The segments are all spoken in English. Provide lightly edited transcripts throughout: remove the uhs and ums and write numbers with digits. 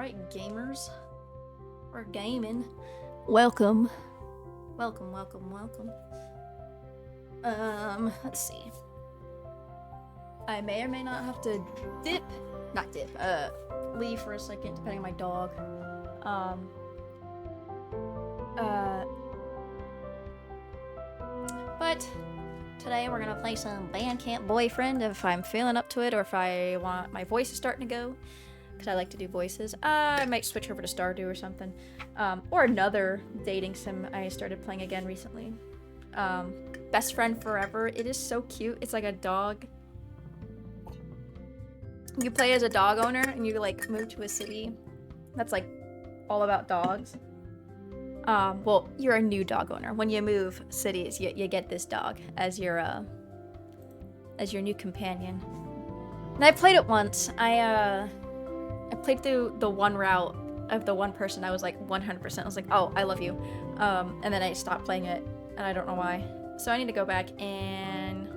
Alright, gamers. We're gaming. Welcome. Welcome. Let's see. I may or may not have to leave for a second, depending on my dog. But today we're gonna play some Bandcamp Boyfriend if I'm feeling up to it, or if I want my voice is starting to go, because I like to do voices. I might switch over to Stardew or something, or another dating sim I started playing again recently. Best Friend Forever. It is so cute. It's like a dog. You play as a dog owner and you like move to a city that's like all about dogs. Well, you're a new dog owner. When you move cities, you get this dog as your new companion. And I played it once. I played through the one route of the one person. I was like 100%. I was like, oh, I love you. And then I stopped playing it, and I don't know why. So I need to go back and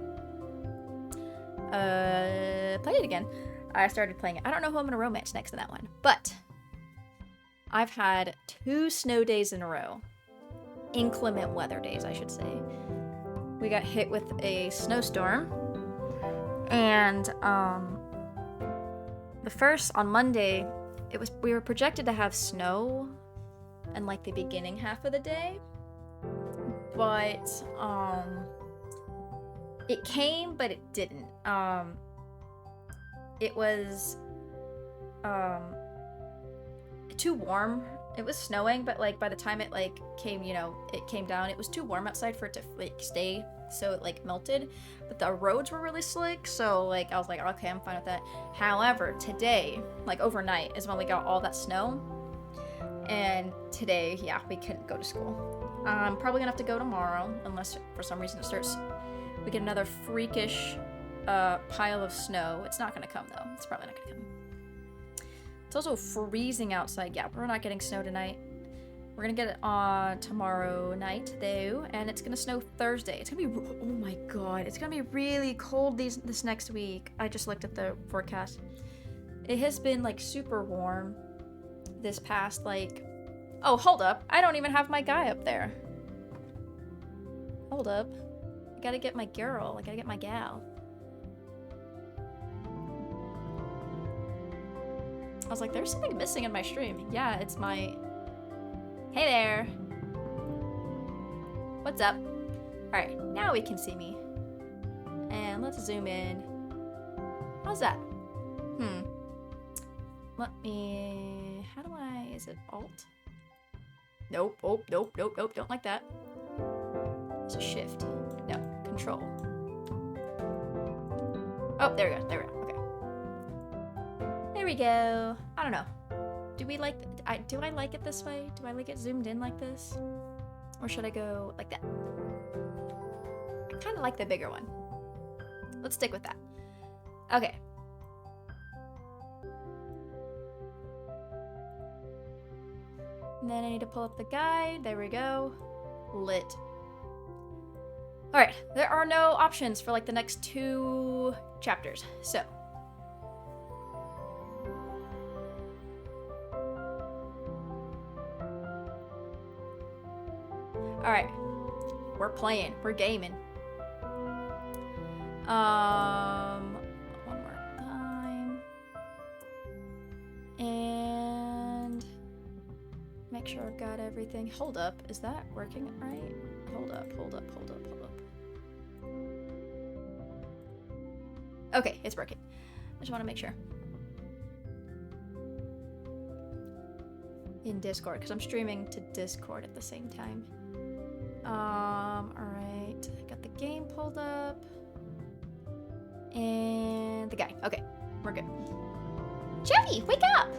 play it again. I started playing it. I don't know who I'm gonna romance next to that one, but I've had 2 snow days in a row. Inclement weather days, I should say. We got hit with a snowstorm, and the first on Monday, we were projected to have snow in like the beginning half of the day, but it came, but it didn't. It was too warm. It was snowing, but like by the time it like came, it came down, it was too warm outside for it to like stay, so it like melted. But the roads were really slick, so like I was like, okay, I'm fine with that. However, today, like overnight, is when we got all that snow, and today, yeah, we couldn't go to school. I'm probably gonna have to go tomorrow, unless for some reason we get another freakish pile of snow. It's not gonna come though. It's probably not gonna come. It's also freezing outside. Yeah, we're not getting snow tonight. We're gonna get it on tomorrow night though, and it's gonna snow Thursday. It's gonna be, oh my god, it's gonna be really cold this next week. I just looked at the forecast. It has been like super warm this past like, oh, hold up. I don't even have my guy up there. Hold up. I gotta get my girl. I gotta get my gal. I was like, there's something missing in my stream. Yeah, it's my... Hey there. What's up? Alright, now we can see me. And let's zoom in. How's that? Let me... How do I... Is it Alt? Nope. Oh, nope. Don't like that. It's a Shift. No, Control. Oh, there we go. Okay. There we go. I don't know. Do I like it this way? Do I like it zoomed in like this? Or should I go like that? I kind of like the bigger one. Let's stick with that. Okay. And then I need to pull up the guide. There we go. Lit. Alright, there are no options for like the next 2 chapters, so. Alright, we're playing, we're gaming. One more time. And make sure I've got everything. Hold up, is that working right? Hold up. Okay, it's working. I just want to make sure. In Discord, because I'm streaming to Discord at the same time. Alright. Got the game pulled up. And the guy. Okay, we're good. Jody, wake up!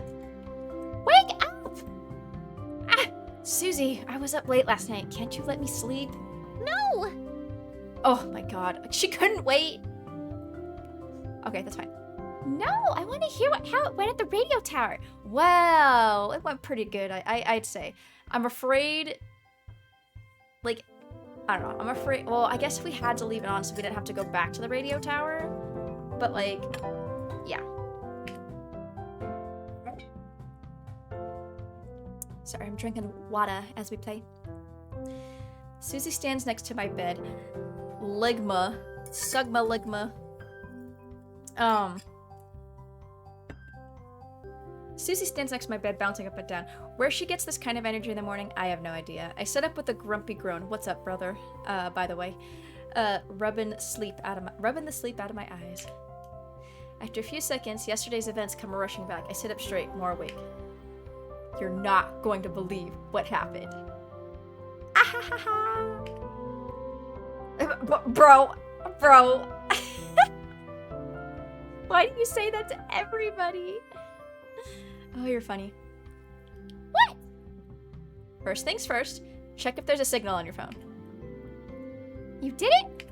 Wake up! Ah! Susie, I was up late last night. Can't you let me sleep? No! Oh my god. She couldn't wait. Okay, that's fine. No, I want to hear how it went at the radio tower. Well, it went pretty good, I'd say. I'm afraid... Like, I don't know. I'm afraid... Well, I guess we had to leave it on so we didn't have to go back to the radio tower. But, like, yeah. Sorry, I'm drinking water as we play. Susie stands next to my bed. Ligma. Sugma Ligma. Susie stands next to my bed, bouncing up and down. Where she gets this kind of energy in the morning, I have no idea. I sit up with a grumpy groan. What's up, brother? By the way. Rubbing the sleep out of my eyes. After a few seconds, yesterday's events come rushing back. I sit up straight, more awake. You're not going to believe what happened. Bro. Why do you say that to everybody? Oh, you're funny. What? First things first, check if there's a signal on your phone. You did it?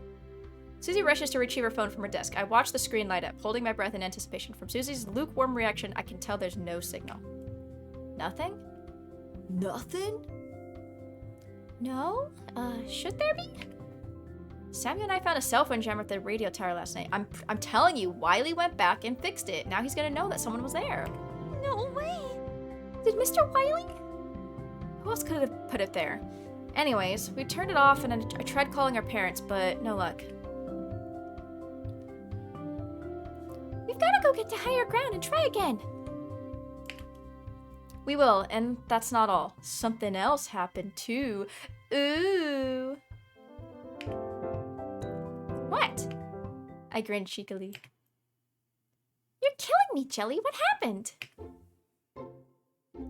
Susie rushes to retrieve her phone from her desk. I watch the screen light up, holding my breath in anticipation. From Susie's lukewarm reaction, I can tell there's no signal. Nothing? Nothing? No? Should there be? Samuel and I found a cell phone jammer at the radio tower last night. I'm telling you, Wiley went back and fixed it. Now he's gonna know that someone was there. No way! Did Mr. Wiley? Who else could have put it there? Anyways, we turned it off and I tried calling our parents, but no luck. We've gotta go get to higher ground and try again. We will, and that's not all. Something else happened too. Ooh. What? I grinned cheekily. You're killing me, Jelly. What happened?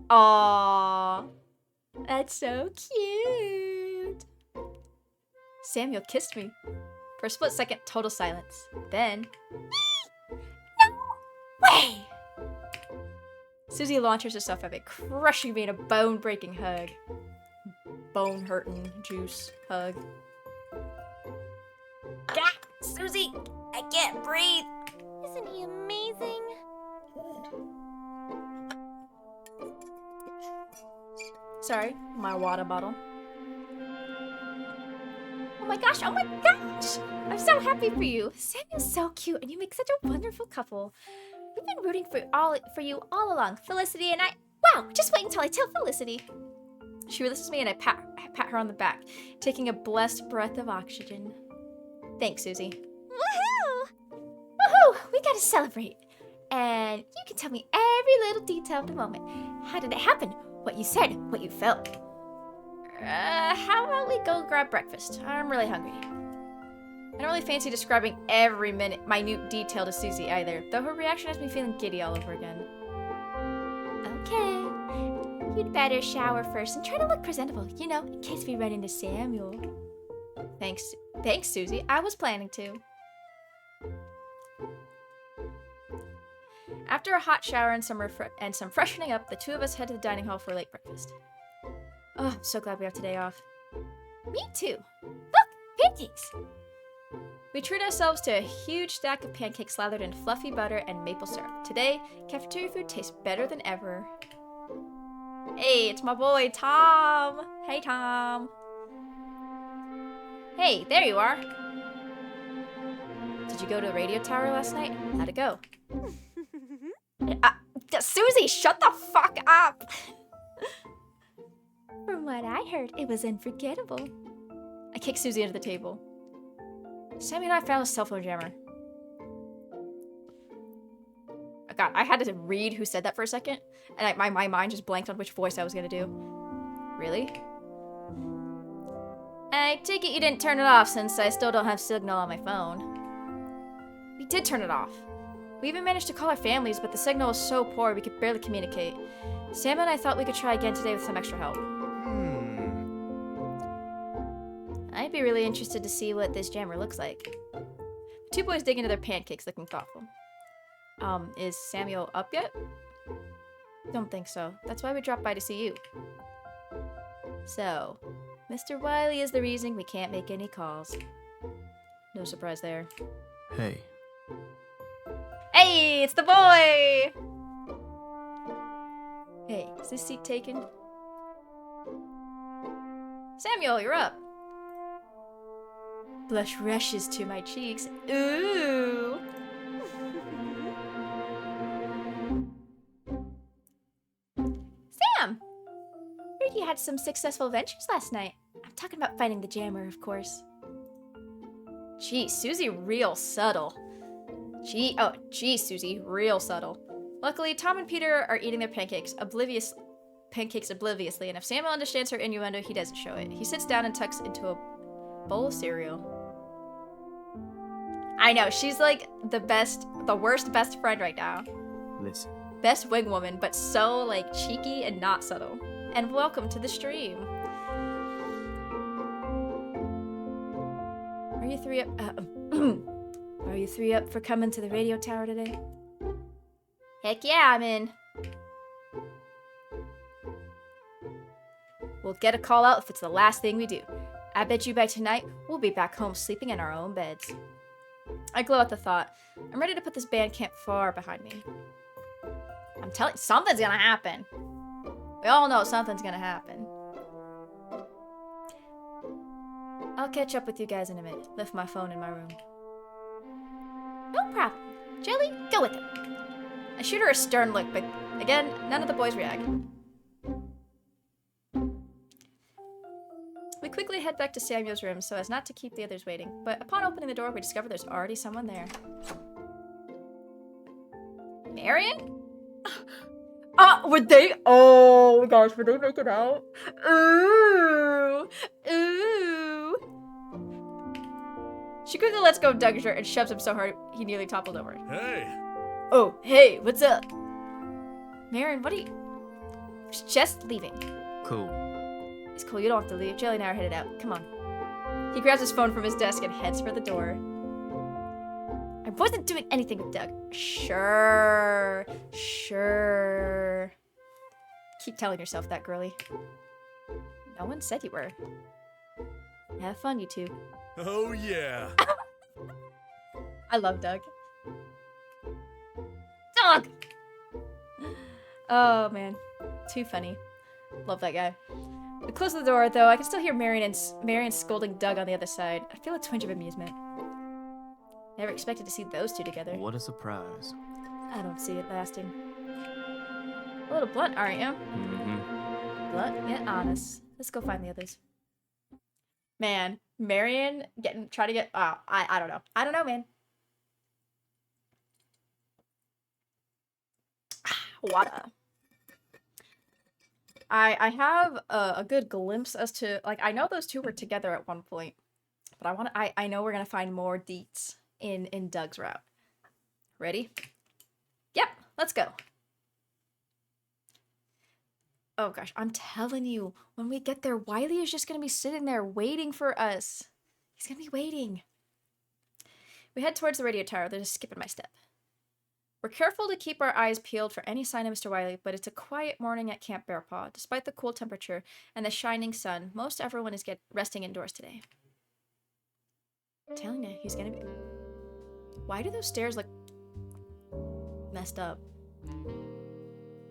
Aww. That's so cute. Samuel kissed me. For a split second, total silence. Then... No way! Susie launches herself at me, crushing me in a bone-breaking hug. Bone-hurting juice hug. God, Susie, I can't breathe. Isn't he amazing? Sorry, my water bottle. Oh my gosh, oh my gosh! I'm so happy for you. Samuel's so cute and you make such a wonderful couple. We've been rooting for you all along. Felicity and I... Wow, just wait until I tell Felicity. She releases me and I pat her on the back, taking a blessed breath of oxygen. Thanks, Susie. Woohoo! Woohoo! We gotta celebrate. And you can tell me every little detail of the moment. How did it happen? What you said, what you felt. How about we go grab breakfast? I'm really hungry. I don't really fancy describing every minute detail to Susie either, though her reaction has me feeling giddy all over again. Okay. You'd better shower first and try to look presentable, you know, in case we run into Samuel. Thanks, Susie. I was planning to. After a hot shower and some freshening up, the two of us head to the dining hall for a late breakfast. Oh, I'm so glad we have today off. Me too. Look, pancakes! We treat ourselves to a huge stack of pancakes slathered in fluffy butter and maple syrup. Today, cafeteria food tastes better than ever. Hey, it's my boy, Tom! Hey, Tom! Hey, there you are! Did you go to the radio tower last night? How'd it go? Susie, shut the fuck up! From what I heard, it was unforgettable. I kicked Susie under the table. Sammy and I found a cell phone jammer. Oh God, I had to read who said that for a second, and my mind just blanked on which voice I was gonna do. Really? I take it you didn't turn it off since I still don't have signal on my phone. We did turn it off. We even managed to call our families, but the signal was so poor we could barely communicate. Sam and I thought we could try again today with some extra help. I'd be really interested to see what this jammer looks like. The two boys dig into their pancakes, looking thoughtful. Is Samuel up yet? Don't think so. That's why we dropped by to see you. So, Mr. Wiley is the reason we can't make any calls. No surprise there. Hey. Hey, it's the boy! Hey, is this seat taken? Samuel, you're up. Blush rushes to my cheeks. Ooh! Sam! had some successful adventures last night. I'm talking about finding the jammer, of course. Gee, Susie real subtle. Gee, Susie, real subtle. Luckily, Tom and Peter are eating their pancakes obliviously, and if Samuel understands her innuendo, he doesn't show it. He sits down and tucks into a bowl of cereal. I know, she's like the worst best friend right now. Listen. Best wing woman, but so like cheeky and not subtle. And welcome to the stream. Are you three up? Are you three up for coming to the radio tower today? Heck yeah, I'm in. We'll get a call out if it's the last thing we do. I bet you by tonight, we'll be back home sleeping in our own beds. I glow at the thought. I'm ready to put this band camp far behind me. I'm telling you, something's gonna happen. We all know something's gonna happen. I'll catch up with you guys in a minute. Left my phone in my room. No problem. Jelly, go with it. I shoot her a stern look, but again, none of the boys react. We quickly head back to Samuel's room so as not to keep the others waiting, but upon opening the door, we discover there's already someone there. Marion? Would they? Oh my gosh, would they make it out? Ooh. Ooh. She quickly lets go of Doug's shirt and shoves him so hard he nearly toppled over. Hey. Oh, hey, what's up? Marion, what are you? Just leaving. Cool. It's cool, you don't have to leave. Jelly and I are headed out. Come on. He grabs his phone from his desk and heads for the door. I wasn't doing anything with Doug. Sure. Keep telling yourself that, girly. No one said you were. Have fun, you two. Oh, yeah. I love Doug. Doug! Oh, man. Too funny. Love that guy. We close the door, though. I can still hear Marion scolding Doug on the other side. I feel a twinge of amusement. Never expected to see those two together. What a surprise. I don't see it lasting. A little blunt, aren't you? Mm-hmm. Blunt yet honest. Let's go find the others. Man, Marion trying to get. I don't know. I don't know, man. Water. I have a good glimpse as to, like, I know those two were together at one point, but I know we're gonna find more deets in Doug's route. Ready? Yep, let's go. Oh gosh, I'm telling you, when we get there, Wiley is just gonna be sitting there waiting for us. He's gonna be waiting. We head towards the radio tower. They're just skipping my step. We're careful to keep our eyes peeled for any sign of Mr. Wiley, but it's a quiet morning at Camp Bear Paw. Despite the cool temperature and the shining sun, most everyone is resting indoors today. I'm telling you, he's gonna be... Why do those stairs look messed up?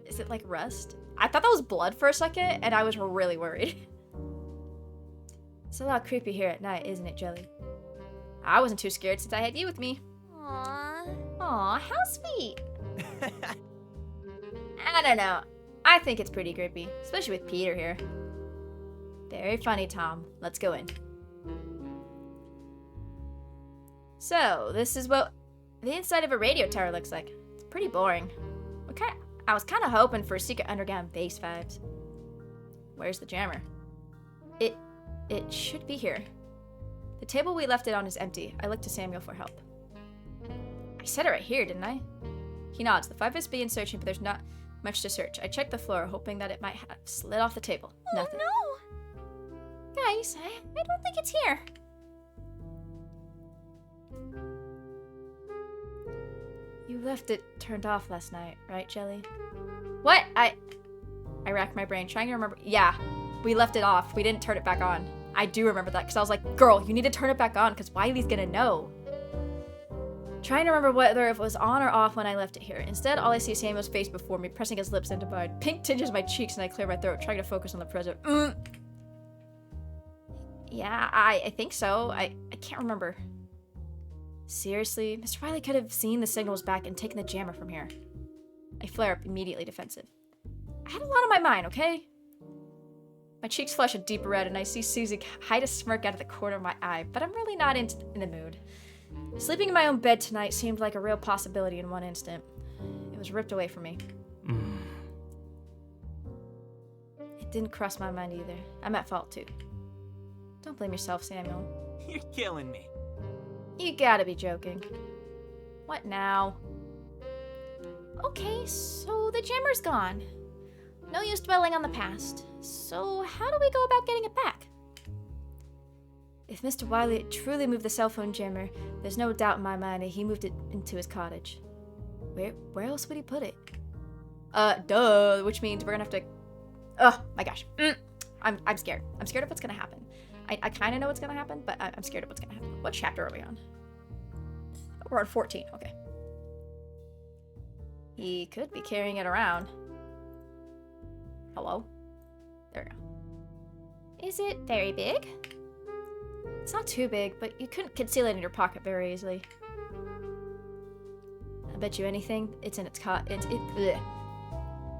Is it like rust? I thought that was blood for a second, and I was really worried. It's a lot creepy here at night, isn't it, Jelly? I wasn't too scared since I had you with me. Aw, how sweet. I don't know. I think it's pretty creepy, especially with Peter here. Very funny, Tom. Let's go in. So, this is what the inside of a radio tower looks like. It's pretty boring. I was kind of hoping for secret underground base vibes. Where's the jammer? It should be here. The table we left it on is empty. I look to Samuel for help. I said it right here, didn't I? He nods. The five of us begin searching, but there's not much to search. I check the floor, hoping that it might have slid off the table. Oh, nothing. No! Guys, I don't think it's here. You left it turned off last night, right, Jelly? What? I racked my brain, trying to remember. Yeah, we left it off. We didn't turn it back on. I do remember that, because I was like, girl, you need to turn it back on, because Wiley's gonna know. Trying to remember whether it was on or off when I left it here. Instead, all I see is Samuel's face before me, pressing his lips into mine. Pink tinges my cheeks, and I clear my throat, trying to focus on the present. Yeah, I think so. I can't remember. Seriously? Mr. Wiley could have seen the signals back and taken the jammer from here. I flare up, immediately defensive. I had a lot on my mind, okay? My cheeks flush a deep red, and I see Susie hide a smirk out of the corner of my eye, but I'm really not in the mood. Sleeping in my own bed tonight seemed like a real possibility in one instant. It was ripped away from me. It didn't cross my mind either. I'm at fault too. Don't blame yourself, Samuel. You're killing me. You gotta be joking. What now? Okay, so the jammer's gone. No use dwelling on the past. So how do we go about getting it back? If Mr. Wiley truly moved the cell phone jammer, there's no doubt in my mind that he moved it into his cottage. Where else would he put it? Duh, which means we're gonna have to... Oh my gosh. I'm scared. I'm scared of what's gonna happen. I kind of know what's gonna happen, but I'm scared of what's gonna happen. What chapter are we on? Oh, we're on 14, okay. He could be carrying it around. Hello? There we go. Is it very big? It's not too big, but you couldn't conceal it in your pocket very easily. I bet you anything, it's in its bleh.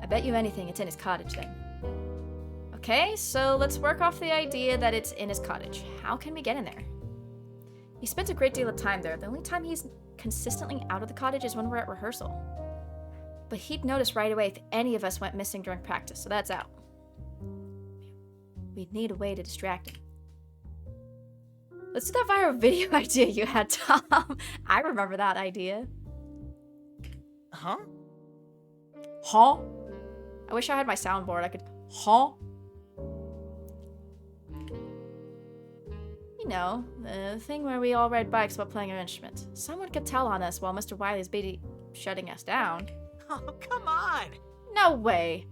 I bet you anything, it's in his cottage then. Okay, so let's work off the idea that it's in his cottage. How can we get in there? He spends a great deal of time there. The only time he's consistently out of the cottage is when we're at rehearsal. But he'd notice right away if any of us went missing during practice, so that's out. We'd need a way to distract him. Let's do that viral video idea you had, Tom. I remember that idea. Huh? Huh? I wish I had my soundboard. I could... Huh? You know, the thing where we all ride bikes while playing our instruments. Someone could tell on us while Mr. Wiley's busy shutting us down. Oh, come on! No way.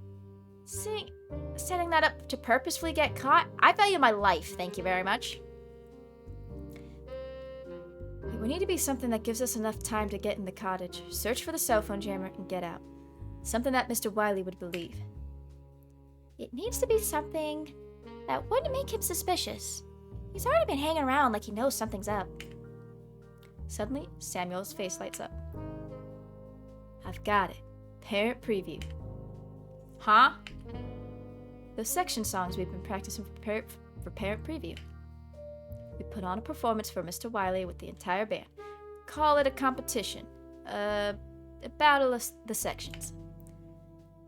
Setting that up to purposefully get caught? I value my life, thank you very much. It would need to be something that gives us enough time to get in the cottage, search for the cell phone jammer, and get out. Something that Mr. Wiley would believe. It needs to be something that wouldn't make him suspicious. He's already been hanging around like he knows something's up. Suddenly, Samuel's face lights up. I've got it. Parent preview. Huh? Those section songs we've been practicing for parent preview. We put on a performance for Mr. Wiley with the entire band. Call it a competition. A battle of the sections.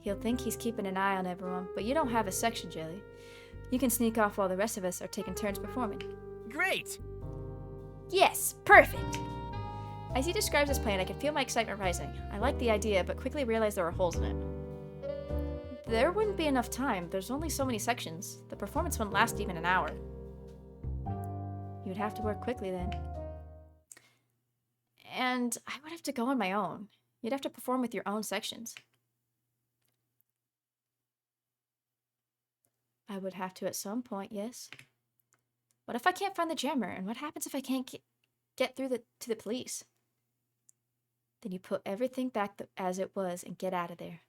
He'll think he's keeping an eye on everyone, but you don't have a section, Jelly. You can sneak off while the rest of us are taking turns performing. Great! Yes, perfect! As he describes his plan, I can feel my excitement rising. I like the idea, but quickly realize there are holes in it. There wouldn't be enough time. There's only so many sections. The performance wouldn't last even an hour. You'd have to work quickly then. And I would have to go on my own. You'd have to perform with your own sections. I would have to at some point, yes. What if I can't find the jammer? And what happens if I can't get through to the police? Then you put everything back as it was and get out of there.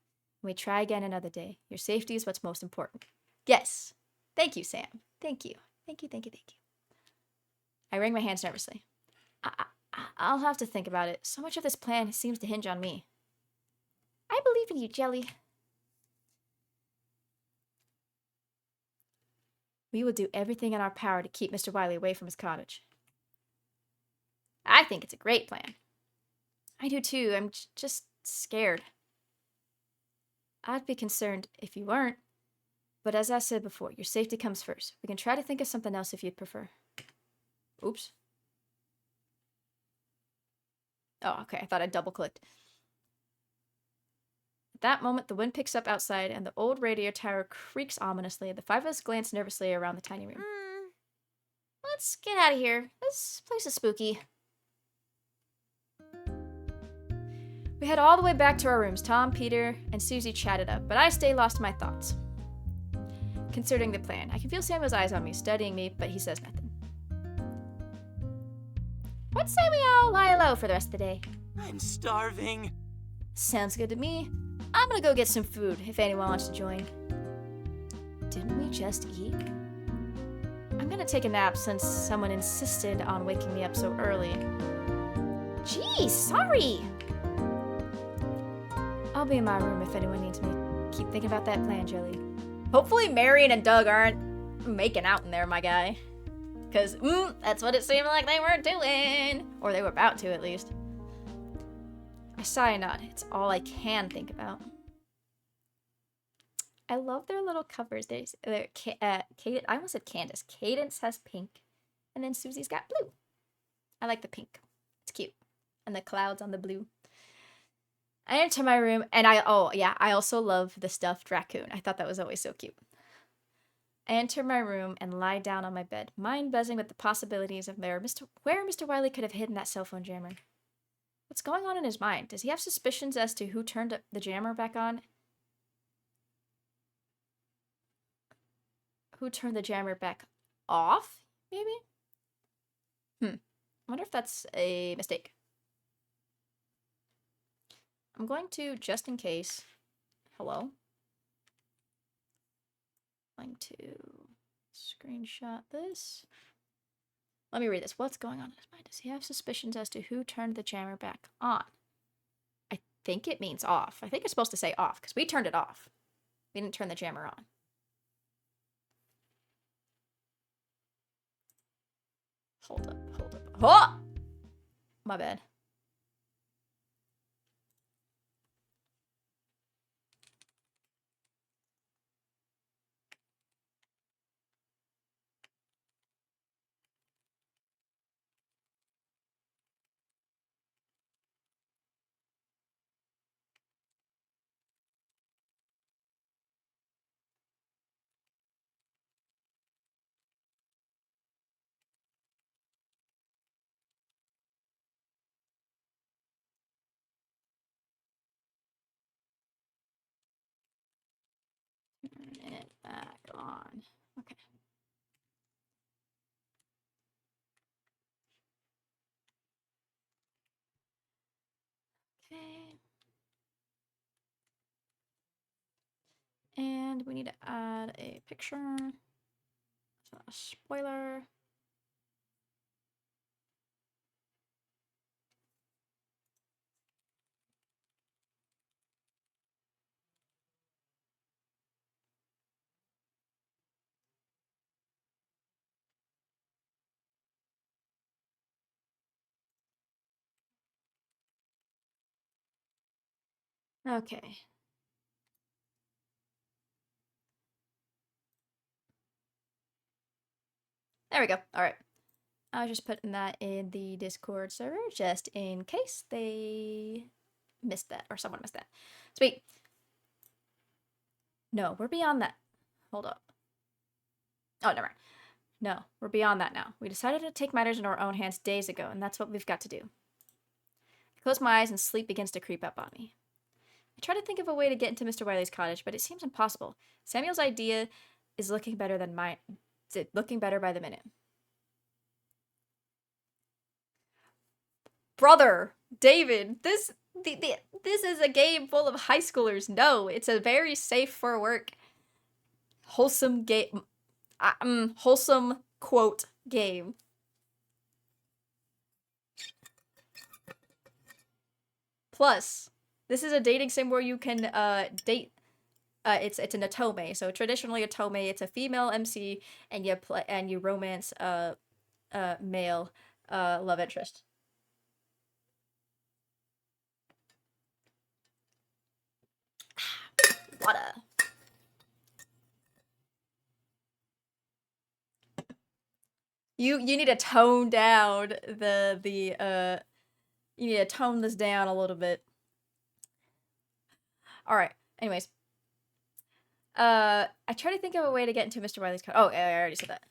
And we try again another day. Your safety is what's most important. Yes. Thank you, Sam. Thank you. Thank you, thank you, thank you. I wring my hands nervously. I'll have to think about it. So much of this plan seems to hinge on me. I believe in you, Jelly. We will do everything in our power to keep Mr. Wiley away from his cottage. I think it's a great plan. I do too. I'm just scared. I'd be concerned if you weren't. But as I said before, your safety comes first. We can try to think of something else if you'd prefer. Oops. Oh, okay. I thought I double-clicked. At that moment, the wind picks up outside, and the old radio tower creaks ominously. The five of us glance nervously around the tiny room. Let's get out of here. This place is spooky. We head all the way back to our rooms. Tom, Peter, and Susie chatted up, but I stay lost in my thoughts. Considering the plan, I can feel Samuel's eyes on me, studying me, but he says nothing. What say we all lie low for the rest of the day? I'm starving. Sounds good to me. I'm gonna go get some food, if anyone wants to join. Didn't we just eat? I'm gonna take a nap since someone insisted on waking me up so early. Geez, sorry! I'll be in my room if anyone needs me. Keep thinking about that plan, Jelly. Hopefully Marion and Doug aren't making out in there, my guy. Because, that's what it seemed like they were doing. Or they were about to, at least. I sigh and nod. It's all I can think about. I love their little covers. I almost said Candace. Cadence has pink. And then Susie's got blue. I like the pink. It's cute. And the clouds on the blue. I enter my room, and I also love the stuffed raccoon. I thought that was always so cute. I enter my room and lie down on my bed, mind buzzing with the possibilities of where Mr. Wiley could have hidden that cell phone jammer. What's going on in his mind? Does he have suspicions as to who turned the jammer back on? Who turned the jammer back off, maybe? I wonder if that's a mistake. I'm going to, just in case, hello? I'm going to screenshot this. Let me read this. What's going on in his mind? Does he have suspicions as to who turned the jammer back on? I think it means off. I think it's supposed to say off, because we turned it off. We didn't turn the jammer on. Hold up. Oh! My bad. Turn it back on. Okay. Okay. And we need to add a picture. A spoiler. Okay. There we go. All right. I was just putting that in the Discord server just in case they missed that or someone missed that. Sweet. No, we're beyond that. Hold up. Oh, never mind. No, we're beyond that now. We decided to take matters into our own hands days ago, and that's what we've got to do. I close my eyes and sleep begins to creep up on me. I try to think of a way to get into Mr. Wiley's cottage, but it seems impossible. Samuel's idea is looking better than mine. Looking better by the minute. Brother, David, this is a game full of high schoolers. No, it's a very safe for work, wholesome game. Wholesome quote game. Plus, this is a dating sim where you can date. It's an Otome. So traditionally Otome, it's a female MC, and you romance male love interest. Water. You need to tone down you need to tone this down a little bit. All right. Anyways, I try to think of a way to get into Mr. Wiley's car. Oh, I already said that.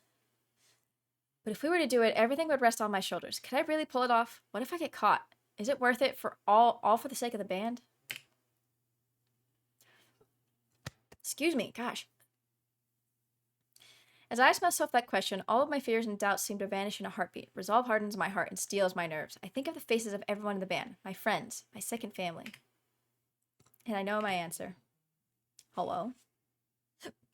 But if we were to do it, everything would rest on my shoulders. Could I really pull it off? What if I get caught? Is it worth it for all for the sake of the band? Excuse me, gosh. As I ask myself that question, all of my fears and doubts seem to vanish in a heartbeat. Resolve hardens my heart and steels my nerves. I think of the faces of everyone in the band, my friends, my second family. And I know my answer. Hello?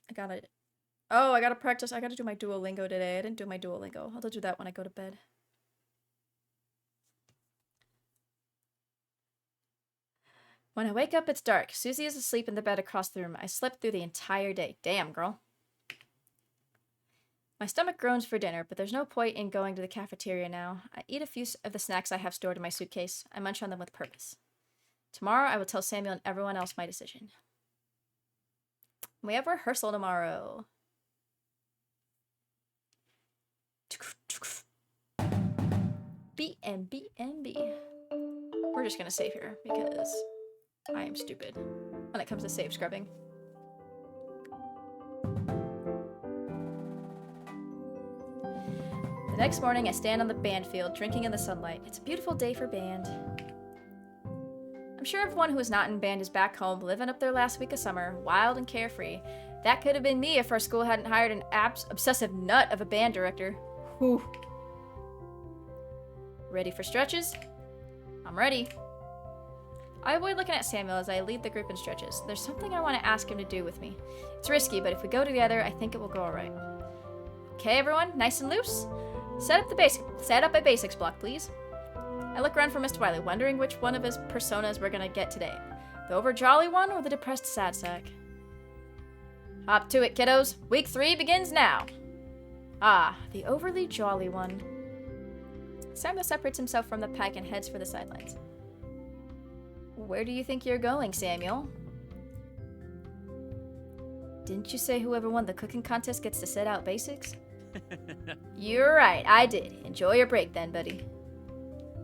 I gotta practice. I gotta do my Duolingo today. I didn't do my Duolingo. I'll do that when I go to bed. When I wake up, it's dark. Susie is asleep in the bed across the room. I slept through the entire day. Damn, girl. My stomach groans for dinner, but there's no point in going to the cafeteria now. I eat a few of the snacks I have stored in my suitcase. I munch on them with purpose. Tomorrow, I will tell Samuel and everyone else my decision. We have rehearsal tomorrow. BNB. We're just gonna save here because I am stupid when it comes to save scrubbing. The next morning, I stand on the band field, drinking in the sunlight. It's a beautiful day for band. I'm sure everyone who is not in band is back home, living up their last week of summer, wild and carefree. That could have been me if our school hadn't hired an obsessive nut of a band director. Whew. Ready for stretches? I'm ready. I avoid looking at Samuel as I lead the group in stretches. There's something I want to ask him to do with me. It's risky, but if we go together, I think it will go alright. Okay, everyone, nice and loose? Set up a basics block, please. I look around for Mr. Wiley, wondering which one of his personas we're gonna get today. The over-jolly one or the depressed sad sack? Hop to it, kiddos. Week 3 begins now. Ah, the overly jolly one. Samuel separates himself from the pack and heads for the sidelines. Where do you think you're going, Samuel? Didn't you say whoever won the cooking contest gets to set out basics? You're right, I did. Enjoy your break then, buddy.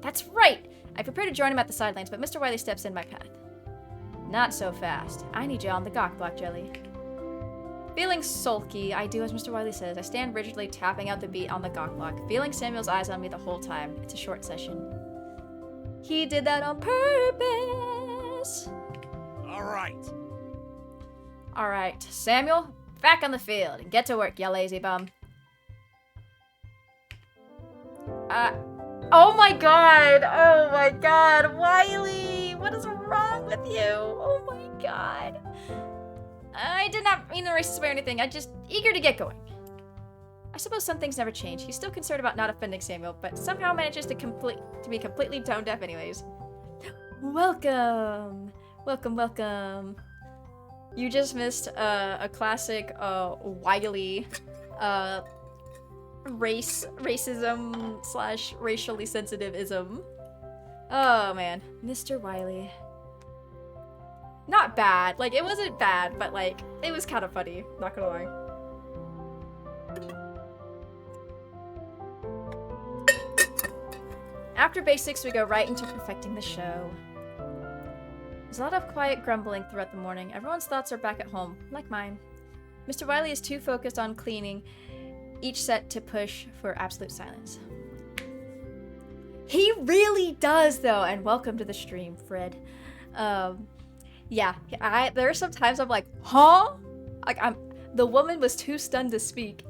That's right! I prepare to join him at the sidelines, but Mr. Wiley steps in my path. Not so fast. I need you on the gawk block, Jelly. Feeling sulky, I do as Mr. Wiley says. I stand rigidly, tapping out the beat on the gawk block, feeling Samuel's eyes on me the whole time. It's a short session. He did that on purpose! Alright, Samuel, back on the field, and get to work, you lazy bum. Oh my god, Wiley! What is wrong with you? Oh my god. I did not mean the racist way or anything, I'm just eager to get going. I suppose some things never change. He's still concerned about not offending Samuel, but somehow manages to be completely tone deaf anyways. Welcome! Welcome. You just missed a classic Wiley racism slash racially sensitivism. Oh man, Mr. Wiley. Not bad. Like, it wasn't bad, but like, it was kind of funny. Not gonna lie. After basics, we go right into perfecting the show. There's a lot of quiet grumbling throughout the morning. Everyone's thoughts are back at home, like mine. Mr. Wiley is too focused on cleaning each set to push for absolute silence. He really does, though, and welcome to the stream, Fred. Yeah, there are some times I'm like, huh? Like, the woman was too stunned to speak.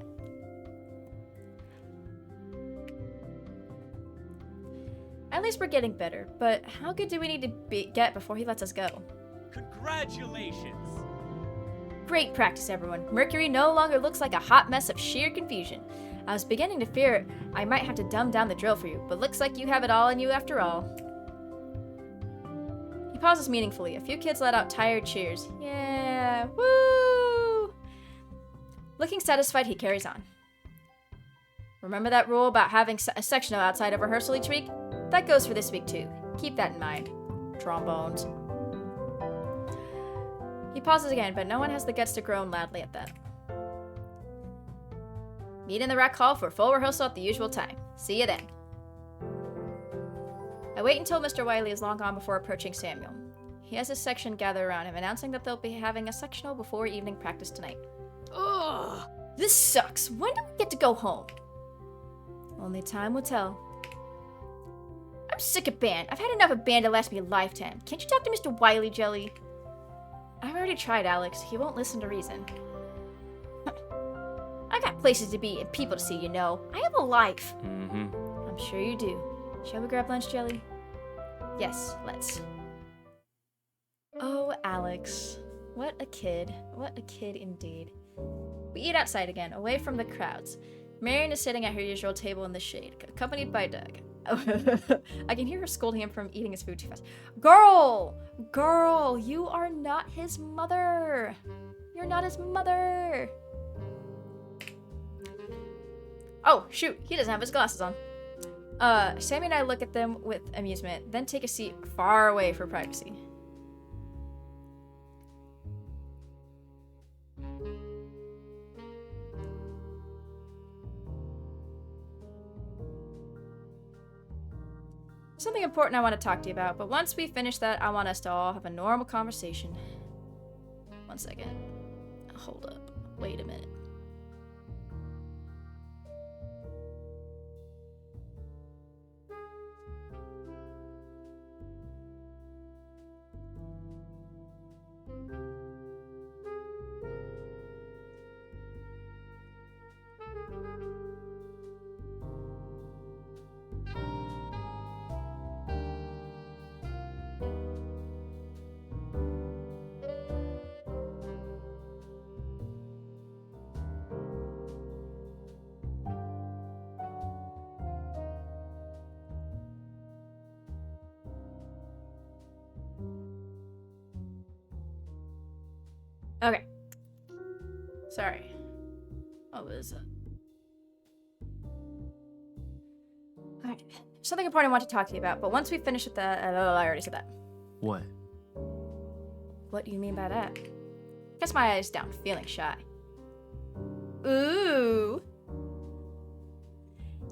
At least we're getting better, but how good do we need to get before he lets us go? Congratulations! Great practice, everyone. Mercury no longer looks like a hot mess of sheer confusion. I was beginning to fear I might have to dumb down the drill for you, but looks like you have it all in you after all. He pauses meaningfully. A few kids let out tired cheers. Yeah, woo! Looking satisfied, he carries on. Remember that rule about having a sectional outside of rehearsal each week? That goes for this week too. Keep that in mind. Trombones. He pauses again, but no one has the guts to groan loudly at that. Meet in the rec hall for full rehearsal at the usual time. See you then. I wait until Mr. Wiley is long gone before approaching Samuel. He has his section gather around him, announcing that they'll be having a sectional before evening practice tonight. Ugh, this sucks. When do we get to go home? Only time will tell. I'm sick of band. I've had enough of band to last me a lifetime. Can't you talk to Mr. Wiley, Jelly? I've already tried, Alex. He won't listen to reason. I got places to be and people to see, you know. I have a life. I'm sure you do. Shall we grab lunch, Jelly? Yes, let's. Oh, Alex. What a kid. What a kid indeed. We eat outside again, away from the crowds. Marion is sitting at her usual table in the shade, accompanied by Doug. I can hear her scolding him from eating his food too fast. Girl! Girl, you are not his mother. You're not his mother. Oh, shoot. He doesn't have his glasses on. Sammy and I look at them with amusement, then take a seat far away for privacy. Something important I want to talk to you about, but once we finish that, I want us to all have a normal conversation. One second. Hold up. Wait a minute. Okay. Sorry. What was Alright. Something important I want to talk to you about, but once we finish with that, I already said that. What? What do you mean by that? Guess my eyes down, feeling shy. Ooh.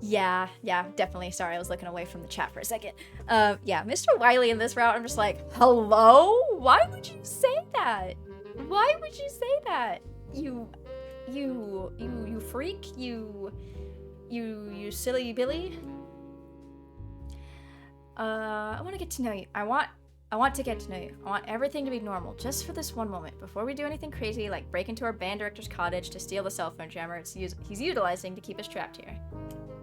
Yeah, definitely. Sorry, I was looking away from the chat for a second. Yeah, Mr. Wiley in this route, I'm just like, hello? Why would you say that? Why would you say that? You freak? You silly Billy? I want to get to know you. I want to get to know you. I want everything to be normal, just for this one moment, before we do anything crazy, like break into our band director's cottage to steal the cell phone jammer he's utilizing to keep us trapped here.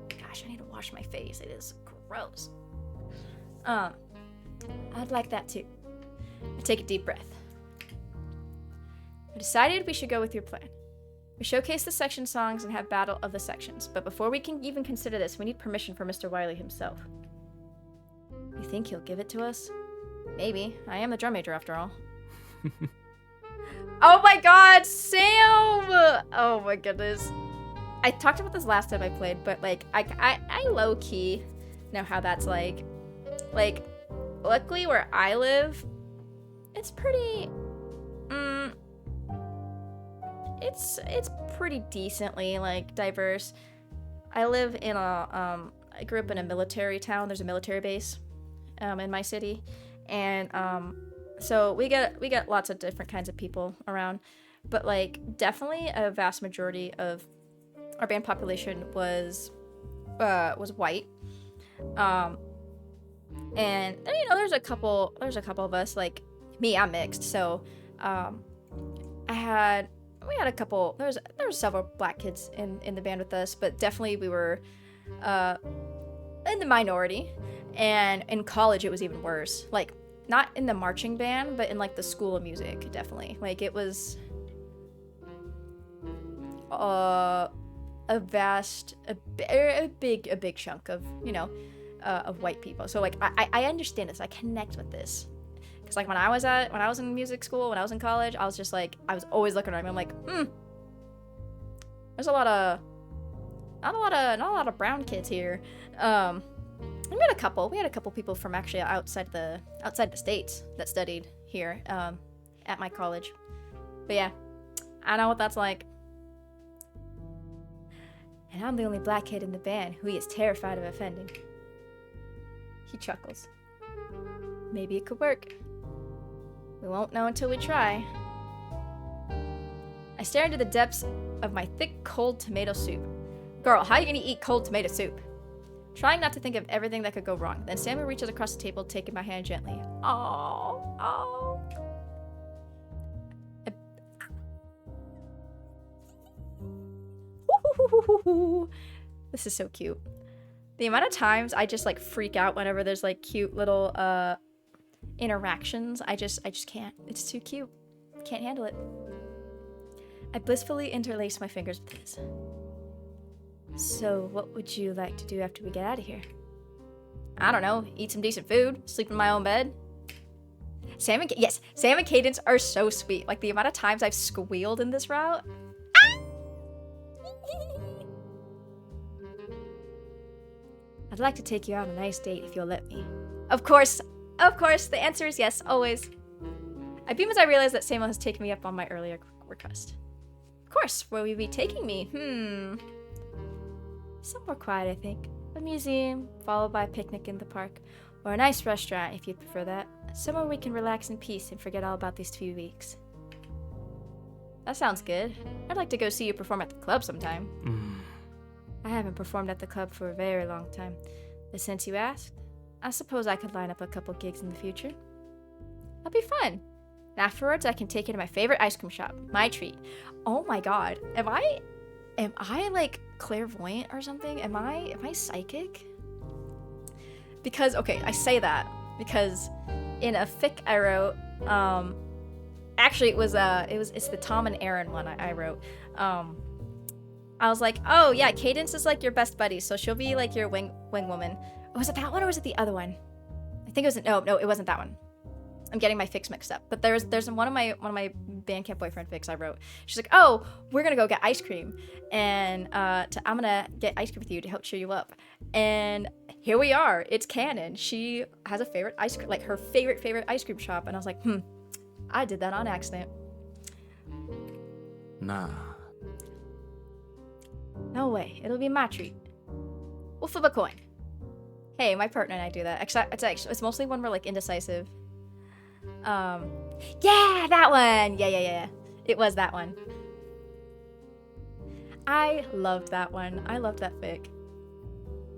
Gosh, I need to wash my face. It is gross. I'd like that too. I take a deep breath. I decided we should go with your plan. We showcase the section songs and have battle of the sections, but before we can even consider this, we need permission from Mr. Wiley himself. You think he'll give it to us? Maybe. I am the drum major after all. Oh my god, Sam! Oh my goodness. I talked about this last time I played, but like, I low-key know how that's like. Like, luckily where I live, it's pretty... It's pretty decently, like, diverse. I live in a, I grew up in a military town. There's a military base, in my city. And, so we get lots of different kinds of people around. But, like, definitely a vast majority of our band population was white. And, you know, there's a couple of us, like, me, I'm mixed. So, we had a couple, there were several black kids in the band with us, but definitely we were in the minority. And in college it was even worse. Like, not in the marching band, but in like the school of music, definitely. Like, it was a big chunk of, you know, of white people. So like I understand this. I connect with this. Because, like, when I was in music school, when I was in college, I was just, like, I was always looking around me. I'm like, there's not a lot of brown kids here. We had a couple people from actually outside the states that studied here, at my college. But yeah, I know what that's like. And I'm the only black kid in the band who he is terrified of offending. He chuckles. Maybe it could work. We won't know until we try. I stare into the depths of my thick, cold tomato soup. Girl, how are you gonna eat cold tomato soup? Trying not to think of everything that could go wrong. Then Sammy reaches across the table, taking my hand gently. Oh. This is so cute. The amount of times I just, like, freak out whenever there's, like, cute little, interactions. I just can't. It's too cute. Can't handle it. I blissfully interlace my fingers with his. So, what would you like to do after we get out of here? I don't know, eat some decent food, sleep in my own bed. Sam and Cadence are so sweet. Like, the amount of times I've squealed in this route. I'd like to take you out on a nice date if you'll let me. Of course, the answer is yes, always. I beam as I realize that Samuel has taken me up on my earlier request. Of course, where will you be taking me? Somewhere quiet, I think. A museum, followed by a picnic in the park. Or a nice restaurant, if you'd prefer that. Somewhere we can relax in peace and forget all about these 2 weeks. That sounds good. I'd like to go see you perform at the club sometime. I haven't performed at the club for a very long time. But since you asked, I suppose I could line up a couple gigs in the future. That'll be fun. And afterwards, I can take you to my favorite ice cream shop. My treat. Oh my god. Am I like clairvoyant or something? Am I psychic? Because, okay, I say that because in a fic I wrote, actually it's the Tom and Aaron one I wrote. I was like, oh yeah, Cadence is like your best buddy, so she'll be like your wing woman. Was it that one or was it the other one? I think it was no, it wasn't that one. I'm getting my fics mixed up. But there's one of my Bandcamp boyfriend fics I wrote. She's like, oh, we're gonna go get ice cream, and I'm gonna get ice cream with you to help cheer you up. And here we are. It's canon. She has a favorite ice cream, like her favorite ice cream shop, and I was like, I did that on accident. Nah. No way. It'll be my treat. We'll flip a coin. Hey, my partner and I do that. It's mostly when we're like indecisive. Yeah, that one. Yeah. It was that one. I loved that one. I loved that fic.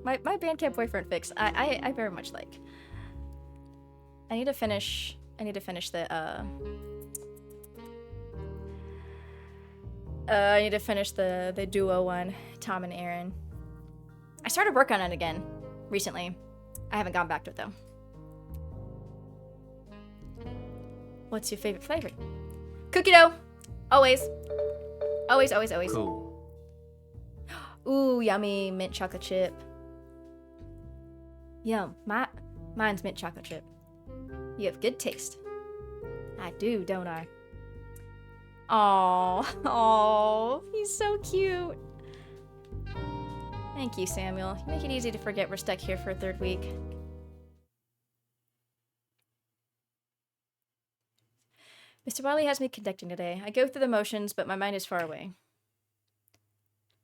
My Bandcamp boyfriend fics. I very much like. I need to finish the I need to finish the duo one, Tom and Aaron. I started work on it again recently. I haven't gone back to it though. What's your favorite flavor? Cookie dough. Always. Always. Cool. Ooh, yummy mint chocolate chip. Yum. Mine's mint chocolate chip. You have good taste. I do, don't I? Aww, he's so cute. Thank you, Samuel. You make it easy to forget we're stuck here for a 3rd week. Mr. Wiley has me conducting today. I go through the motions, but my mind is far away.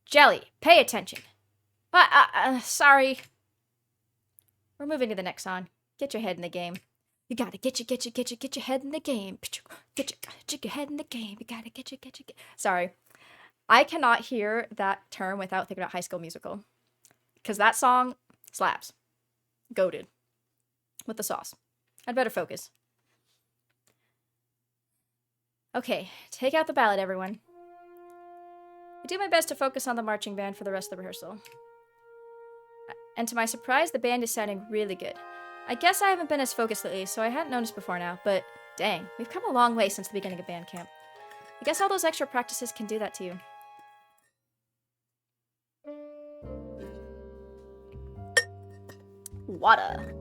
Jelly, pay attention. Sorry. We're moving to the next song. Get your head in the game. You gotta get your head in the game. Get your head in the game. You gotta get your. Sorry. I cannot hear that term without thinking about High School Musical. Because that song slaps. Goated. With the sauce. I'd better focus. Okay, take out the ballad, everyone. I do my best to focus on the marching band for the rest of the rehearsal. And to my surprise, the band is sounding really good. I guess I haven't been as focused lately, so I hadn't noticed before now, but dang, we've come a long way since the beginning of band camp. I guess all those extra practices can do that to you. Water.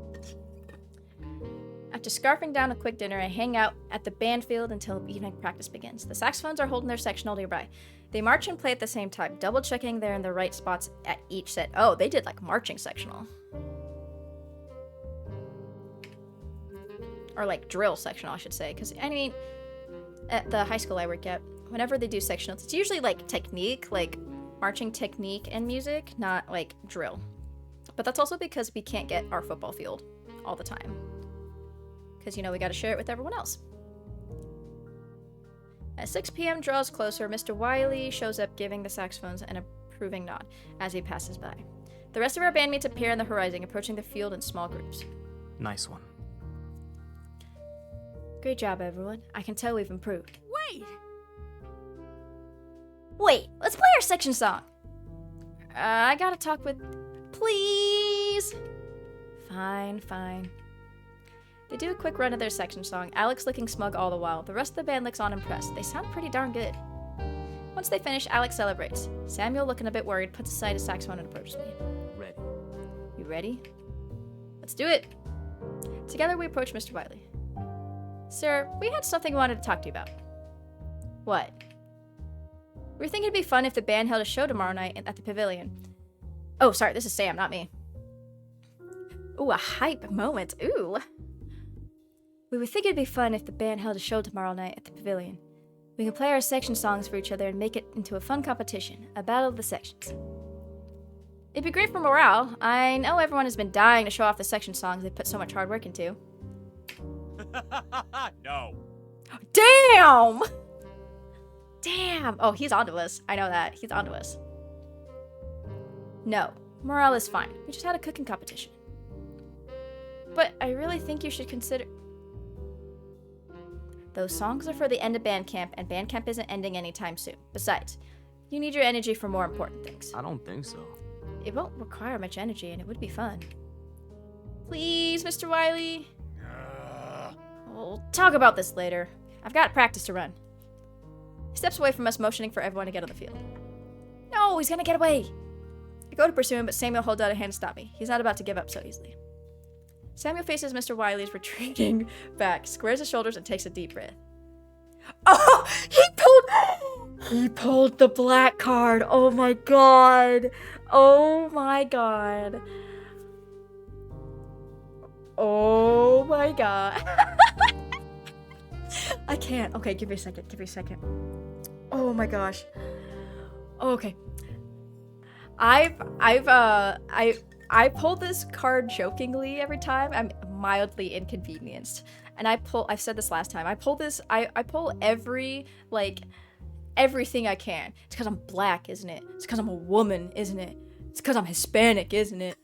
After scarfing down a quick dinner, I hang out at the band field until evening practice begins. The saxophones are holding their sectional nearby. They march and play at the same time, double-checking they're in the right spots at each set. Oh, they did like marching sectional. Or like drill sectional, I should say. Because, I mean, at the high school I work at, whenever they do sectionals, it's usually like technique, like marching technique and music, not like drill. But that's also because we can't get our football field all the time. Because, you know, we got to share it with everyone else. As 6 p.m. draws closer, Mr. Wiley shows up giving the saxophones an approving nod as he passes by. The rest of our bandmates appear on the horizon, approaching the field in small groups. Nice one. Great job, everyone. I can tell we've improved. Wait, let's play our section song. I gotta talk with... Please! Fine. They do a quick run of their section song, Alex looking smug all the while. The rest of the band looks on impressed. They sound pretty darn good. Once they finish, Alex celebrates. Samuel, looking a bit worried, puts aside his saxophone and approaches me. Ready. You ready? Let's do it. Together we approach Mr. Wiley. Sir, we had something we wanted to talk to you about. What? We were thinking it'd be fun if the band held a show tomorrow night at the pavilion. Oh, sorry, this is Sam, not me. Ooh, a hype moment. Ooh. We were thinking it'd be fun if the band held a show tomorrow night at the pavilion. We can play our section songs for each other and make it into a fun competition, a battle of the sections. It'd be great for morale. I know everyone has been dying to show off the section songs they put so much hard work into. No. Damn! Damn! Oh, he's onto us. I know that. He's onto us. No, morale is fine. We just had a cooking competition. But I really think you should consider... Those songs are for the end of band camp, and band camp isn't ending anytime soon. Besides, you need your energy for more important things. I don't think so. It won't require much energy, and it would be fun. Please, Mr. Wiley? We'll talk about this later. I've got practice to run. He steps away from us, motioning for everyone to get on the field. No, he's gonna get away! I go to pursue him, but Samuel holds out a hand to stop me. He's not about to give up so easily. Samuel faces Mr. Wiley's retreating back, squares his shoulders, and takes a deep breath. Oh! He pulled the black card! Oh my god! Oh my god! Oh my god! I can't. Okay, give me a second. Oh my gosh. Okay. I pull this card jokingly every time. I'm mildly inconvenienced. And I've said this last time. I pull everything I can. It's because I'm black, isn't it? It's because I'm a woman, isn't it? It's because I'm Hispanic, isn't it?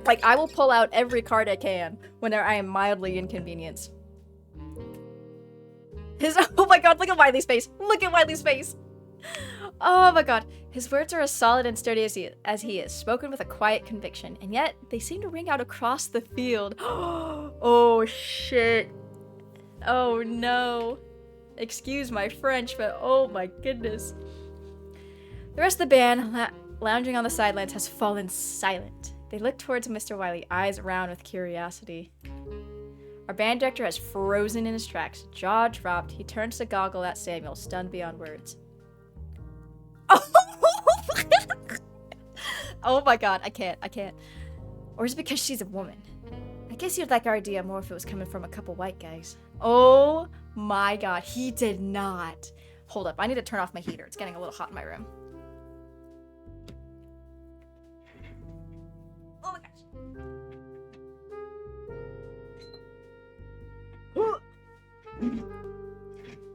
Like, I will pull out every card I can whenever I am mildly inconvenienced. Oh my god, look at Wiley's face. Look at Wiley's face. Oh my god. His words are as solid and sturdy as he is, spoken with a quiet conviction, and yet they seem to ring out across the field. Oh shit. Oh no. Excuse my French, but oh my goodness. The rest of the band, lounging on the sidelines, has fallen silent. They look towards Mr. Wiley, eyes round with curiosity. Our band director has frozen in his tracks, jaw dropped. He turns to goggle at Samuel, stunned beyond words. Oh my god, I can't. Or is it because she's a woman? I guess you'd like our idea more if it was coming from a couple white guys. Oh my god, he did not. Hold up, I need to turn off my heater. It's getting a little hot in my room. Oh my gosh.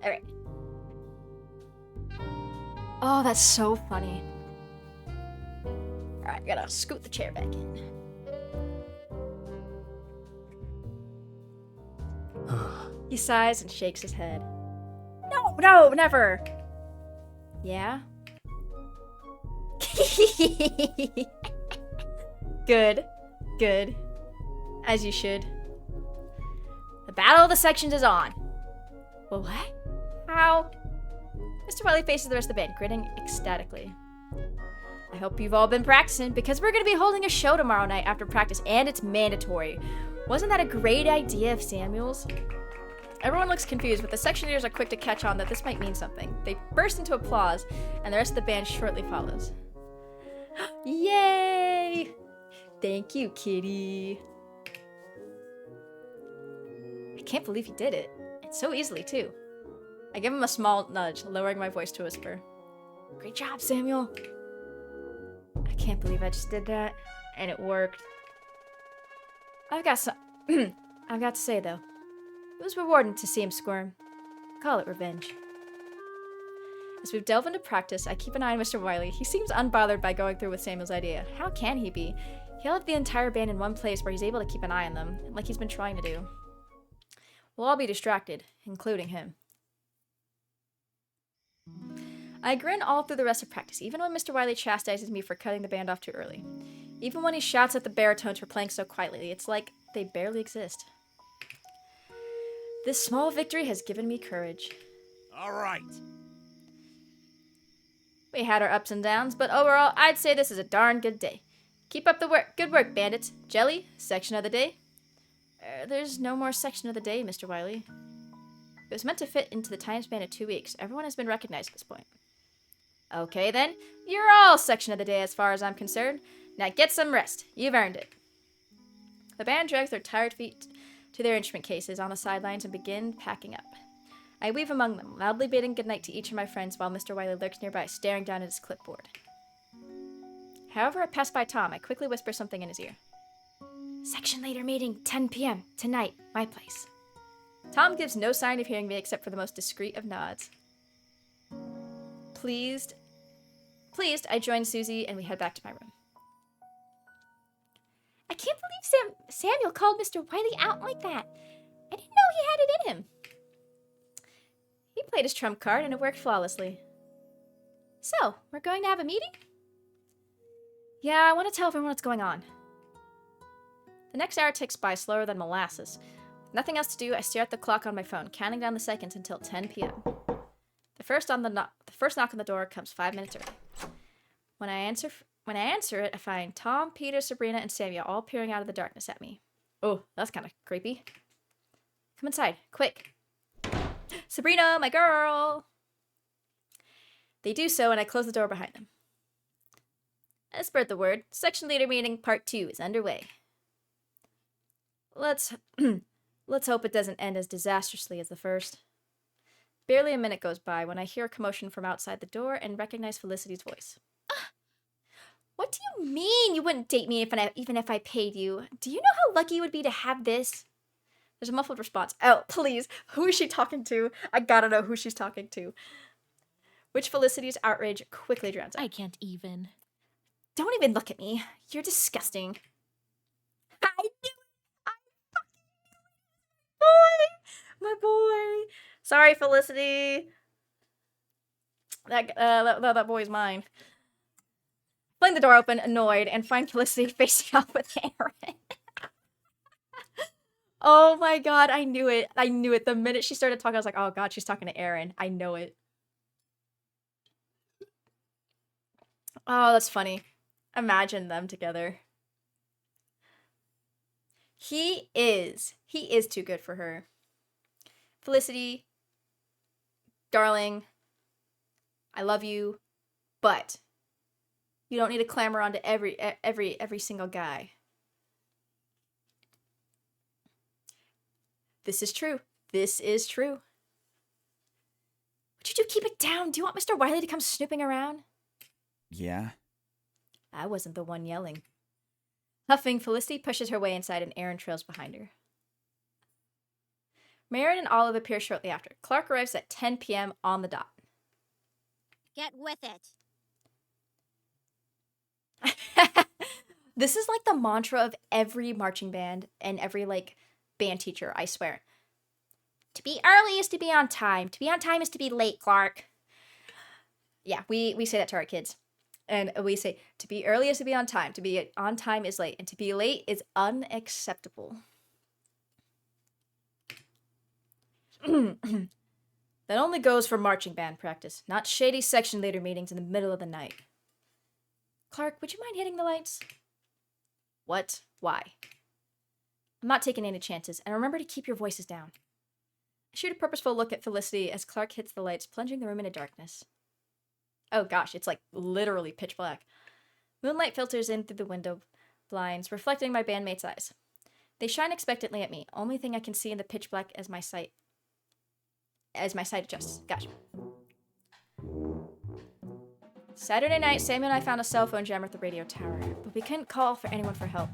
Alright. Oh, that's so funny. Alright, I gotta scoot the chair back in. He sighs and shakes his head. No, never! Yeah? Good. As you should. The battle of the sections is on. Well, what? How? Mr. Wiley faces the rest of the band, grinning ecstatically. I hope you've all been practicing, because we're going to be holding a show tomorrow night after practice, and it's mandatory. Wasn't that a great idea of Samuel's? Everyone looks confused, but the section leaders are quick to catch on that this might mean something. They burst into applause, and the rest of the band shortly follows. Yay! Thank you, kitty. I can't believe he did it. And so easily, too. I give him a small nudge, lowering my voice to a whisper. Great job, Samuel. I can't believe I just did that, and it worked. I've got to say, though, it was rewarding to see him squirm. Call it revenge. As we delve into practice, I keep an eye on Mr. Wiley. He seems unbothered by going through with Samuel's idea. How can he be? He'll have the entire band in one place where he's able to keep an eye on them, like he's been trying to do. We'll all be distracted, including him. I grin all through the rest of practice, even when Mr. Wiley chastises me for cutting the band off too early. Even when he shouts at the baritones for playing so quietly, it's like they barely exist. This small victory has given me courage. All right. We had our ups and downs, but overall, I'd say this is a darn good day. Keep up the work. Good work, bandits. Jelly, section of the day. There's no more section of the day, Mr. Wiley. It was meant to fit into the time span of 2 weeks. Everyone has been recognized at this point. Okay, then. You're all section of the day as far as I'm concerned. Now get some rest. You've earned it. The band drags their tired feet to their instrument cases on the sidelines and begin packing up. I weave among them, loudly bidding goodnight to each of my friends while Mr. Wiley lurks nearby, staring down at his clipboard. However, I pass by Tom. I quickly whisper something in his ear. Section leader meeting, 10 p.m. Tonight, my place. Tom gives no sign of hearing me except for the most discreet of nods. Pleased, I join Susie and we head back to my room. I can't believe Samuel called Mr. Wiley out like that. I didn't know he had it in him. He played his trump card and it worked flawlessly. So, we're going to have a meeting? Yeah, I want to tell everyone what's going on. The next hour ticks by slower than molasses. With nothing else to do, I stare at the clock on my phone, counting down the seconds until 10 p.m. The first knock on the door comes 5 minutes early. When I answer it, I find Tom, Peter, Sabrina, and Samuel all peering out of the darkness at me. Oh, that's kind of creepy. Come inside, quick. Sabrina, my girl! They do so, and I close the door behind them. I spread the word. Section leader meeting part 2 is underway. Let's hope it doesn't end as disastrously as the first. Barely a minute goes by when I hear a commotion from outside the door and recognize Felicity's voice. What do you mean you wouldn't date me even if I paid you? Do you know how lucky you would be to have this? There's a muffled response. Oh, please. Who is she talking to? I gotta know who she's talking to. Which Felicity's outrage quickly drowns out. I can't even. Don't even look at me. You're disgusting. I knew it. I fucking knew it. My boy. Sorry, Felicity. That boy's mine. Fling the door open, annoyed, and find Felicity facing off with Aaron. Oh my god, I knew it. I knew it. The minute she started talking, I was like, oh god, she's talking to Aaron. I know it. Oh, that's funny. Imagine them together. He is too good for her. Felicity, darling, I love you, but you don't need to clamor onto every single guy. This is true. This is true. What you do? Keep it down. Do you want Mr. Wiley to come snooping around? Yeah. I wasn't the one yelling. Huffing, Felicity pushes her way inside and Aaron trails behind her. Marion and Olive appear shortly after. Clark arrives at 10 p.m. on the dot. Get with it. This is like the mantra of every marching band and every, band teacher, I swear. To be early is to be on time. To be on time is to be late, Clark. Yeah, we say that to our kids. And we say, to be early is to be on time. To be on time is late. And to be late is unacceptable. That only goes for marching band practice, not shady section leader meetings in the middle of the night. Clark, would you mind hitting the lights? What? Why? I'm not taking any chances, and remember to keep your voices down. I shoot a purposeful look at Felicity as Clark hits the lights, plunging the room into darkness. Oh gosh, it's literally pitch black. Moonlight filters in through the window blinds, reflecting my bandmates' eyes. They shine expectantly at me, only thing I can see in the pitch black as my sight adjusts. Gotcha. Saturday night, Samuel and I found a cell phone jammer at the radio tower, but we couldn't call for anyone for help.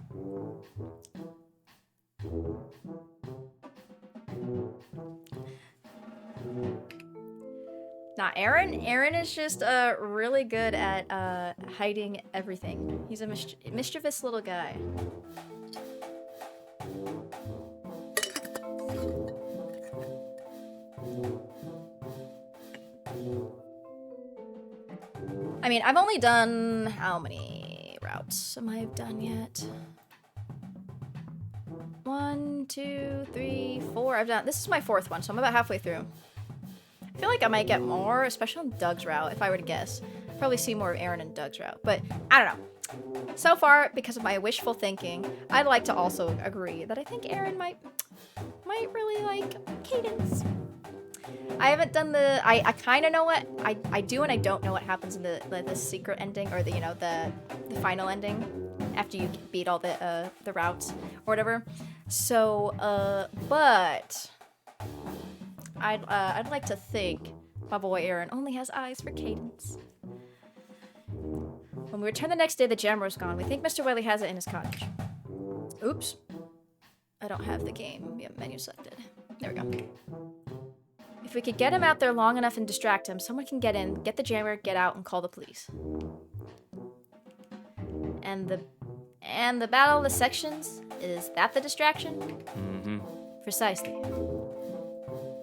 Nah, Aaron is just really good at hiding everything. He's a mischievous little guy. I mean, I've only done... How many routes am I done yet? 1, 2, 3, 4. I've done... This is my 4th one, so I'm about halfway through. I feel like I might get more, especially on Doug's route, if I were to guess. Probably see more of Aaron and Doug's route, but I don't know. So far, because of my wishful thinking, I'd like to also agree that I think Aaron might really like Cadence. I haven't done the. I kind of know what I do, and I don't know what happens in the secret ending or the the final ending after you beat all the routes or whatever. So but I'd like to think my boy Aaron only has eyes for Cadence. When we return the next day, the jammer is gone. We think Mr. Wiley has it in his cottage. Oops. I don't have the game menu selected. There we go. If we could get him out there long enough and distract him, someone can get in, get the jammer, get out, and call the police. And the battle of the sections, is that the distraction? Mm-hmm. Precisely.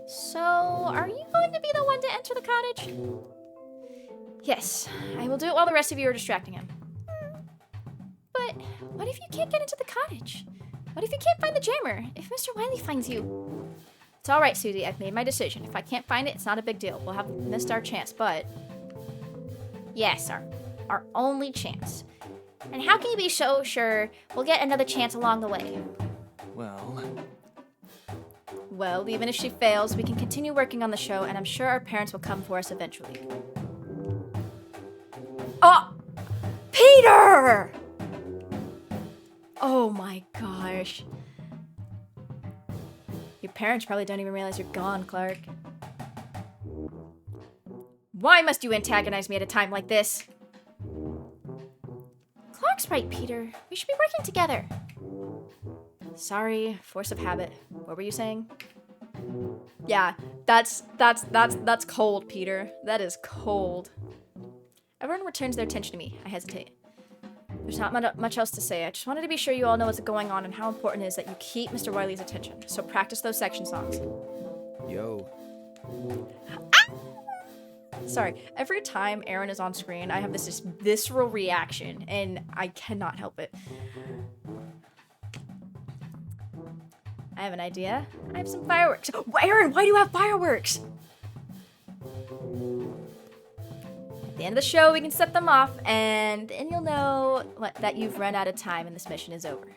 So, are you going to be the one to enter the cottage? Yes, I will do it while the rest of you are distracting him. But what if you can't get into the cottage? What if you can't find the jammer? If Mr. Wiley finds you? It's alright, Susie, I've made my decision. If I can't find it, it's not a big deal. We'll have missed our chance, but... Yes, our only chance. And how can you be so sure we'll get another chance along the way? Well, even if she fails, we can continue working on the show, and I'm sure our parents will come for us eventually. Oh! Peter! Oh my gosh. Your parents probably don't even realize you're gone, Clark. Why must you antagonize me at a time like this? Clark's right, Peter. We should be working together. Sorry, force of habit. What were you saying? Yeah, that's cold, Peter. That is cold. Everyone returns their attention to me. I hesitate. There's not much else to say. I just wanted to be sure you all know what's going on and how important it is that you keep Mr. Wiley's attention. So practice those section songs. Yo. Sorry, every time Aaron is on screen, I have this just visceral reaction, and I cannot help it. I have an idea. I have some fireworks. Oh, Aaron, why do you have fireworks? At the end of the show, we can set them off, and then you'll know that you've run out of time and this mission is over.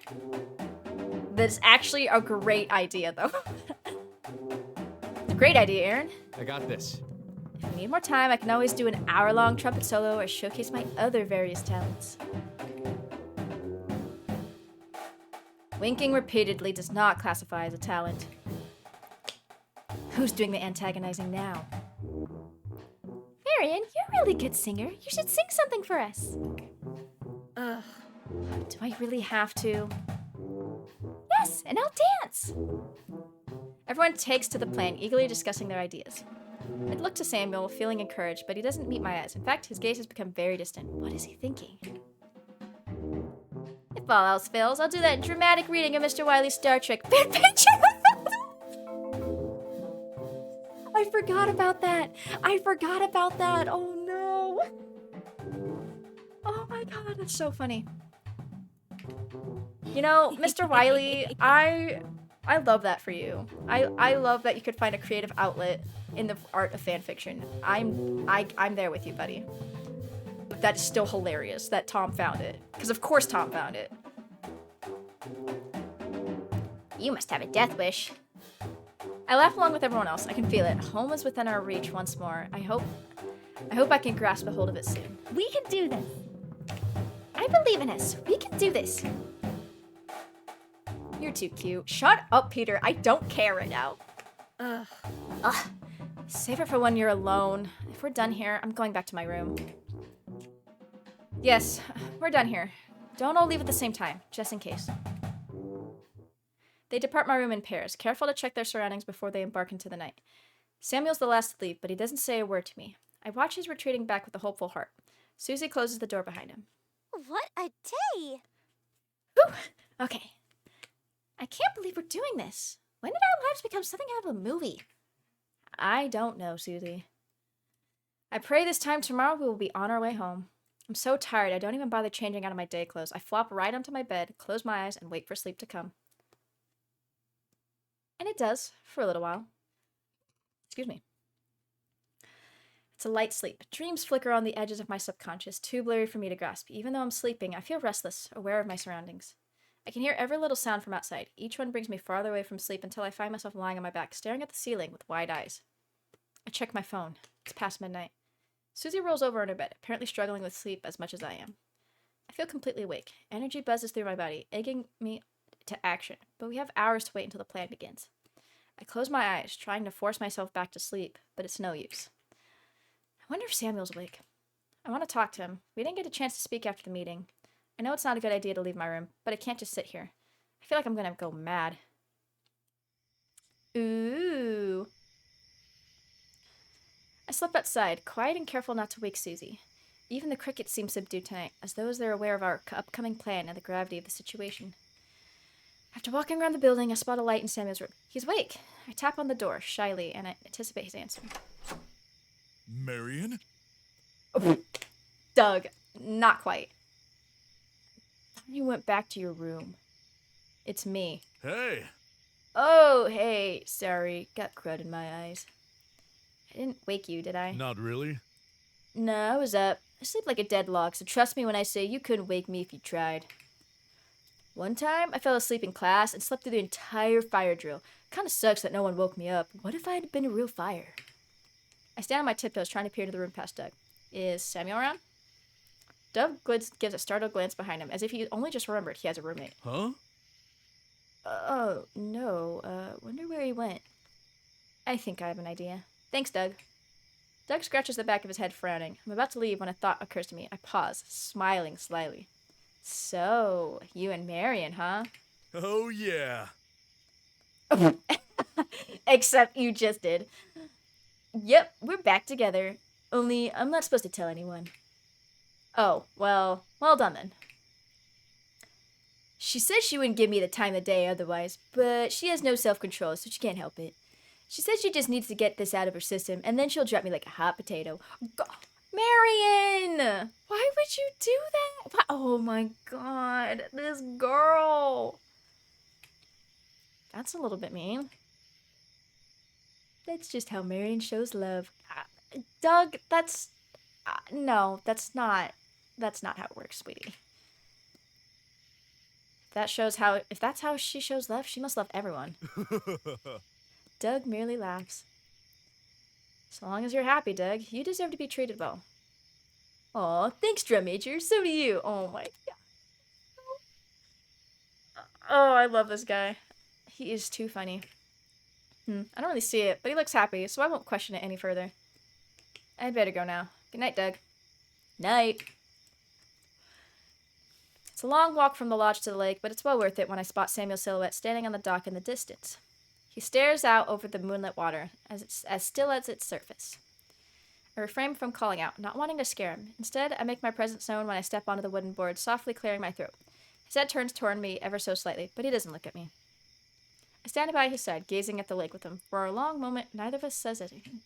That's actually a great idea, though. It's a great idea, Aaron. I got this. If we need more time, I can always do an hour-long trumpet solo or showcase my other various talents. Winking repeatedly does not classify as a talent. Who's doing the antagonizing now? Marion, you're a really good singer. You should sing something for us. Ugh. Do I really have to? Yes, and I'll dance. Everyone takes to the plan, eagerly discussing their ideas. I look to Samuel, feeling encouraged, but he doesn't meet my eyes. In fact, his gaze has become very distant. What is he thinking? If all else fails, I'll do that dramatic reading of Mr. Wiley's Star Trek fan picture. I forgot about that. Oh no. Oh my god, that's so funny. You know, Mr. Wiley, I love that for you. I love that you could find a creative outlet in the art of fan fiction. I'm there with you, buddy. But that's still hilarious that Tom found it. Because of course Tom found it. You must have a death wish. I laugh along with everyone else. I can feel it. Home is within our reach once more. I hope I can grasp a hold of it soon. We can do this. I believe in us. We can do this. You're too cute. Shut up, Peter. I don't care right now. Ugh. Save it for when you're alone. If we're done here, I'm going back to my room. Yes, we're done here. Don't all leave at the same time, just in case. They depart my room in pairs, careful to check their surroundings before they embark into the night. Samuel's the last to leave, but he doesn't say a word to me. I watch his retreating back with a hopeful heart. Susie closes the door behind him. What a day! Whew! Okay. I can't believe we're doing this. When did our lives become something out of a movie? I don't know, Susie. I pray this time tomorrow we will be on our way home. I'm so tired I don't even bother changing out of my day clothes. I flop right onto my bed, close my eyes, and wait for sleep to come. And it does, for a little while. Excuse me. It's a light sleep. Dreams flicker on the edges of my subconscious, too blurry for me to grasp. Even though I'm sleeping, I feel restless, aware of my surroundings. I can hear every little sound from outside. Each one brings me farther away from sleep until I find myself lying on my back, staring at the ceiling with wide eyes. I check my phone. It's past midnight. Susie rolls over in her bed, apparently struggling with sleep as much as I am. I feel completely awake. Energy buzzes through my body, egging me to action, but we have hours to wait until the plan begins. I close my eyes, trying to force myself back to sleep, but it's no use. I wonder if Samuel's awake. I want to talk to him. We didn't get a chance to speak after the meeting. I know it's not a good idea to leave my room, but I can't just sit here. I feel like I'm gonna go mad. Ooh. I slept outside, quiet and careful not to wake Susie. Even the crickets seem subdued tonight, as though they're aware of our upcoming plan and the gravity of the situation. After walking around the building, I spot a light in Samuel's room. He's awake. I tap on the door, shyly, and I anticipate his answer. Marion? Doug, not quite. You went back to your room. It's me. Hey. Oh, hey, sorry. Got crud in my eyes. I didn't wake you, did I? Not really. No, I was up. I sleep like a dead log, so trust me when I say you couldn't wake me if you tried. One time, I fell asleep in class and slept through the entire fire drill. Kinda sucks that no one woke me up. What if I had been a real fire? I stand on my tiptoes, trying to peer into the room past Doug. Is Samuel around? Doug gives a startled glance behind him, as if he only just remembered he has a roommate. Huh? Oh, no. Wonder where he went. I think I have an idea. Thanks, Doug. Doug scratches the back of his head, frowning. I'm about to leave when a thought occurs to me. I pause, smiling slyly. So, you and Marion, huh? Oh, yeah. Except you just did. Yep, we're back together. Only, I'm not supposed to tell anyone. Oh, well done then. She said she wouldn't give me the time of day otherwise, but she has no self-control, so she can't help it. She said she just needs to get this out of her system, and then she'll drop me like a hot potato. Marion! Why would you do that? Oh my god, this girl. That's a little bit mean. That's just how Marion shows love. Doug, that's... no, that's not how it works, sweetie. If that's how she shows love, she must love everyone. Doug merely laughs. So long as you're happy, Doug, you deserve to be treated well. Aw, thanks, Drum Major. So do you. Oh my god. Oh, I love this guy. He is too funny. I don't really see it, but he looks happy, so I won't question it any further. I'd better go now. Good night, Doug. Night. It's a long walk from the lodge to the lake, but it's well worth it when I spot Samuel's silhouette standing on the dock in the distance. He stares out over the moonlit water, as still as its surface. I refrain from calling out, not wanting to scare him. Instead, I make my presence known when I step onto the wooden board, softly clearing my throat. His head turns toward me ever so slightly, but he doesn't look at me. I stand by his side, gazing at the lake with him. For a long moment, neither of us says anything.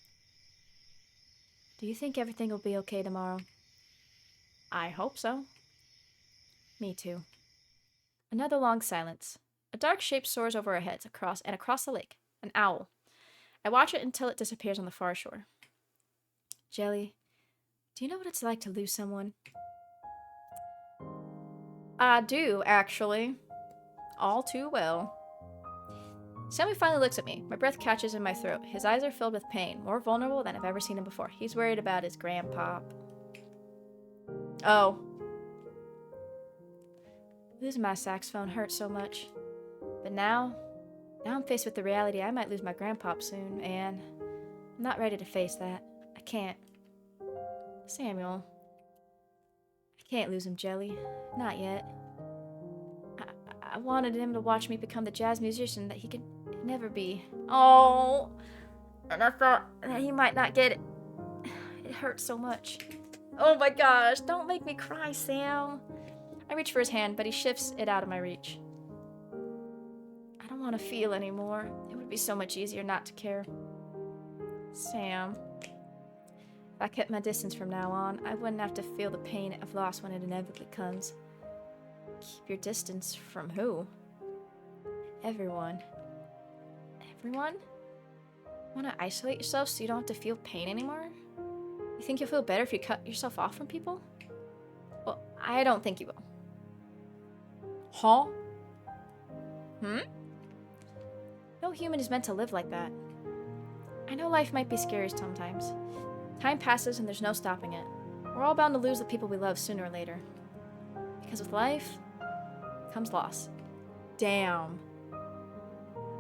Do you think everything will be okay tomorrow? I hope so. Me too. Another long silence. A dark shape soars over our heads, across the lake. An owl. I watch it until it disappears on the far shore. Jelly, do you know what it's like to lose someone? I do, actually. All too well. Sammy finally looks at me. My breath catches in my throat. His eyes are filled with pain, more vulnerable than I've ever seen him before. He's worried about his grandpop. Oh. Losing my saxophone hurt so much. But now I'm faced with the reality I might lose my grandpop soon, and I'm not ready to face that. I can't. Samuel. I can't lose him, Jelly. Not yet. I wanted him to watch me become the jazz musician that he could never be. Oh! And I thought that he might not get it. It hurts so much. Oh my gosh, don't make me cry, Sam. I reach for his hand, but he shifts it out of my reach. I don't want to feel anymore. It would be so much easier not to care. Sam. If I kept my distance from now on, I wouldn't have to feel the pain of loss when it inevitably comes. Keep your distance from who? Everyone. Everyone? Want to isolate yourself so you don't have to feel pain anymore? You think you'll feel better if you cut yourself off from people? Well, I don't think you will. Huh? No human is meant to live like that. I know life might be scary sometimes. Time passes and there's no stopping it. We're all bound to lose the people we love sooner or later. Because with life comes loss. Damn.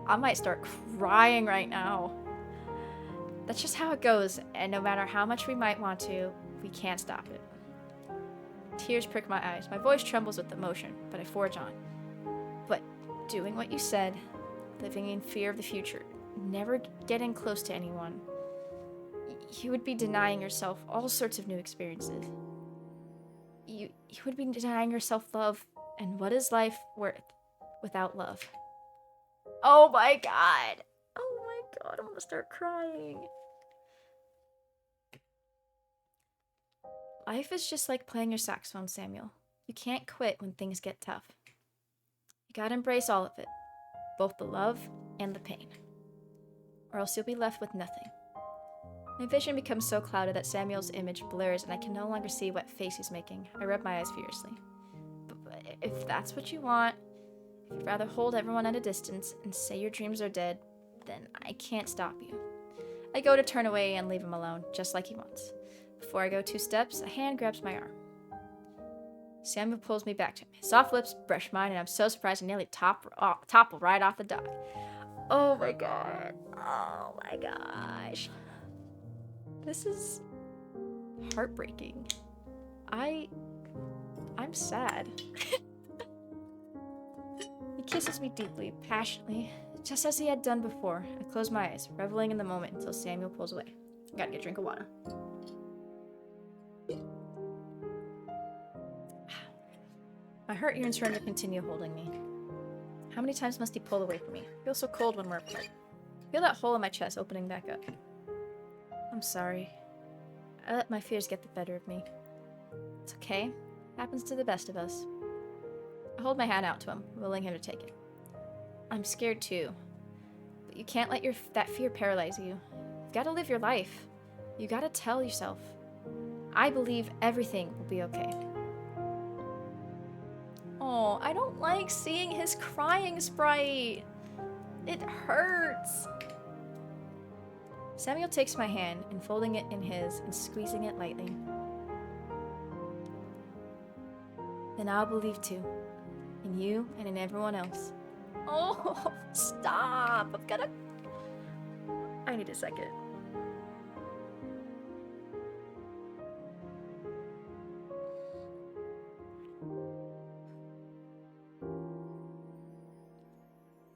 I might start crying right now. That's just how it goes, and no matter how much we might want to, we can't stop it. Tears prick my eyes. My voice trembles with emotion, but I forge on. But doing what you said, living in fear of the future, never getting close to anyone, you would be denying yourself all sorts of new experiences. You would be denying yourself love, and what is life worth without love? Oh my god! Oh my god, I'm gonna start crying. Life is just like playing your saxophone, Samuel. You can't quit when things get tough. You gotta embrace all of it, both the love and the pain, or else you'll be left with nothing. My vision becomes so clouded that Samuel's image blurs and I can no longer see what face he's making. I rub my eyes furiously. But if that's what you want, if you'd rather hold everyone at a distance and say your dreams are dead, then I can't stop you. I go to turn away and leave him alone, just like he wants. Before I go 2 steps, a hand grabs my arm. Samuel pulls me back to him. His soft lips brush mine, and I'm so surprised I nearly topple right off the dock. Oh my god. Oh my gosh. This is heartbreaking. I'm sad. He kisses me deeply, passionately, just as he had done before. I close my eyes, reveling in the moment until Samuel pulls away. I gotta get a drink of water. My heart yearns for him to continue holding me. How many times must he pull away from me? I feel so cold when we're apart. I feel that hole in my chest opening back up. I'm sorry. I let my fears get the better of me. It's okay. Happens to the best of us. I hold my hand out to him, willing him to take it. I'm scared too. But you can't let that fear paralyze you. You've got to live your life. You got to tell yourself, I believe everything will be okay. Oh, I don't like seeing his crying sprite. It hurts. Samuel takes my hand, enfolding it in his and squeezing it lightly. Then I'll believe too. In you and in everyone else. Oh, stop. I need a second.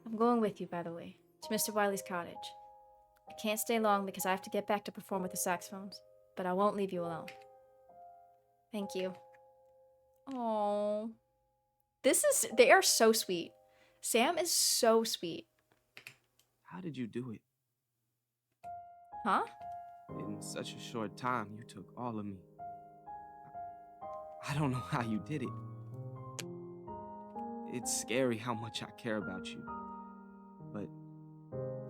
I'm going with you, by the way, to Mr. Wiley's cottage. I can't stay long because I have to get back to perform with the saxophones, but I won't leave you alone. Thank you. Oh, they are so sweet. Sam is so sweet. How did you do it? Huh? In such a short time, you took all of me. I don't know how you did it. It's scary how much I care about you. But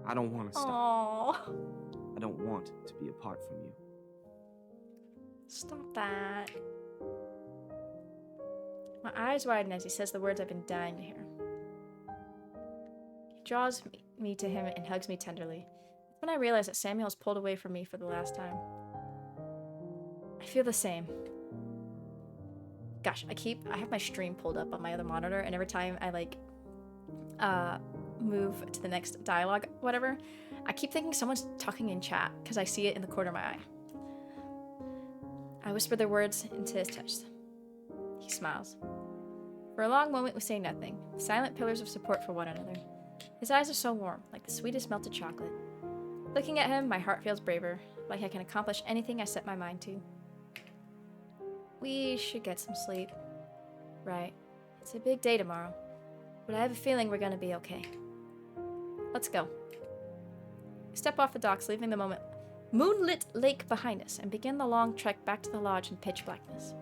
I don't want to stop. Aww. I don't want to be apart from you. Stop that. My eyes widen as he says the words I've been dying to hear. He draws me to him and hugs me tenderly. It's when I realize that Samuel has pulled away from me for the last time. I feel the same. Gosh, I have my stream pulled up on my other monitor, and every time I move to the next dialogue, whatever, I keep thinking someone's talking in chat because I see it in the corner of my eye. I whisper their words into his chest. He smiles. For a long moment, we say nothing, silent pillars of support for one another. His eyes are so warm, like the sweetest melted chocolate. Looking at him, my heart feels braver, like I can accomplish anything I set my mind to. We should get some sleep. Right. It's a big day tomorrow, but I have a feeling we're gonna be okay. Let's go. We step off the docks, leaving the moonlit lake behind us, and begin the long trek back to the lodge in pitch blackness.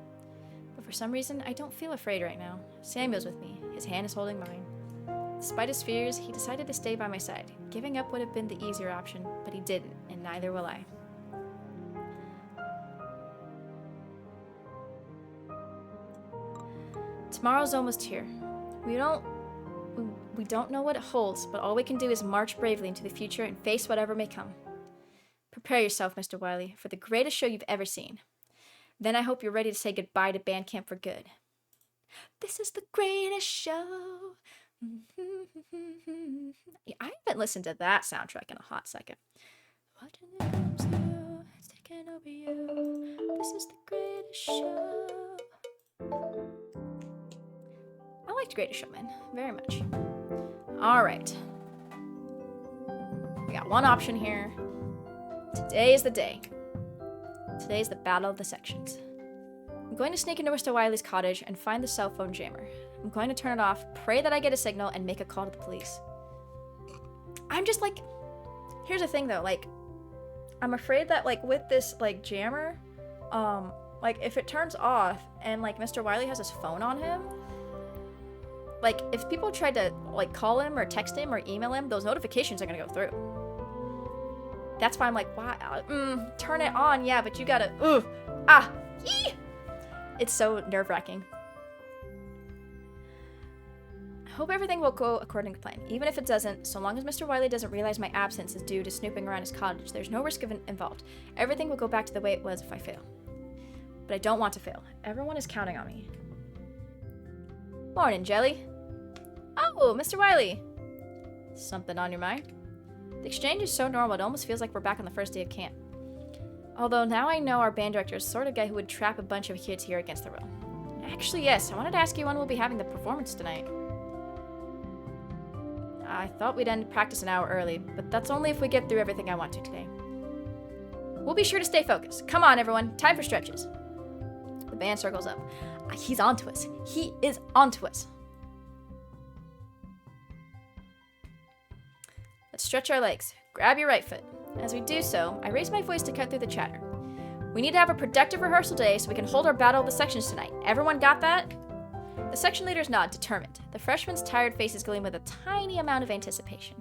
But for some reason, I don't feel afraid right now. Samuel's with me. His hand is holding mine. Despite his fears, he decided to stay by my side. Giving up would have been the easier option, but he didn't, and neither will I. Tomorrow's almost here. We don't know what it holds, but all we can do is march bravely into the future and face whatever may come. Prepare yourself, Mr. Wiley, for the greatest show you've ever seen. Then I hope you're ready to say goodbye to band camp for good. This is the greatest show. Yeah, I haven't listened to that soundtrack in a hot second. Watching the drums you, it's taking over you. This is the greatest show. I liked Greatest Showman very much. All right. We got one option here. Today is the day. Today is the battle of the sections. I'm going to sneak into Mr. Wiley's cottage and find the cell phone jammer. I'm going to turn it off, pray that I get a signal, and make a call to the police. I'm just like... Here's the thing, though. Like, I'm afraid that, like, with this, like, jammer, like, if it turns off and, like, Mr. Wiley has his phone on him, like, if people tried to, like, call him or text him or email him, those notifications are gonna go through. That's why I'm like, why? Turn it on, yeah, but you gotta, yee! It's so nerve-wracking. I hope everything will go according to plan. Even if it doesn't, so long as Mr. Wiley doesn't realize my absence is due to snooping around his cottage, there's no risk of involved. Everything will go back to the way it was if I fail. But I don't want to fail. Everyone is counting on me. Morning, Jelly. Oh, Mr. Wiley. Something on your mind? The exchange is so normal, it almost feels like we're back on the first day of camp. Although now I know our band director is the sort of guy who would trap a bunch of kids here against their will. Actually, yes, I wanted to ask you when we'll be having the performance tonight. I thought we'd end practice an hour early, but that's only if we get through everything I want to today. We'll be sure to stay focused. Come on, everyone. Time for stretches. The band circles up. He's onto us. He is onto us. Let's stretch our legs. Grab your right foot. As we do so, I raise my voice to cut through the chatter. We need to have a productive rehearsal day so we can hold our battle of the sections tonight. Everyone got that? The section leaders nod, determined. The freshmen's tired faces gleam with a tiny amount of anticipation.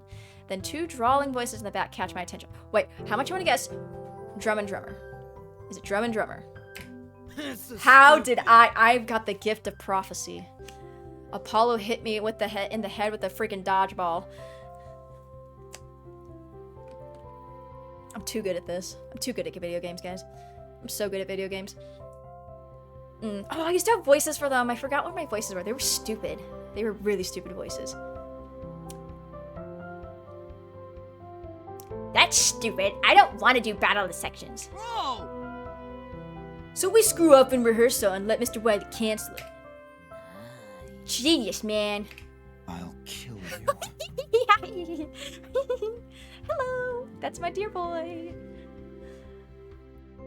Then two drawling voices in the back catch my attention. Wait, how much you want to guess? Drum and drummer. Is it drum and drummer? How did I've got the gift of prophecy. Apollo hit me with in the head with a freaking dodgeball. I'm too good at this. I'm too good at video games, guys. I'm so good at video games. Oh, I used to have voices for them. I forgot what my voices were. They were stupid. They were really stupid voices. That's stupid. I don't want to do Battle of the Sections. Whoa! So we screw up in rehearsal and let Mr. Wiley cancel it. Genius, man. I'll kill you. Hello, that's my dear boy.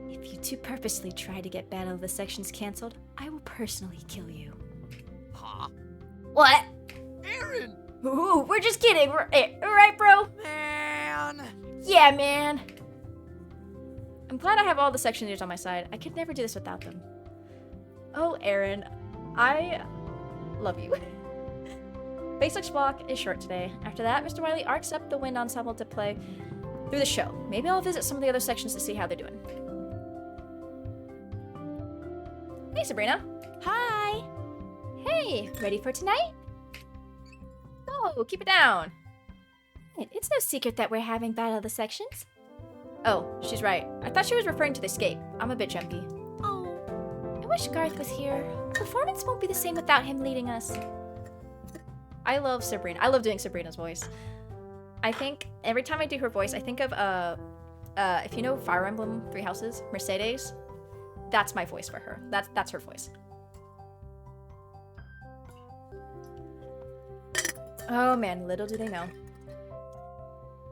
If you two purposely try to get Battle of the Sections canceled, I will personally kill you. Huh? What? Aaron! Ooh, we're just kidding, right, bro? Man! Yeah, man. I'm glad I have all the section leaders on my side. I could never do this without them. Oh, Aaron, I love you. Basics block is short today. After that, Mr. Wiley arcs up the wind ensemble to play through the show. Maybe I'll visit some of the other sections to see how they're doing. Hey, Sabrina. Hi. Hey, ready for tonight? Oh, keep it down. It's no secret that we're having Battle of the Sections. Oh, she's right. I thought she was referring to the escape. I'm a bit jumpy. Oh, I wish Garth was here. Performance won't be the same without him leading us. I love Sabrina. I love doing Sabrina's voice. I think every time I do her voice, I think of if you know Fire Emblem Three Houses, Mercedes. That's my voice for her. That's her voice. Oh man, little do they know.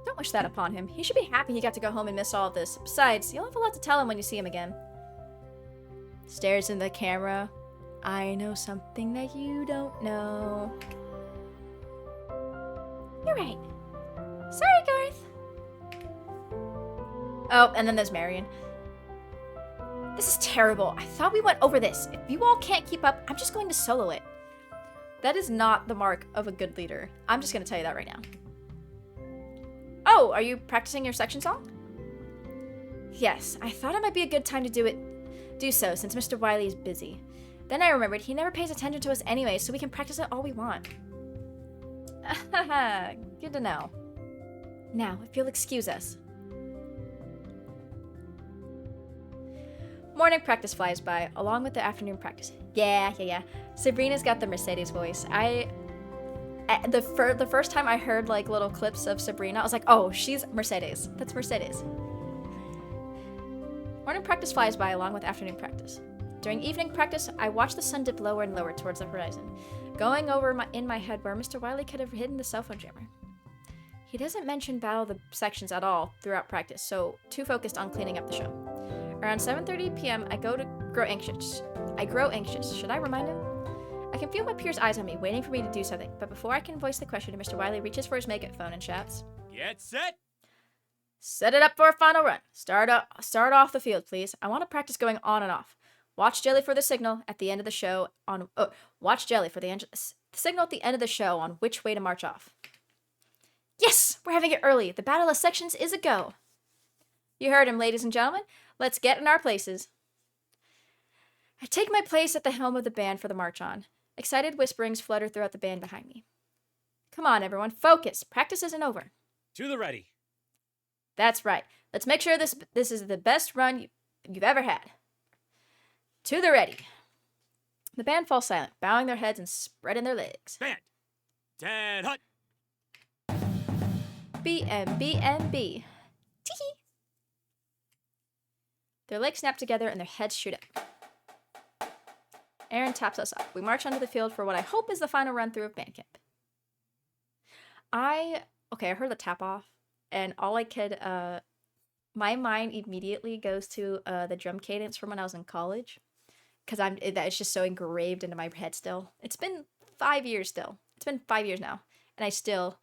Don't wish that upon him. He should be happy he got to go home and miss all of this. Besides, you'll have a lot to tell him when you see him again. Stares in the camera. I know something that you don't know. You're right. Sorry, Garth. Oh, and then there's Marion. This is terrible. I thought we went over this. If you all can't keep up, I'm just going to solo it. That is not the mark of a good leader. I'm just going to tell you that right now. Oh, are you practicing your section song? Yes, I thought it might be a good time to do so since Mr. Wiley is busy. Then I remembered he never pays attention to us anyway, so we can practice it all we want. Good to know. Now, if you'll excuse us. Morning practice flies by, along with the afternoon practice. Yeah. Sabrina's got the Mercedes voice. The first time I heard like little clips of Sabrina, I was like, oh, she's Mercedes. That's Mercedes. Morning practice flies by along with afternoon practice. During evening practice, I watched the sun dip lower and lower towards the horizon, going over in my head where Mr. Wiley could have hidden the cell phone jammer. He doesn't mention battle the sections at all throughout practice, so too focused on cleaning up the show. Around 7:30 p.m., I grow anxious. Should I remind him? I can feel my peers' eyes on me, waiting for me to do something, but before I can voice the question, Mr. Wiley reaches for his makeup phone and shouts, Get set. Set it up for a final run. Start off the field, please. I want to practice going on and off. Watch Jelly for the signal at the end of the show watch Jelly for the signal at the end of the show on which way to march off. Yes, we're having it early. The battle of sections is a go. You heard him, ladies and gentlemen. Let's get in our places. I take my place at the helm of the band for the march on. Excited whisperings flutter throughout the band behind me. Come on, everyone, focus. Practice isn't over. To the ready. That's right. Let's make sure this is the best run you've ever had. To the ready. The band falls silent, bowing their heads and spreading their legs. Band. 10 hut. BMBMB. Tee-hee. Their legs snap together and their heads shoot up. Aaron taps us up. We march onto the field for what I hope is the final run through of band camp. I heard the tap off, and all I could, my mind immediately goes to the drum cadence from when I was in college, because it's just so engraved into my head still. It's been 5 years still. It's been 5 years now, and I still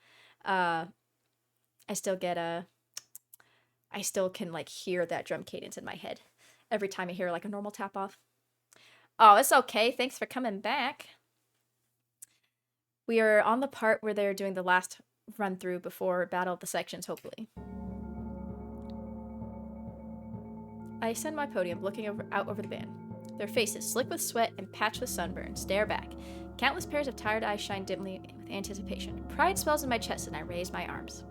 can like hear that drum cadence in my head every time I hear like a normal tap off. Oh, it's okay. Thanks for coming back. We are on the part where they're doing the last run through before Battle of the Sections, hopefully. I ascend my podium, looking out over the band. Their faces, slick with sweat and patched with sunburn, stare back. Countless pairs of tired eyes shine dimly with anticipation. Pride swells in my chest and I raise my arms.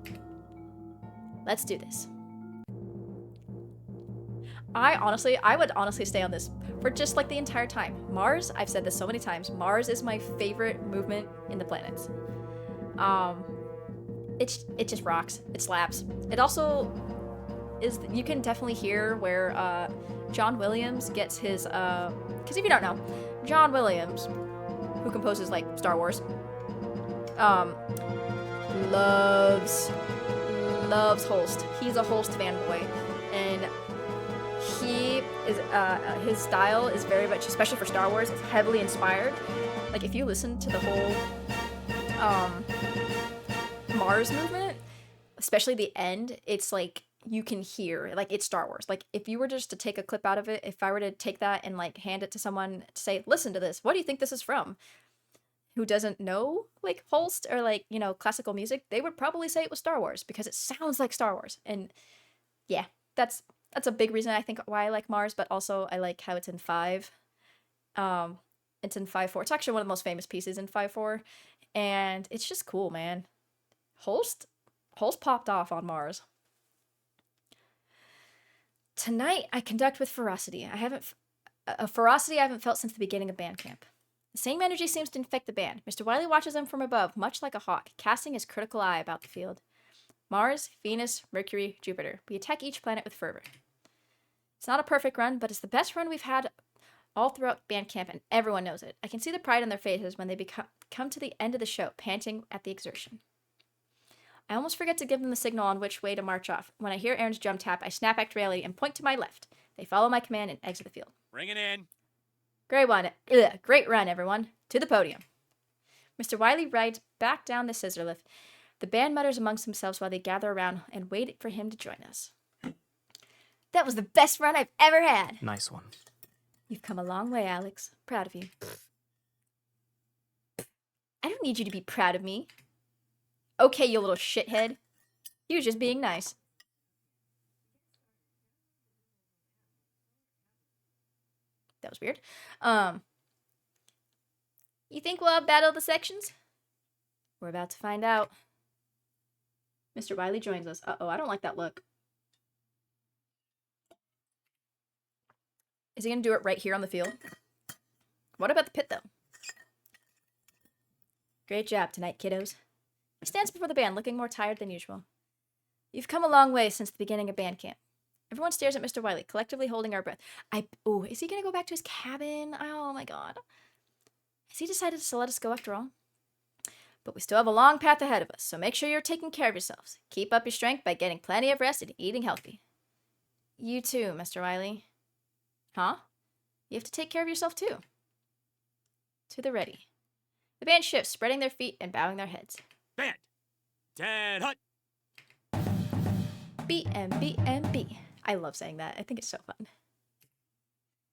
Let's do this. I would honestly stay on this for just like the entire time. Mars, I've said this so many times, Mars is my favorite movement in the planets. It just rocks. It slaps. It also is, you can definitely hear where John Williams gets his, because if you don't know, John Williams, who composes like Star Wars, loves Holst. He's a Holst fanboy, and he is his style is very much, especially for Star Wars, it's heavily inspired. Like if you listen to the whole Mars movement, especially the end, it's like you can hear like it's Star Wars. Like if you were just to take a clip out of it, if I were to take that and like hand it to someone to say, listen to this, what do you think this is from? Who doesn't know like Holst or like, you know, classical music, they would probably say it was Star Wars because it sounds like Star Wars. And yeah, that's a big reason I think why I like Mars, but also I like how it's in 5. It's in 5/4. It's actually one of the most famous pieces in 5/4, and it's just cool, man. Holst popped off on Mars. Tonight I conduct with ferocity. I haven't felt since the beginning of band camp. The same energy seems to infect the band. Mr. Wiley watches them from above, much like a hawk, casting his critical eye about the field. Mars, Venus, Mercury, Jupiter. We attack each planet with fervor. It's not a perfect run, but it's the best run we've had all throughout band camp, and everyone knows it. I can see the pride on their faces when they come to the end of the show, panting at the exertion. I almost forget to give them the signal on which way to march off. When I hear Aaron's drum tap, I snap back to reality and point to my left. They follow my command and exit the field. Bring it in. Great run, everyone. To the podium. Mr. Wiley rides back down the scissor lift. The band mutters amongst themselves while they gather around and wait for him to join us. That was the best run I've ever had. Nice one. You've come a long way, Alex. Proud of you. I don't need you to be proud of me. Okay, you little shithead. You was just being nice. That was weird. You think we'll battle the sections? We're about to find out. Mr. Wiley joins us. Uh-oh, I don't like that look. Is he gonna do it right here on the field? What about the pit, though? Great job tonight, kiddos. He stands before the band, looking more tired than usual. You've come a long way since the beginning of band camp. Everyone stares at Mr. Wiley, collectively holding our breath. Oh, is he gonna go back to his cabin? Oh my god. Has he decided to let us go after all? But we still have a long path ahead of us, so make sure you're taking care of yourselves. Keep up your strength by getting plenty of rest and eating healthy. You too, Mr. Wiley. Huh? You have to take care of yourself too. To the ready. The band shifts, spreading their feet and bowing their heads. Band. Dead hut. BMBMB. I love saying that. I think it's so fun.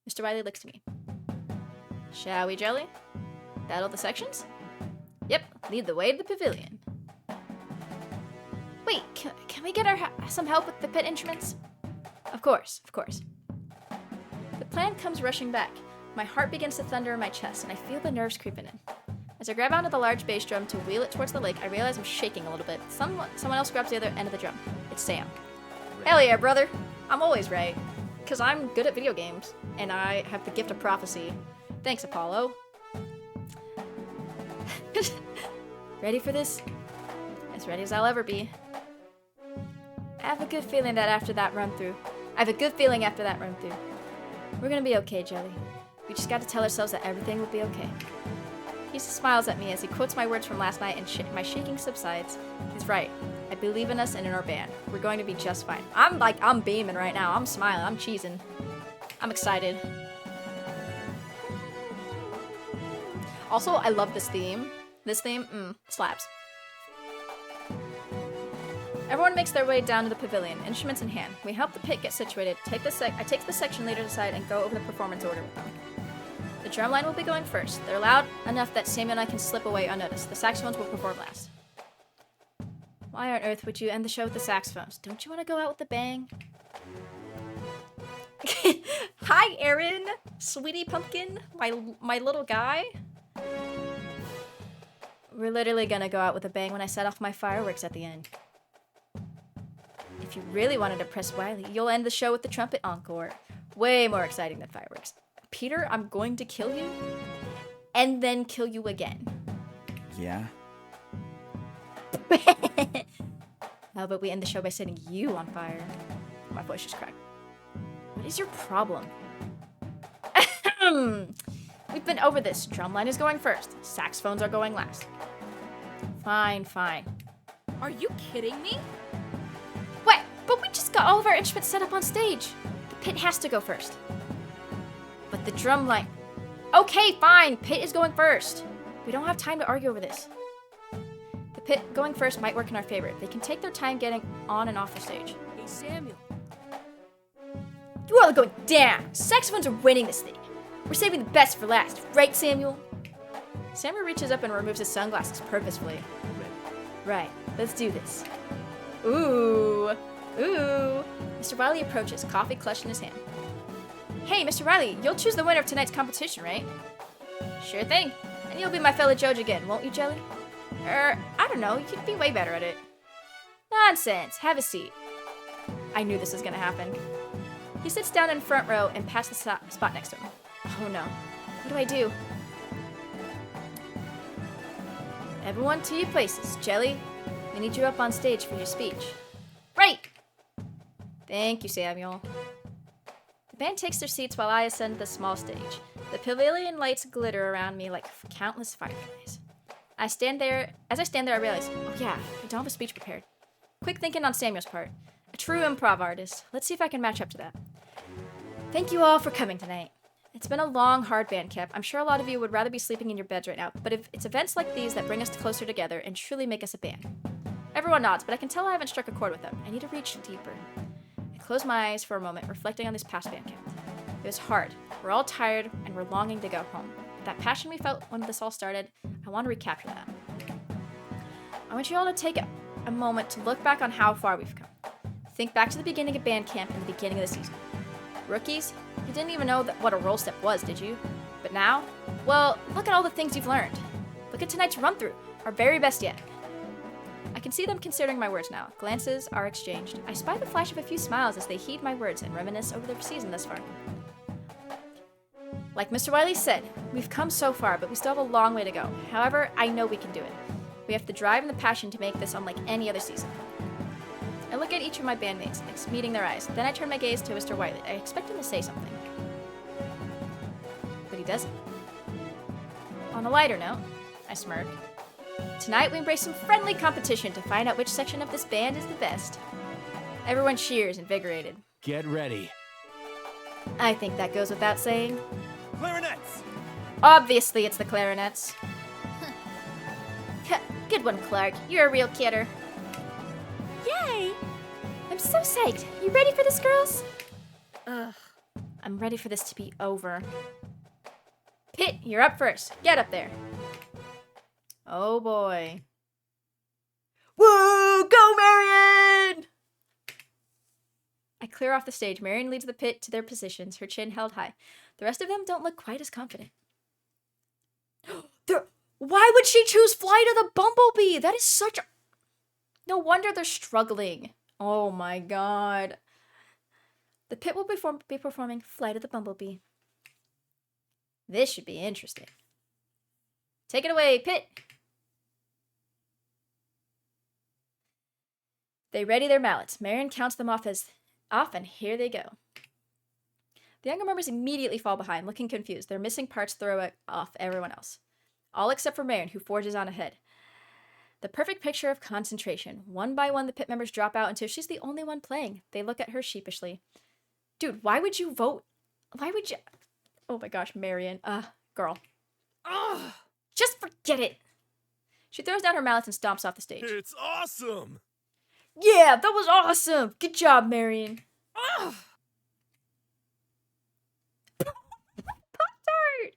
Mr. Wiley looks to me. Shall we, Jelly? Battle the sections? Yep, lead the way to the pavilion. Wait, can we get some help with the pit instruments? Of course, of course. The plan comes rushing back. My heart begins to thunder in my chest, and I feel the nerves creeping in. As I grab onto the large bass drum to wheel it towards the lake, I realize I'm shaking a little bit. Someone else grabs the other end of the drum. It's Sam. Hell yeah, brother. I'm always right. Because I'm good at video games, and I have the gift of prophecy. Thanks, Apollo. Ready for this? As ready as I'll ever be. I have a good feeling after that run through. We're gonna be okay, Jelly. We just gotta tell ourselves that everything will be okay. He smiles at me as he quotes my words from last night, and my shaking subsides. He's right. I believe in us and in our band. We're going to be just fine. I'm beaming right now. I'm smiling. I'm cheesing. I'm excited. Also, I love this theme. This theme, slaps. Everyone makes their way down to the pavilion, instruments in hand. We help the pit get situated. I take the section leaders aside and go over the performance order with them. The drumline will be going first. They're loud enough that Samuel and I can slip away unnoticed. The saxophones will perform last. Why on earth would you end the show with the saxophones? Don't you want to go out with a bang? Hi, Aaron! Sweetie Pumpkin, my little guy. We're literally gonna go out with a bang when I set off my fireworks at the end. If you really wanted to press Wiley, you'll end the show with the trumpet encore. Way more exciting than fireworks. Peter, I'm going to kill you, and then kill you again. Yeah? How about we end the show by setting you on fire? My voice just cracked. What is your problem? We've been over this. Drumline is going first. Saxophones are going last. Fine. Are you kidding me? What? But we just got all of our instruments set up on stage. The pit has to go first. But the drumline... Okay, fine. Pit is going first. We don't have time to argue over this. The pit going first might work in our favor. They can take their time getting on and off the stage. Hey, Samuel. You all are going down. Saxophones are winning this thing. We're saving the best for last, right, Samuel? Samuel reaches up and removes his sunglasses purposefully. Right, let's do this. Ooh. Mr. Wiley approaches, coffee clutched in his hand. Hey, Mr. Wiley, you'll choose the winner of tonight's competition, right? Sure thing. And you'll be my fellow judge again, won't you, Jelly? I don't know, you'd be way better at it. Nonsense, have a seat. I knew this was gonna happen. He sits down in front row and past the spot next to him. Oh no, what do I do? Everyone to your places. Jelly, we need you up on stage for your speech. Right! Thank you, Samuel. The band takes their seats while I ascend the small stage. The pavilion lights glitter around me like countless fireflies. As I stand there, I realize, oh yeah, I don't have a speech prepared. Quick thinking on Samuel's part. A true improv artist. Let's see if I can match up to that. Thank you all for coming tonight. It's been a long, hard band camp. I'm sure a lot of you would rather be sleeping in your beds right now, but it's events like these that bring us closer together and truly make us a band. Everyone nods, but I can tell I haven't struck a chord with them. I need to reach deeper. I close my eyes for a moment, reflecting on this past band camp. It was hard. We're all tired, and we're longing to go home. But that passion we felt when this all started, I want to recapture that. I want you all to take a moment to look back on how far we've come. Think back to the beginning of band camp and the beginning of the season. Rookies, you didn't even know what a roll step was, did you? But now, Well, look at all the things you've learned. Look at tonight's run-through. Our very best yet. I can see them considering my words now. Glances are exchanged. I spy the flash of a few smiles as they heed my words and reminisce over their season thus far. Like Mr. Wiley said, we've come so far, but we still have a long way to go. However, I know we can do it. We have the drive and the passion to make this unlike any other season. I look at each of my bandmates, meeting their eyes. Then I turn my gaze to Mr. Wiley. I expect him to say something. But he doesn't. On a lighter note, I smirk. Tonight we embrace some friendly competition to find out which section of this band is the best. Everyone cheers, invigorated. Get ready. I think that goes without saying. Clarinets! Obviously it's the clarinets. Good one, Clark. You're a real kidder. Yay! I'm so psyched. You ready for this, girls? Ugh. I'm ready for this to be over. Pitt, you're up first. Get up there. Oh boy. Woo! Go, Marion! I clear off the stage. Marion leads the pit to their positions, her chin held high. The rest of them don't look quite as confident. Why would she choose Flight of the Bumblebee? That is such a... No wonder they're struggling. Oh my god. The pit will be performing Flight of the Bumblebee. This should be interesting. Take it away, Pit. They ready their mallets. Marion counts them off and here they go. The younger members immediately fall behind, looking confused. Their missing parts throw off everyone else. All except for Marion, who forges on ahead. The perfect picture of concentration. One by one, the pit members drop out until she's the only one playing. They look at her sheepishly. Dude, why would you vote? Why would you... Oh my gosh, Marion. Girl. Ugh, Just forget it. She throws down her mallets and stomps off the stage. it's awesome. Yeah, that was awesome. Good job, Marion. Ugh. Pop-Tart!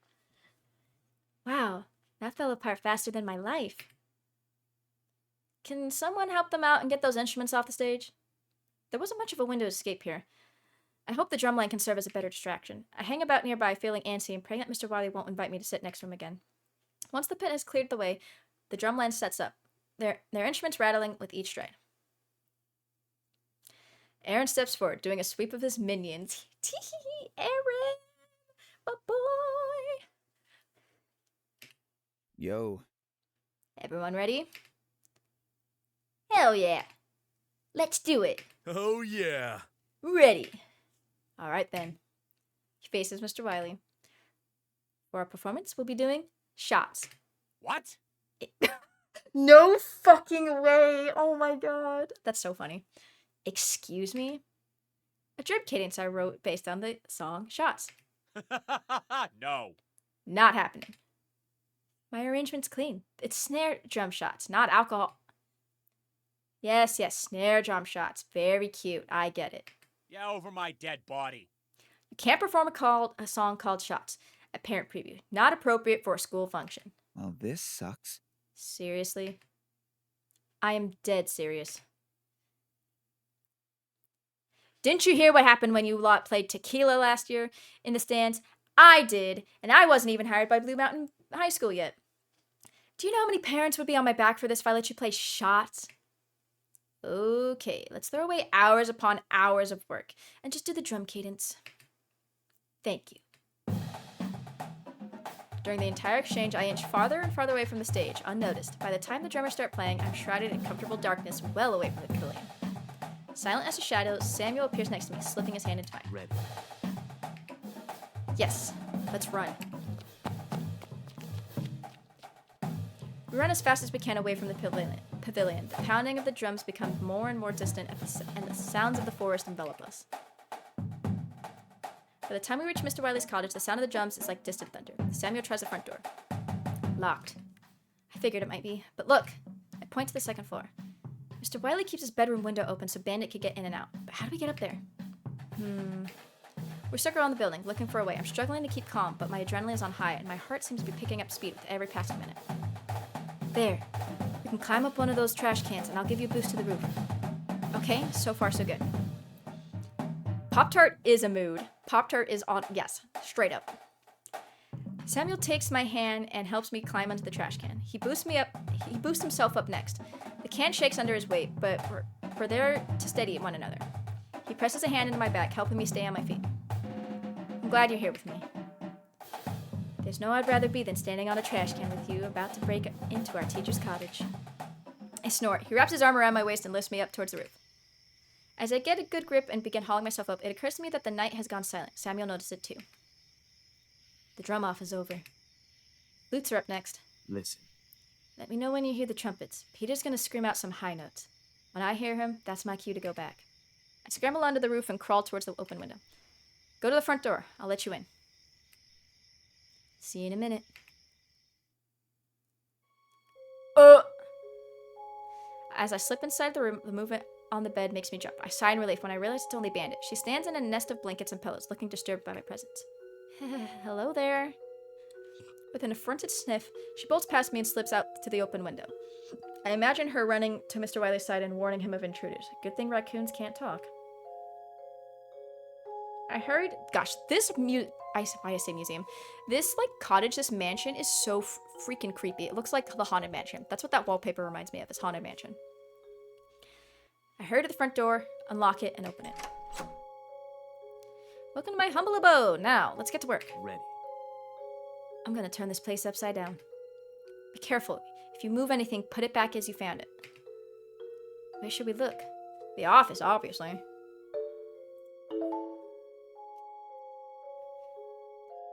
Wow, that fell apart faster than my life. Can someone help them out and get those instruments off the stage? There wasn't much of a window to escape here. I hope the drumline can serve as a better distraction. I hang about nearby, feeling antsy and praying that Mr. Wiley won't invite me to sit next to him again. Once the pit has cleared the way, the drumline sets up, their instruments rattling with each stride. Aaron steps forward, doing a sweep of his minions. Tee-hee-hee, Aaron! My boy! Yo. Everyone ready? Hell yeah! Let's do it! Oh yeah. Ready! Alright then. He faces Mr. Wiley. For our performance, we'll be doing shots. What? No fucking way! Oh my god. That's so funny. Excuse me? A drum cadence I wrote based on the song Shots. No. Not happening. My arrangement's clean. It's snare drum shots, not alcohol. Yes, snare drum shots. Very cute. I get it. Yeah, over my dead body. You can't perform a song called Shots at parent preview. Not appropriate for a school function. Well, this sucks. Seriously? I am dead serious. Didn't you hear what happened when you lot played Tequila last year in the stands? I did, and I wasn't even hired by Blue Mountain High School yet. Do you know how many parents would be on my back for this if I let you play Shots? Okay, let's throw away hours upon hours of work and just do the drum cadence. Thank you. During the entire exchange, I inch farther and farther away from the stage, unnoticed. By the time the drummers start playing, I'm shrouded in comfortable darkness, well away from the pavilion. Silent as a shadow, Samuel appears next to me, slipping his hand in time. Ready. Yes, let's run. We run as fast as we can away from the pavilion. The pounding of the drums becomes more and more distant, and the sounds of the forest envelop us. By the time we reach Mr. Wiley's cottage, the sound of the drums is like distant thunder. Samuel tries the front door. Locked. I figured it might be. But look! I point to the second floor. Mr. Wiley keeps his bedroom window open so Bandit could get in and out. But how do we get up there? We circle around the building, looking for a way. I'm struggling to keep calm, but my adrenaline is on high, and my heart seems to be picking up speed with every passing minute. There. We can climb up one of those trash cans, and I'll give you a boost to the roof. Okay, so far so good. Pop-Tart is a mood. Pop-Tart is on... Yes, straight up. Samuel takes my hand and helps me climb onto the trash can. He boosts himself up next. The can shakes under his weight, but we're there to steady one another. He presses a hand into my back, helping me stay on my feet. I'm glad you're here with me. There's no I'd rather be than standing on a trash can with you, about to break into our teacher's cottage. I snort. He wraps his arm around my waist and lifts me up towards the roof. As I get a good grip and begin hauling myself up, it occurs to me that the night has gone silent. Samuel noticed it too. The drum-off is over. Flutes are up next. Listen. Let me know when you hear the trumpets. Peter's gonna scream out some high notes. When I hear him, that's my cue to go back. I scramble onto the roof and crawl towards the open window. Go to the front door. I'll let you in. See you in a minute. As I slip inside the room, the movement on the bed makes me jump. I sigh in relief when I realize it's only Bandit. She stands in a nest of blankets and pillows, looking disturbed by my presence. Hello there. With an affronted sniff, she bolts past me and slips out to the open window. I imagine her running to Mr. Wiley's side and warning him of intruders. Good thing raccoons can't talk. I hurried. Gosh, I say museum. This, cottage, this mansion is so freaking creepy. It looks like the Haunted Mansion. That's what that wallpaper reminds me of, is Haunted Mansion. I hurry to the front door, unlock it, and open it. Welcome to my humble abode. Now, let's get to work. Ready. I'm gonna turn this place upside down. Be careful. If you move anything, put it back as you found it. Where should we look? The office, obviously.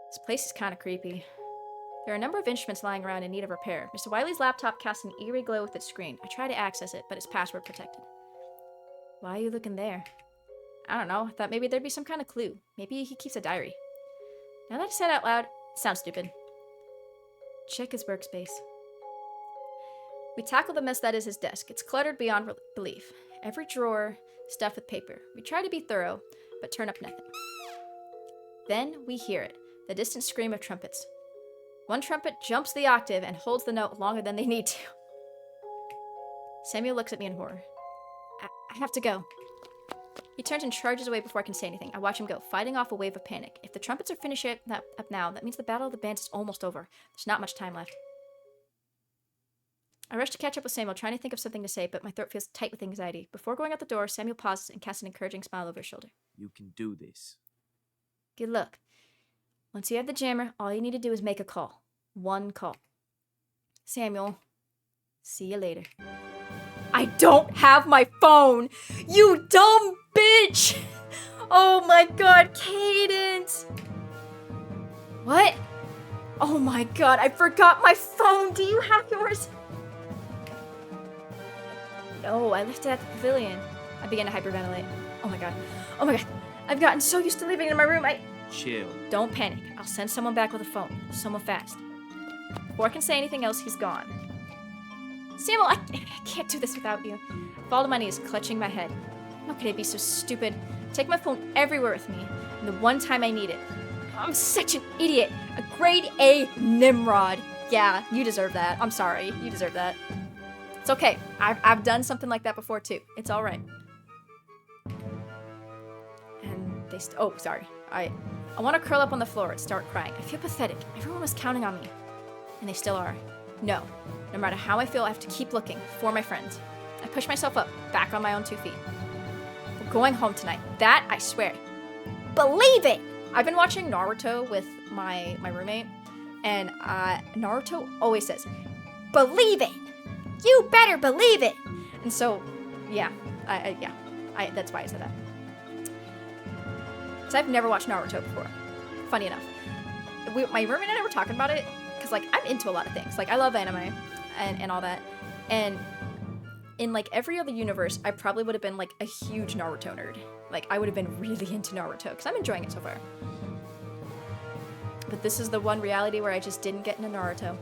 This place is kind of creepy. There are a number of instruments lying around in need of repair. Mr. Wiley's laptop casts an eerie glow with its screen. I try to access it, but it's password protected. Why are you looking there? I don't know. I thought maybe there'd be some kind of clue. Maybe he keeps a diary. Now that I said it out loud, it sounds stupid. Check his workspace. We tackle the mess that is his desk. It's cluttered beyond belief. Every drawer stuffed with paper. We try to be thorough, but turn up nothing. Then we hear it. The distant scream of trumpets. One trumpet jumps the octave and holds the note longer than they need to. Samuel looks at me in horror. I have to go. He turns and charges away before I can say anything. I watch him go, fighting off a wave of panic. If the trumpets are finished up now, that means the Battle of the Bands is almost over. There's not much time left. I rush to catch up with Samuel, trying to think of something to say, but my throat feels tight with anxiety. Before going out the door, Samuel pauses and casts an encouraging smile over his shoulder. You can do this. Good luck. Once you have the jammer, all you need to do is make a call. One call. Samuel, see you later. I don't have my phone! You dumb bitch! Oh my god, Cadence! What? Oh my god, I forgot my phone! Do you have yours? No, I left it at the pavilion. I began to hyperventilate. Oh my god. Oh my god. I've gotten so used to leaving it in my room, Chill. Don't panic. I'll send someone back with a phone. Someone fast. Before I can say anything else, he's gone. Samuel, I can't do this without you. I fall to my knees, clutching my head. How could I be so stupid? I take my phone everywhere with me, and the one time I need it. I'm such an idiot. A grade A Nimrod. Yeah, you deserve that. I'm sorry. You deserve that. It's okay. I've done something like that before, too. It's all right. And they oh, sorry. I want to curl up on the floor and start crying. I feel pathetic. Everyone was counting on me. And they still are. No matter how I feel, I have to keep looking for my friends. I push myself up, back on my own 2 feet. We're going home tonight. That, I swear. Believe it! I've been watching Naruto with my roommate, and Naruto always says, believe it! You better believe it! And so, yeah, that's why I said that. So I've never watched Naruto before. Funny enough. My roommate and I were talking about it, because, I'm into a lot of things. I love anime and all that. And in, every other universe, I probably would have been, a huge Naruto nerd. I would have been really into Naruto, because I'm enjoying it so far. But this is the one reality where I just didn't get into Naruto.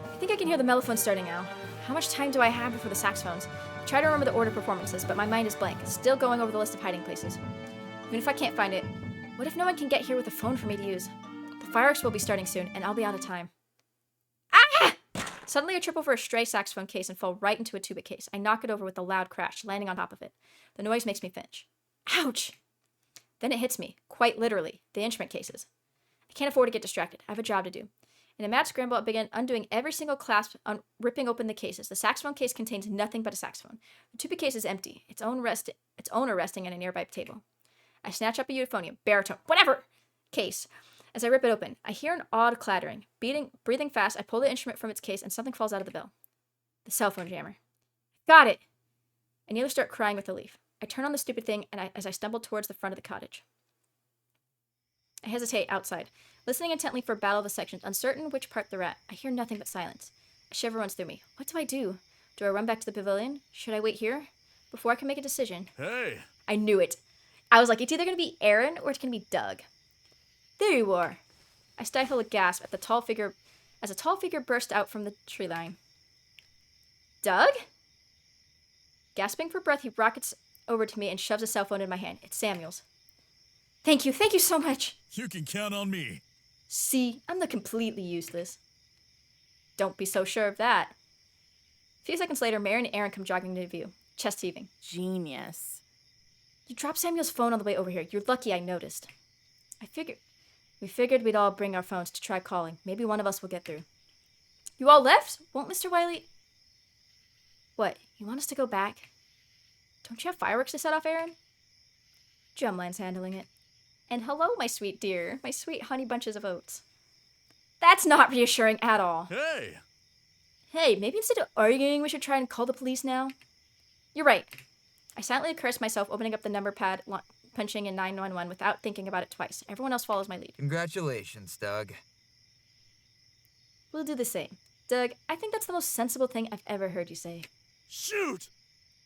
I think I can hear the mellophone starting now. How much time do I have before the saxophones? I try to remember the order of performances, but my mind is blank, still going over the list of hiding places. Even if I can't find it, what if no one can get here with a phone for me to use? The fireworks will be starting soon, and I'll be out of time. Ah! Suddenly I trip over a stray saxophone case and fall right into a tuba case. I knock it over with a loud crash, landing on top of it. The noise makes me flinch. Ouch! Then it hits me, quite literally, the instrument cases. I I can't afford to get distracted. I have a job to do. In a mad scramble, I began undoing every single clasp, ripping open the cases. The saxophone case contains nothing but a saxophone. The tuba case is empty, its owner resting on a nearby table. I snatch up a euphonium, baritone, whatever, case. As I rip it open, I hear an odd clattering. Breathing fast, I pull the instrument from its case and something falls out of the bill. The cell phone jammer. Got it! I nearly start crying with relief. I turn on the stupid thing as I stumble towards the front of the cottage. I hesitate outside, listening intently for Battle of the Sections, uncertain which part they're at. I hear nothing but silence. A shiver runs through me. What do? Do I run back to the pavilion? Should I wait here? Before I can make a decision. Hey. I knew it. I was like, it's either going to be Aaron or it's going to be Doug. There you are. I stifle a gasp as a tall figure burst out from the tree line. Doug? Gasping for breath, he rockets over to me and shoves a cell phone in my hand. It's Samuel's. Thank you so much. You can count on me. See, I'm the completely useless. Don't be so sure of that. A few seconds later, Mary and Aaron come jogging into view, chest heaving. Genius. You dropped Samuel's phone on the way over here. You're lucky I noticed. We figured we'd all bring our phones to try calling. Maybe one of us will get through. You all left? Won't Mr. Wiley... What, you want us to go back? Don't you have fireworks to set off, Aaron? Drumline's handling it. And hello, my sweet dear. My sweet honey bunches of oats. That's not reassuring at all. Hey. Hey, maybe instead of arguing, we should try and call the police now? You're right. I silently curse myself, opening up the number pad, punching in 911 without thinking about it twice. Everyone else follows my lead. Congratulations, Doug. We'll do the same. Doug, I think that's the most sensible thing I've ever heard you say. Shoot.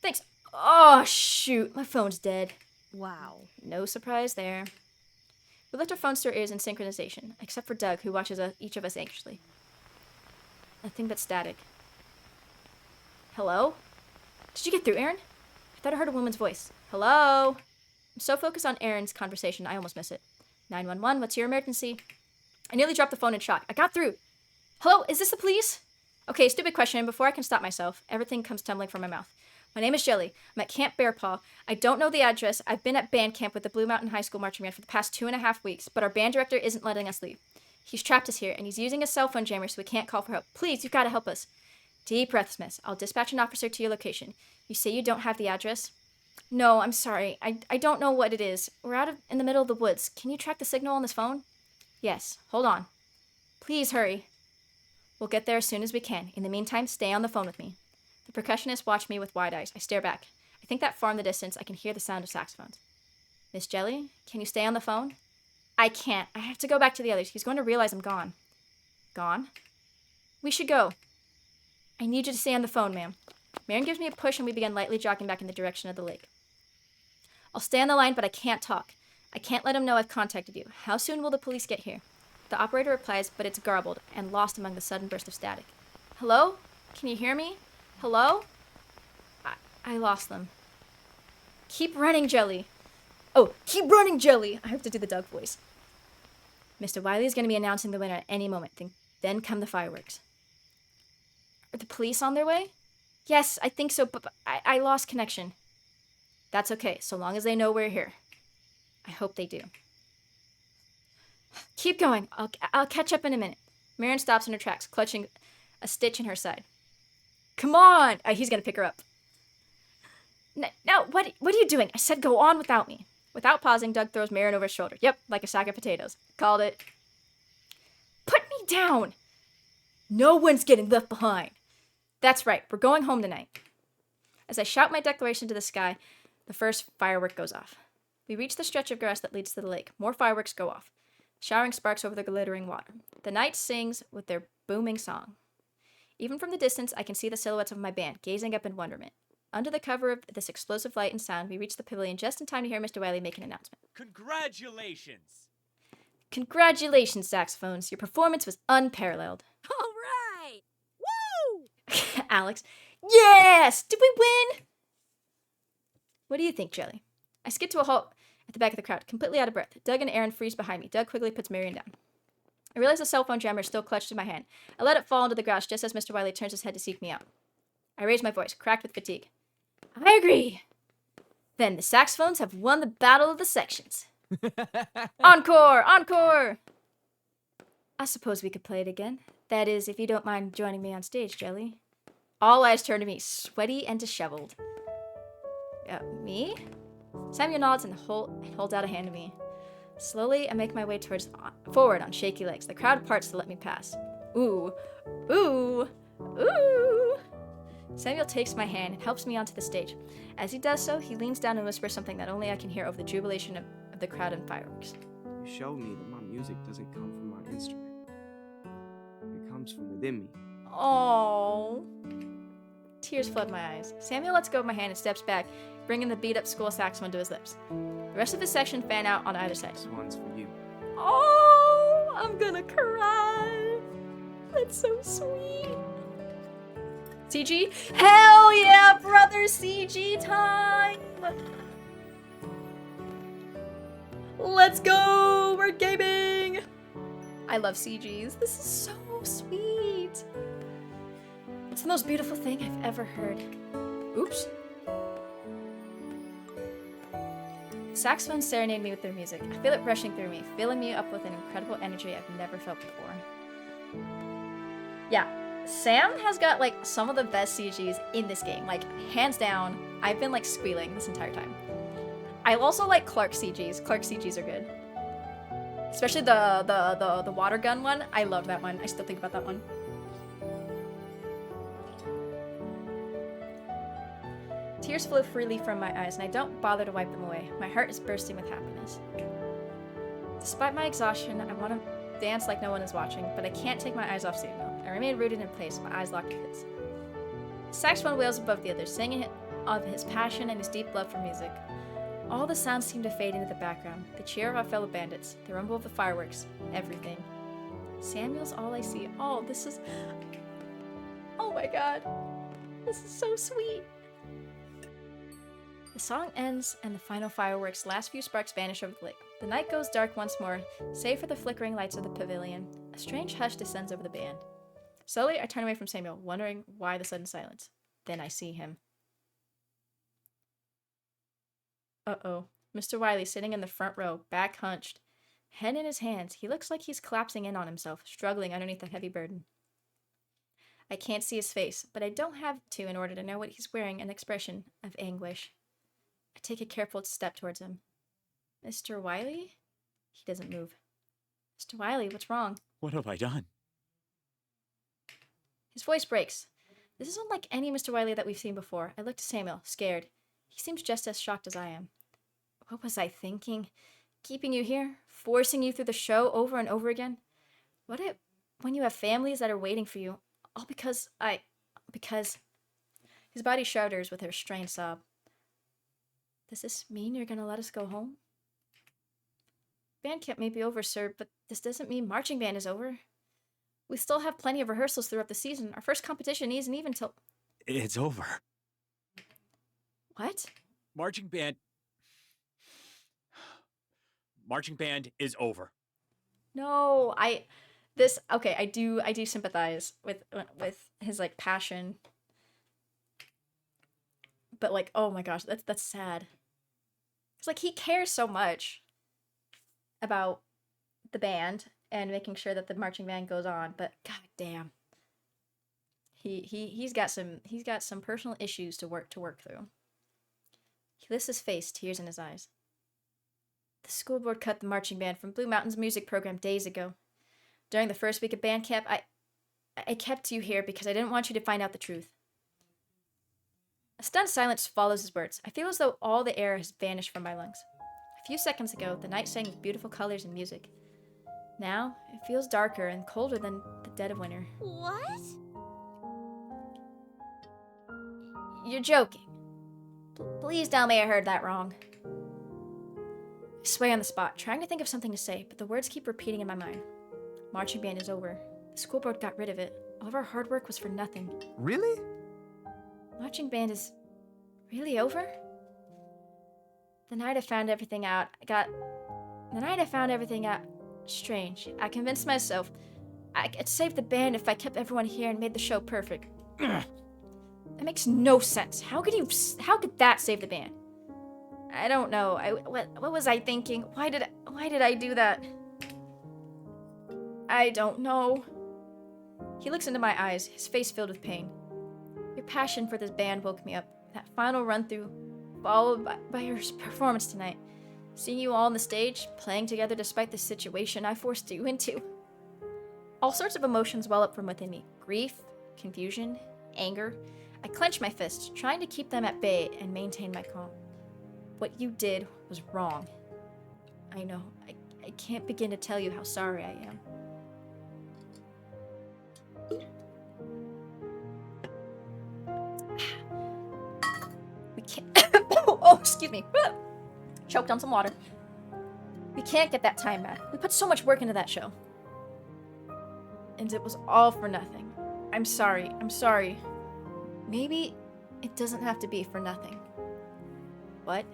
Thanks. Oh, shoot. My phone's dead. Wow. No surprise there. We lift our phones to our ears in synchronization, except for Doug, who watches each of us anxiously. Nothing but static. Hello? Did you get through, Aaron? I thought I heard a woman's voice. Hello? I'm so focused on Aaron's conversation, I almost miss it. 911, what's your emergency? I nearly dropped the phone in shock. I got through. Hello, is this the police? Okay, stupid question. Before I can stop myself, everything comes tumbling from my mouth. My name is Jelly. I'm at Camp Bear Paw. I don't know the address. I've been at band camp with the Blue Mountain High School marching band for the past 2.5 weeks, but our band director isn't letting us leave. He's trapped us here, and he's using a cell phone jammer so we can't call for help. Please, you've got to help us. Deep breaths, miss. I'll dispatch an officer to your location. You say you don't have the address? No, I'm sorry. I don't know what it is. We're in the middle of the woods. Can you track the signal on this phone? Yes. Hold on. Please hurry. We'll get there as soon as we can. In the meantime, stay on the phone with me. The percussionist watched me with wide eyes. I stare back. I think that far in the distance, I can hear the sound of saxophones. Miss Jelly, can you stay on the phone? I can't. I have to go back to the others. He's going to realize I'm gone. Gone? We should go. I need you to stay on the phone, ma'am. Marion gives me a push and we begin lightly jogging back in the direction of the lake. I'll stay on the line, but I can't talk. I can't let him know I've contacted you. How soon will the police get here? The operator replies, but it's garbled and lost among the sudden burst of static. Hello? Can you hear me? Hello? I lost them. Keep running, Jelly. Oh, keep running, Jelly! I have to do the Doug voice. Mr. Wiley is going to be announcing the winner at any moment. Then come the fireworks. Are the police on their way? Yes, I think so, but I lost connection. That's okay, so long as they know we're here. I hope they do. Keep going. I'll catch up in a minute. Marion stops in her tracks, clutching a stitch in her side. Come on! He's gonna pick her up. No, what are you doing? I said go on without me. Without pausing, Doug throws Marion over his shoulder. Yep, like a sack of potatoes. Called it. Put me down! No one's getting left behind. That's right, we're going home tonight. As I shout my declaration to the sky, the first firework goes off. We reach the stretch of grass that leads to the lake. More fireworks go off, showering sparks over the glittering water. The night sings with their booming song. Even from the distance, I can see the silhouettes of my band, gazing up in wonderment. Under the cover of this explosive light and sound, we reach the pavilion just in time to hear Mr. Wiley make an announcement. Congratulations! Congratulations, saxophones. Your performance was unparalleled. All right. Woo! Alex. Yes! Did we win? What do you think, Jelly? I skid to a halt at the back of the crowd, completely out of breath. Doug and Aaron freeze behind me. Doug quickly puts Marion down. I realize the cell phone jammer is still clutched in my hand. I let it fall into the grass just as Mr. Wiley turns his head to seek me out. I raise my voice, cracked with fatigue. I agree. Then the saxophones have won the battle of the sections. Encore! Encore! I suppose we could play it again. That is, if you don't mind joining me on stage, Jelly. All eyes turn to me, sweaty and disheveled. Me? Samuel nods and holds out a hand to me. Slowly, I make my way forward on shaky legs. The crowd parts to let me pass. Ooh. Ooh. Ooh. Samuel takes my hand and helps me onto the stage. As he does so, he leans down and whispers something that only I can hear over the jubilation of the crowd and fireworks. You showed me that my music doesn't come from my instrument. It comes from within me. Oh. Tears flood my eyes. Samuel lets go of my hand and steps back, bringing the beat-up school saxophone to his lips. The rest of the section fan out on either side. This one's for you. Oh, I'm gonna cry. That's so sweet. CG? Hell yeah, brother, CG time! Let's go! We're gaming! I love CGs. This is so sweet. It's the most beautiful thing I've ever heard. Oops. Saxophones serenade me with their music. I feel it rushing through me, filling me up with an incredible energy I've never felt before. Yeah, Sam has got like some of the best CGs in this game. Like, hands down, I've been like squealing this entire time. I also like Clark CGs. Clark CGs are good. Especially the water gun one. I love that one. I still think about that one. Tears flow freely from my eyes, and I don't bother to wipe them away. My heart is bursting with happiness. Despite my exhaustion, I want to dance like no one is watching, but I can't take my eyes off Samuel. I remain rooted in place, my eyes locked with his. The saxophone wails above the others, singing of his passion and his deep love for music. All the sounds seem to fade into the background. The cheer of our fellow bandits, the rumble of the fireworks, everything. Samuel's all I see. Oh, this is... Oh my god. This is so sweet. The song ends, and the final fireworks' last few sparks vanish over the lake. The night goes dark once more, save for the flickering lights of the pavilion. A strange hush descends over the band. Slowly, I turn away from Samuel, wondering why the sudden silence. Then I see him. Uh-oh. Mr. Wiley sitting in the front row, back hunched. Head in his hands, he looks like he's collapsing in on himself, struggling underneath a heavy burden. I can't see his face, but I don't have to in order to know what he's wearing, an expression of anguish. I take a careful step towards him. Mr. Wiley? He doesn't move. Mr. Wiley, what's wrong? What have I done? His voice breaks. This isn't like any Mr. Wiley that we've seen before. I look to Samuel, scared. He seems just as shocked as I am. What was I thinking? Keeping you here? Forcing you through the show over and over again? What if, when you have families that are waiting for you, all because because... His body shudders with a restrained sob. Does this mean you're gonna let us go home? Band camp may be over, sir, but this doesn't mean marching band is over. We still have plenty of rehearsals throughout the season. Our first competition isn't even till... It's over. What? Marching band is over. No, I do sympathize with his like passion. But like, oh my gosh, that's sad. It's like he cares so much about the band and making sure that the marching band goes on, but god damn. He's got some personal issues to work through. He lifts his face, tears in his eyes. The school board cut the marching band from Blue Mountain's music program days ago. During the first week of band camp, I kept you here because I didn't want you to find out the truth. A stunned silence follows his words. I feel as though all the air has vanished from my lungs. A few seconds ago, the night sang with beautiful colors and music. Now, it feels darker and colder than the dead of winter. What? You're joking. Please tell me I heard that wrong. I sway on the spot, trying to think of something to say, but the words keep repeating in my mind. Marching band is over. The school board got rid of it. All of our hard work was for nothing. Really? Marching band is really over? The night I found everything out, strange. I convinced myself I could save the band if I kept everyone here and made the show perfect. That makes no sense. How could that save the band? I don't know. What was I thinking? Why did I do that? I don't know. He looks into my eyes, his face filled with pain. Your passion for this band woke me up. That final run-through, followed by your performance tonight. Seeing you all on the stage, playing together despite the situation I forced you into. All sorts of emotions well up from within me. Grief, confusion, anger. I clench my fists, trying to keep them at bay and maintain my calm. What you did was wrong. I know. I can't begin to tell you how sorry I am. We can't... oh, excuse me. Choked on some water. We can't get that time back. We put so much work into that show. And it was all for nothing. I'm sorry. I'm sorry. Maybe it doesn't have to be for nothing. What?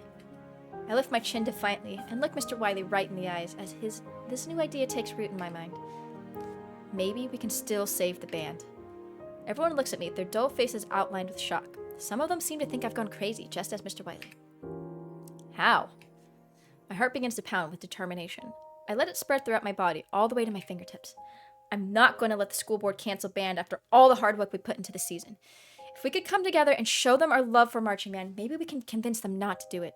I lift my chin defiantly and look Mr. Wiley right in the eyes as this new idea takes root in my mind. Maybe we can still save the band. Everyone looks at me, their dull faces outlined with shock. Some of them seem to think I've gone crazy, just as Mr. Wiley. How? My heart begins to pound with determination. I let it spread throughout my body, all the way to my fingertips. I'm not going to let the school board cancel band after all the hard work we put into the season. If we could come together and show them our love for marching band, maybe we can convince them not to do it.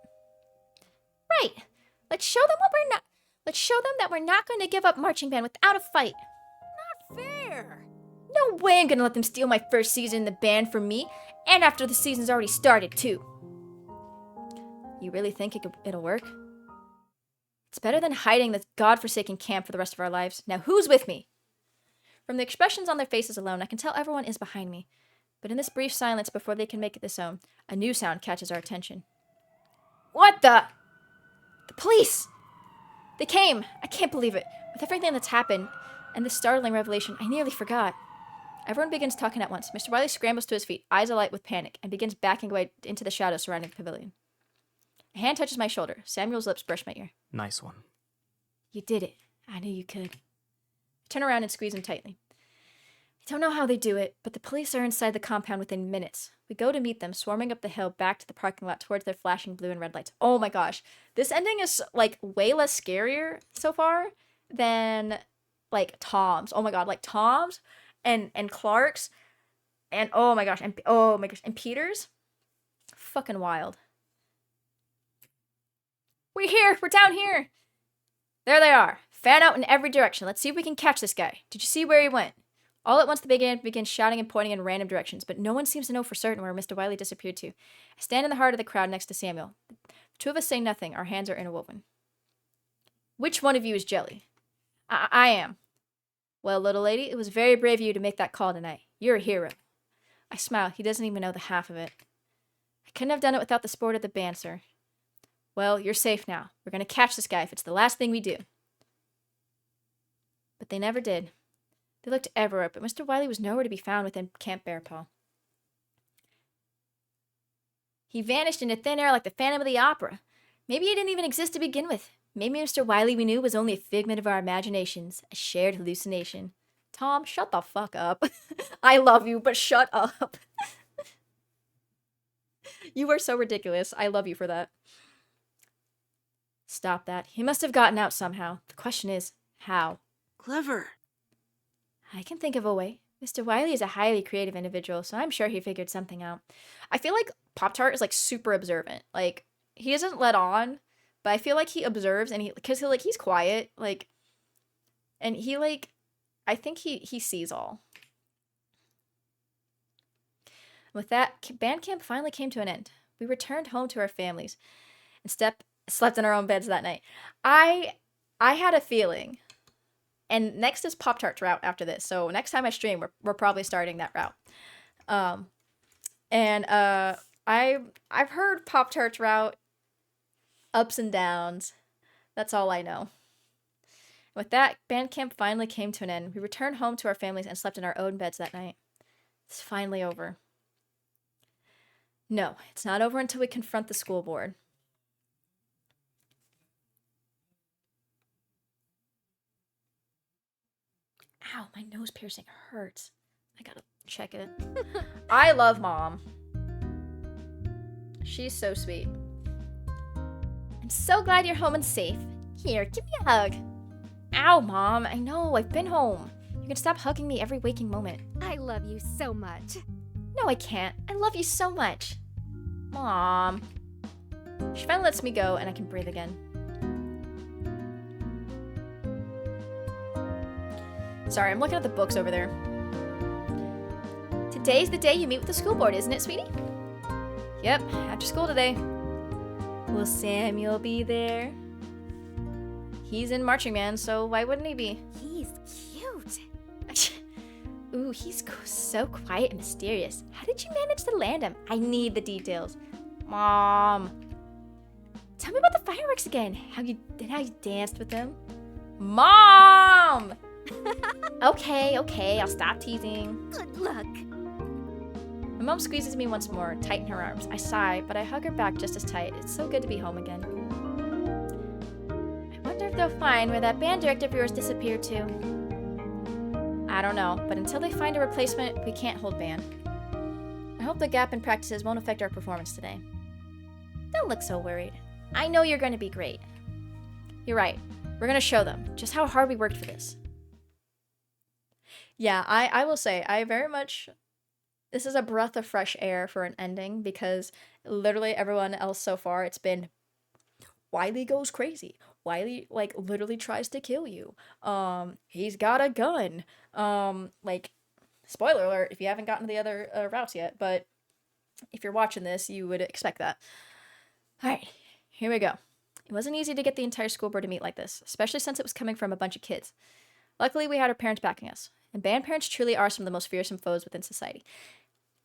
Right. Let's show them that we're not going to give up marching band without a fight. Not fair. No way I'm going to let them steal my first season in the band from me, and after the season's already started, too. You really think it'll work? It's better than hiding this godforsaken camp for the rest of our lives. Now who's with me? From the expressions on their faces alone, I can tell everyone is behind me. But in this brief silence before they can make it this own, a new sound catches our attention. What the? The police! They came! I can't believe it. With everything that's happened, and this startling revelation, I nearly forgot. Everyone begins talking at once. Mr. Wiley scrambles to his feet, eyes alight with panic, and begins backing away into the shadows surrounding the pavilion. A hand touches my shoulder. Samuel's lips brush my ear. Nice one. You did it. I knew you could. I turn around and squeeze him tightly. I don't know how they do it, but the police are inside the compound within minutes. We go to meet them, swarming up the hill back to the parking lot towards their flashing blue and red lights. Oh my gosh. This ending is, like, way less scarier so far than, like, Tom's. Oh my god, like, Tom's and Clark's and, oh my gosh, and Peter's. Fucking wild. We're here! We're down here! There they are. Fan out in every direction. Let's see if we can catch this guy. Did you see where he went? All at once the big ant begins shouting and pointing in random directions, but no one seems to know for certain where Mr. Wiley disappeared to. I stand in the heart of the crowd next to Samuel. The two of us say nothing. Our hands are interwoven. Which one of you is Jelly? I am. Well, little lady, it was very brave of you to make that call tonight. You're a hero. I smile. He doesn't even know the half of it. I couldn't have done it without the support of the band, sir. Well, you're safe now. We're going to catch this guy if it's the last thing we do. But they never did. They looked everywhere, but Mr. Wiley was nowhere to be found within Camp Bear Paw. He vanished into thin air like the Phantom of the Opera. Maybe he didn't even exist to begin with. Maybe Mr. Wiley we knew was only a figment of our imaginations, a shared hallucination. Tom, shut the fuck up. I love you, but shut up. You are so ridiculous. I love you for that. Stop that. He must have gotten out somehow. The question is, how? Clever. I can think of a way. Mr. Wiley is a highly creative individual, so I'm sure he figured something out. I feel like Pop-Tart is, like, super observant. Like, he doesn't let on, but I feel like he observes, and he's quiet, like, and he, like, I think he sees all. With that, band camp finally came to an end. We returned home to our families and slept in our own beds that night. I had a feeling. And next is Pop-Tart's route after this. So next time I stream, we're probably starting that route. I've heard Pop-Tart's route, ups and downs. That's all I know. With that, band camp finally came to an end. We returned home to our families and slept in our own beds that night. It's finally over. No, it's not over until we confront the school board. Ow, my nose piercing hurts. I gotta check it. I love Mom. She's so sweet. I'm so glad you're home and safe. Here, give me a hug. Ow, Mom. I know, I've been home. You can stop hugging me every waking moment. I love you so much. No, I can't. I love you so much. Mom. She finally lets me go, and I can breathe again. Sorry, I'm looking at the books over there. Today's the day you meet with the school board, isn't it, sweetie? Yep, after school today. Will Samuel be there? He's in marching band, so why wouldn't he be? He's cute. Ooh, he's so quiet and mysterious. How did you manage to land him? I need the details. Mom. Tell me about the fireworks again. How you danced with them. Mom! Okay, I'll stop teasing. Good luck. My mom squeezes me once more, tight in her arms. I sigh, but I hug her back just as tight. It's so good to be home again. I wonder if they'll find where that band director of yours disappeared to. I don't know, but until they find a replacement, we can't hold band. I hope the gap in practices won't affect our performance today. Don't look so worried. I know you're going to be great. You're right. We're going to show them just how hard we worked for this. Yeah, I will say, I very much... This is a breath of fresh air for an ending, because literally everyone else so far, it's been... Wiley goes crazy. Wiley, like, literally tries to kill you. He's got a gun. Like, spoiler alert if you haven't gotten to the other routes yet, but if you're watching this, you would expect that. Alright, here we go. It wasn't easy to get the entire school board to meet like this, especially since it was coming from a bunch of kids. Luckily, we had our parents backing us, and band parents truly are some of the most fearsome foes within society.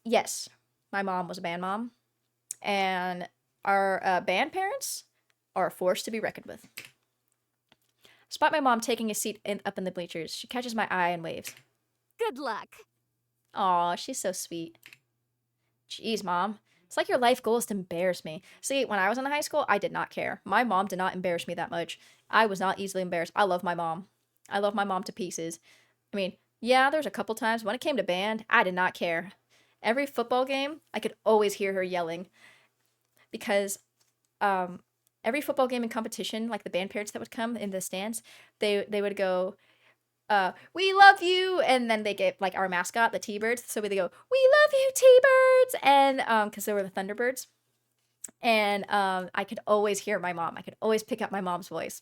Yes, my mom was a band mom, and our band parents are a force to be reckoned with. I spot my mom taking a seat up in the bleachers. She catches my eye and waves. Good luck. Aw, she's so sweet. Jeez, Mom. It's like your life goal is to embarrass me. See, when I was in high school, I did not care. My mom did not embarrass me that much. I was not easily embarrassed. I love my mom. I love my mom to pieces. I mean, yeah, there's a couple times when it came to band, I did not care. Every football game, I could always hear her yelling. Because, every football game and competition, like the band parents that would come in the stands, they would go, we love you, and then they get, like, our mascot, the T-Birds, so they go, we love you, T-Birds, and, because they were the Thunderbirds, and, I could always hear my mom, I could always pick up my mom's voice,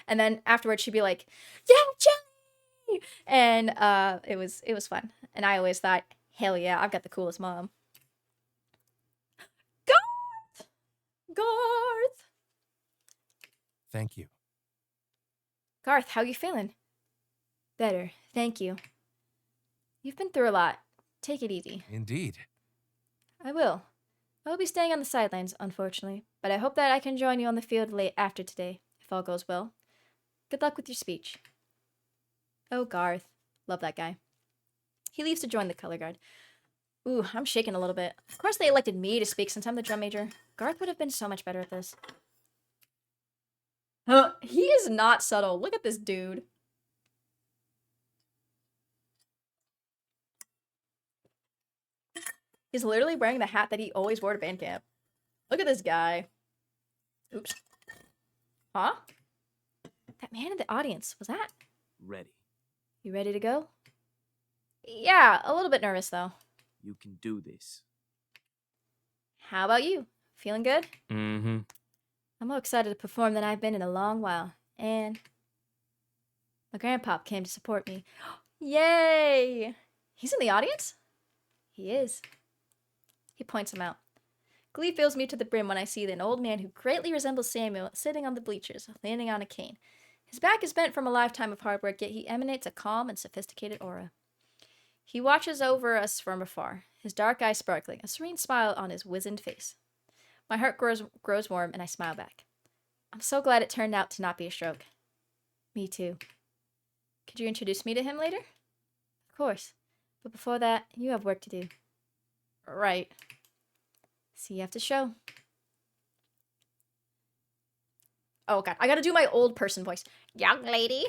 and then afterwards she'd be like, yeah, Jelly, and, it was fun, and I always thought, hell yeah, I've got the coolest mom. Garth! Thank you. Garth, how you feeling? Better, thank you. You've been through a lot. Take it easy. Indeed. I will. I will be staying on the sidelines, unfortunately, but I hope that I can join you on the field late after today, if all goes well. Good luck with your speech. Oh, Garth. Love that guy. He leaves to join the color guard. Ooh, I'm shaking a little bit. Of course they elected me to speak since I'm the drum major. Garth would have been so much better at this. Huh, he is not subtle. Look at this dude. He's literally wearing the hat that he always wore to band camp. Look at this guy. Oops. Huh? That man in the audience, was that? Ready. You ready to go? Yeah, a little bit nervous though. You can do this. How about you? Feeling good? Mm-hmm. I'm more excited to perform than I've been in a long while. And my grandpop came to support me. Yay! He's in the audience? He is. He points him out. Glee fills me to the brim when I see an old man who greatly resembles Samuel sitting on the bleachers, leaning on a cane. His back is bent from a lifetime of hard work, yet he emanates a calm and sophisticated aura. He watches over us from afar, his dark eyes sparkling, a serene smile on his wizened face. My heart grows warm, and I smile back. I'm so glad it turned out to not be a stroke. Me too. Could you introduce me to him later? Of course. But before that, you have work to do. Right. See you after show. Oh, God. I gotta do my old person voice. Young lady.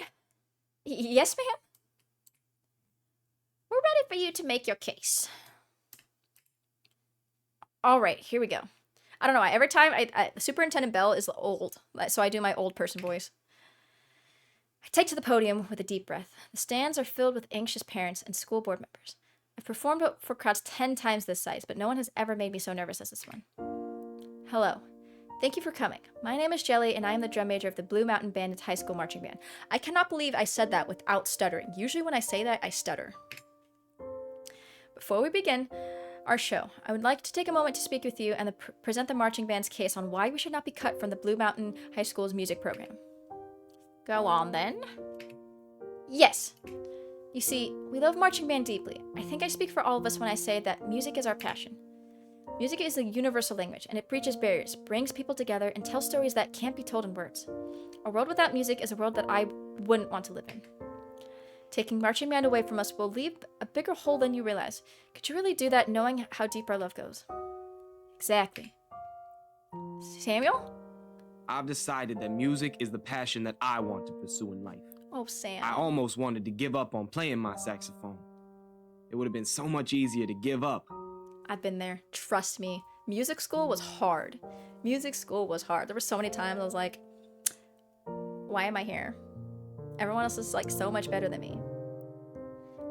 Yes, ma'am? We're ready for you to make your case. All right, here we go. I don't know why. Every time, Superintendent Bell is old, so I do my old person voice. I take to the podium with a deep breath. The stands are filled with anxious parents and school board members. I've performed for crowds 10 times this size, but no one has ever made me so nervous as this one. Hello. Thank you for coming. My name is Jelly, and I am the drum major of the Blue Mountain Bandits High School Marching Band. I cannot believe I said that without stuttering. Usually when I say that, I stutter. Before we begin our show, I would like to take a moment to speak with you and present the marching band's case on why we should not be cut from the Blue Mountain High School's music program. Go on, then. Yes. You see, we love marching band deeply. I think I speak for all of us when I say that music is our passion. Music is a universal language, and it breaches barriers, brings people together, and tells stories that can't be told in words. A world without music is a world that I wouldn't want to live in. Taking marching band away from us will leave a bigger hole than you realize. Could you really do that knowing how deep our love goes? Exactly. Samuel? I've decided that music is the passion that I want to pursue in life. Oh, Sam. I almost wanted to give up on playing my saxophone. It would have been so much easier to give up. I've been there. Trust me. Music school was hard. Music school was hard. There were so many times I was like, why am I here? Everyone else is like so much better than me.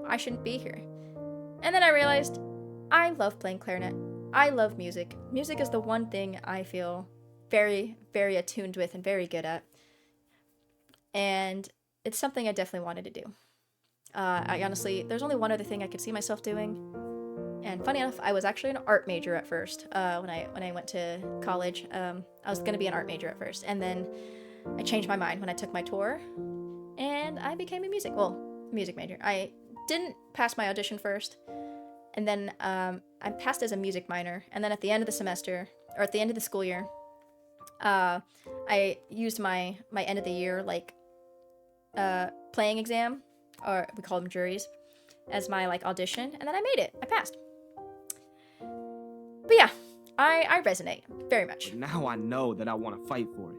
I shouldn't be here. And then I realized I love playing clarinet. I love music. Music is the one thing I feel very, very attuned with and very good at. And it's something I definitely wanted to do. I honestly, there's only one other thing I could see myself doing. And funny enough, I was actually an art major at first. When I went to college, I was gonna be an art major at first, and then I changed my mind when I took my tour, and I became a music major. I didn't pass my audition first, and then I passed as a music minor. And then at the end of the semester, or at the end of the school year, I used my end of the year playing exam, or we call them juries, as my audition, and then I made it. I passed. But yeah, I resonate very much. But now I know that I want to fight for it.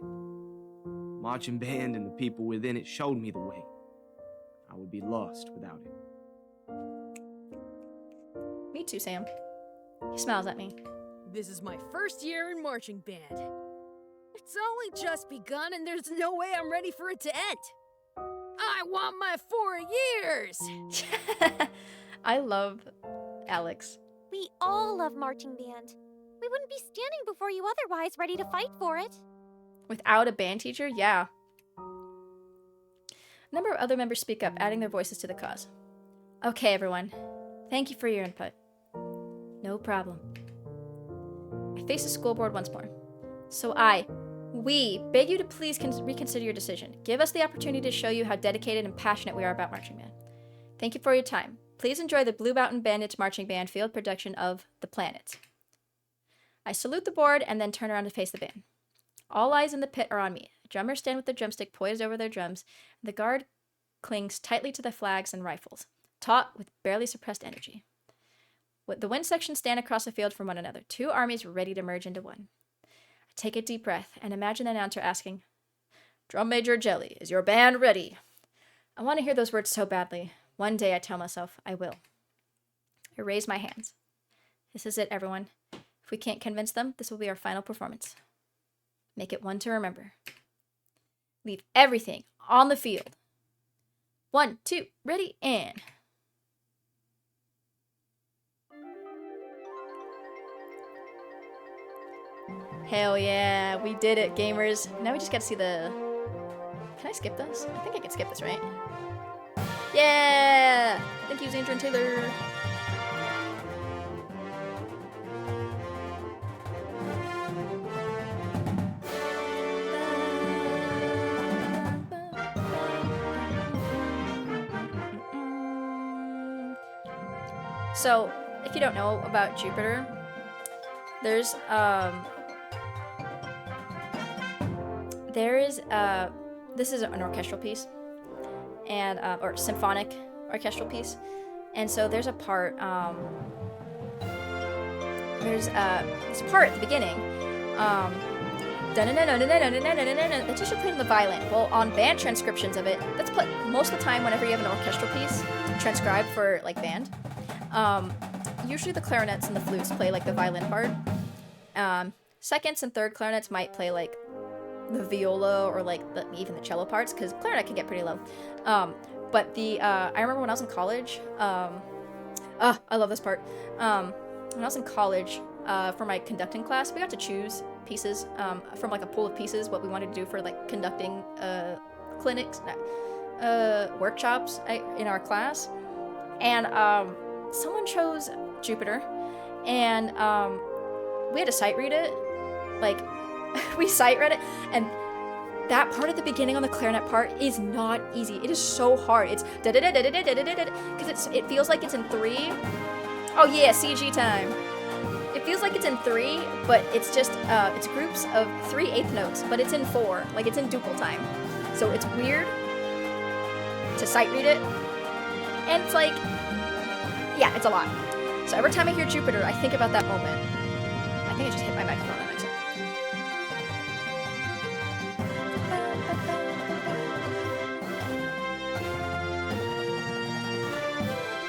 Marching band and the people within it showed me the way. I would be lost without it. Me too, Sam. He smiles at me. This is my first year in marching band. It's only just begun and there's no way I'm ready for it to end. I want my 4 years! I love Alex. We all love marching band. We wouldn't be standing before you otherwise, ready to fight for it. Without a band teacher, yeah. A number of other members speak up, adding their voices to the cause. Okay, everyone. Thank you for your input. No problem. I face the school board once more. So we beg you to please reconsider your decision. Give us the opportunity to show you how dedicated and passionate we are about marching band. Thank you for your time. Please enjoy the Blue Mountain Bandits Marching Band field production of The Planets. I salute the board and then turn around to face the band. All eyes in the pit are on me. Drummers stand with the drumstick poised over their drums. The guard clings tightly to the flags and rifles, taut with barely suppressed energy. The wind sections stand across the field from one another, two armies ready to merge into one. I take a deep breath and imagine the announcer asking, "Drum Major Jelly, is your band ready?" I want to hear those words so badly. One day, I tell myself, I will. I raise my hands. This is it, everyone. If we can't convince them, this will be our final performance. Make it one to remember. Leave everything on the field. 1, 2, ready, and... Hell yeah, we did it, gamers. Now we just gotta see the... Can I skip this? I think I can skip this, right? Yeah! Thank you, Xandra and Taylor. So, if you don't know about Jupiter, there's this is an orchestral piece, and or symphonic orchestral piece, and so there's a part there's this part at the beginning that's usually played on the violin. Well, on band transcriptions of it, that's put most of the time whenever you have an orchestral piece transcribed for band. Usually the clarinets and the flutes play the violin part. Seconds and third clarinets might play the viola or like even the cello parts, because clarinet can get pretty low. But I remember when I was in college, I love this part. When I was in college, for my conducting class, we got to choose pieces from like a pool of pieces what we wanted to do for like conducting clinics, workshops in our class. And someone chose Jupiter, and we had to sight read it. Like, we sight read it, and that part at the beginning on the clarinet part is not easy. It is so hard. It's da da da da da da da da because it feels like it's in 3. Oh yeah, CG time. It feels like it's in 3, but it's just it's groups of 3 eighth notes, but it's in 4, like it's in duple time. So it's weird to sight read it, and it's like, yeah, it's a lot. So every time I hear Jupiter, I think about that moment. I think I just hit my microphone on accident.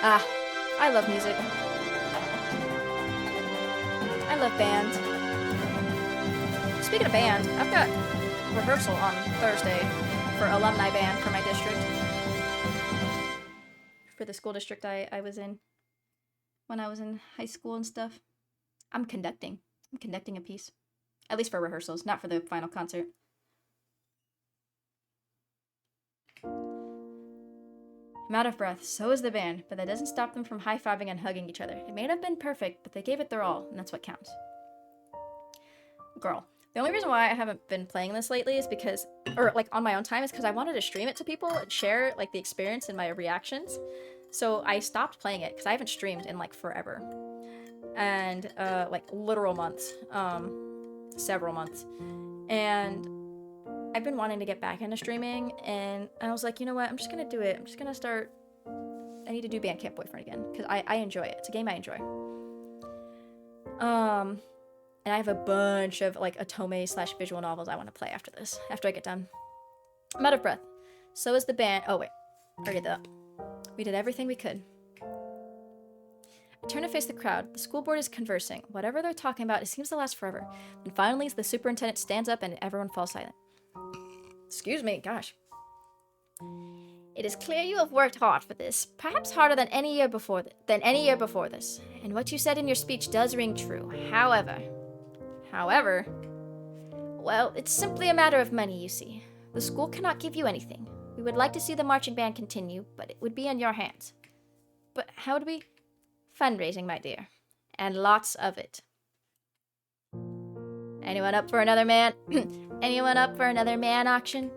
Ah, I love music. I love band. Speaking of band, I've got rehearsal on Thursday for alumni band for my district. For the school district I was in when I was in high school and stuff. I'm conducting a piece. At least for rehearsals, not for the final concert. I'm out of breath, so is the band, but that doesn't stop them from high-fiving and hugging each other. It may not have been perfect, but they gave it their all, and that's what counts. Girl, the only reason why I haven't been playing this lately is because, or like on my own time, is because I wanted to stream it to people and share like the experience and my reactions. So I stopped playing it because I haven't streamed in like forever. And like literal months, several months. And I've been wanting to get back into streaming, and I was like, you know what, I'm just gonna do it. I'm just gonna start, I need to do Bandcamp Boyfriend again, because I enjoy it. It's a game I enjoy. And I have a bunch of like Otome / visual novels I want to play after this, after I get done. I'm out of breath. So is the band. Oh wait, I did that. We did everything we could. I turn to face the crowd. The school board is conversing. Whatever they're talking about, it seems to last forever. And finally, the superintendent stands up and everyone falls silent. Excuse me, gosh. It is clear you have worked hard for this, perhaps harder than any year before this. And what you said in your speech does ring true. However, well, it's simply a matter of money, you see. The school cannot give you anything. We would like to see the marching band continue, but it would be in your hands. But how would we? Fundraising, my dear. And lots of it. Anyone up for another man? Anyone up for another man auction?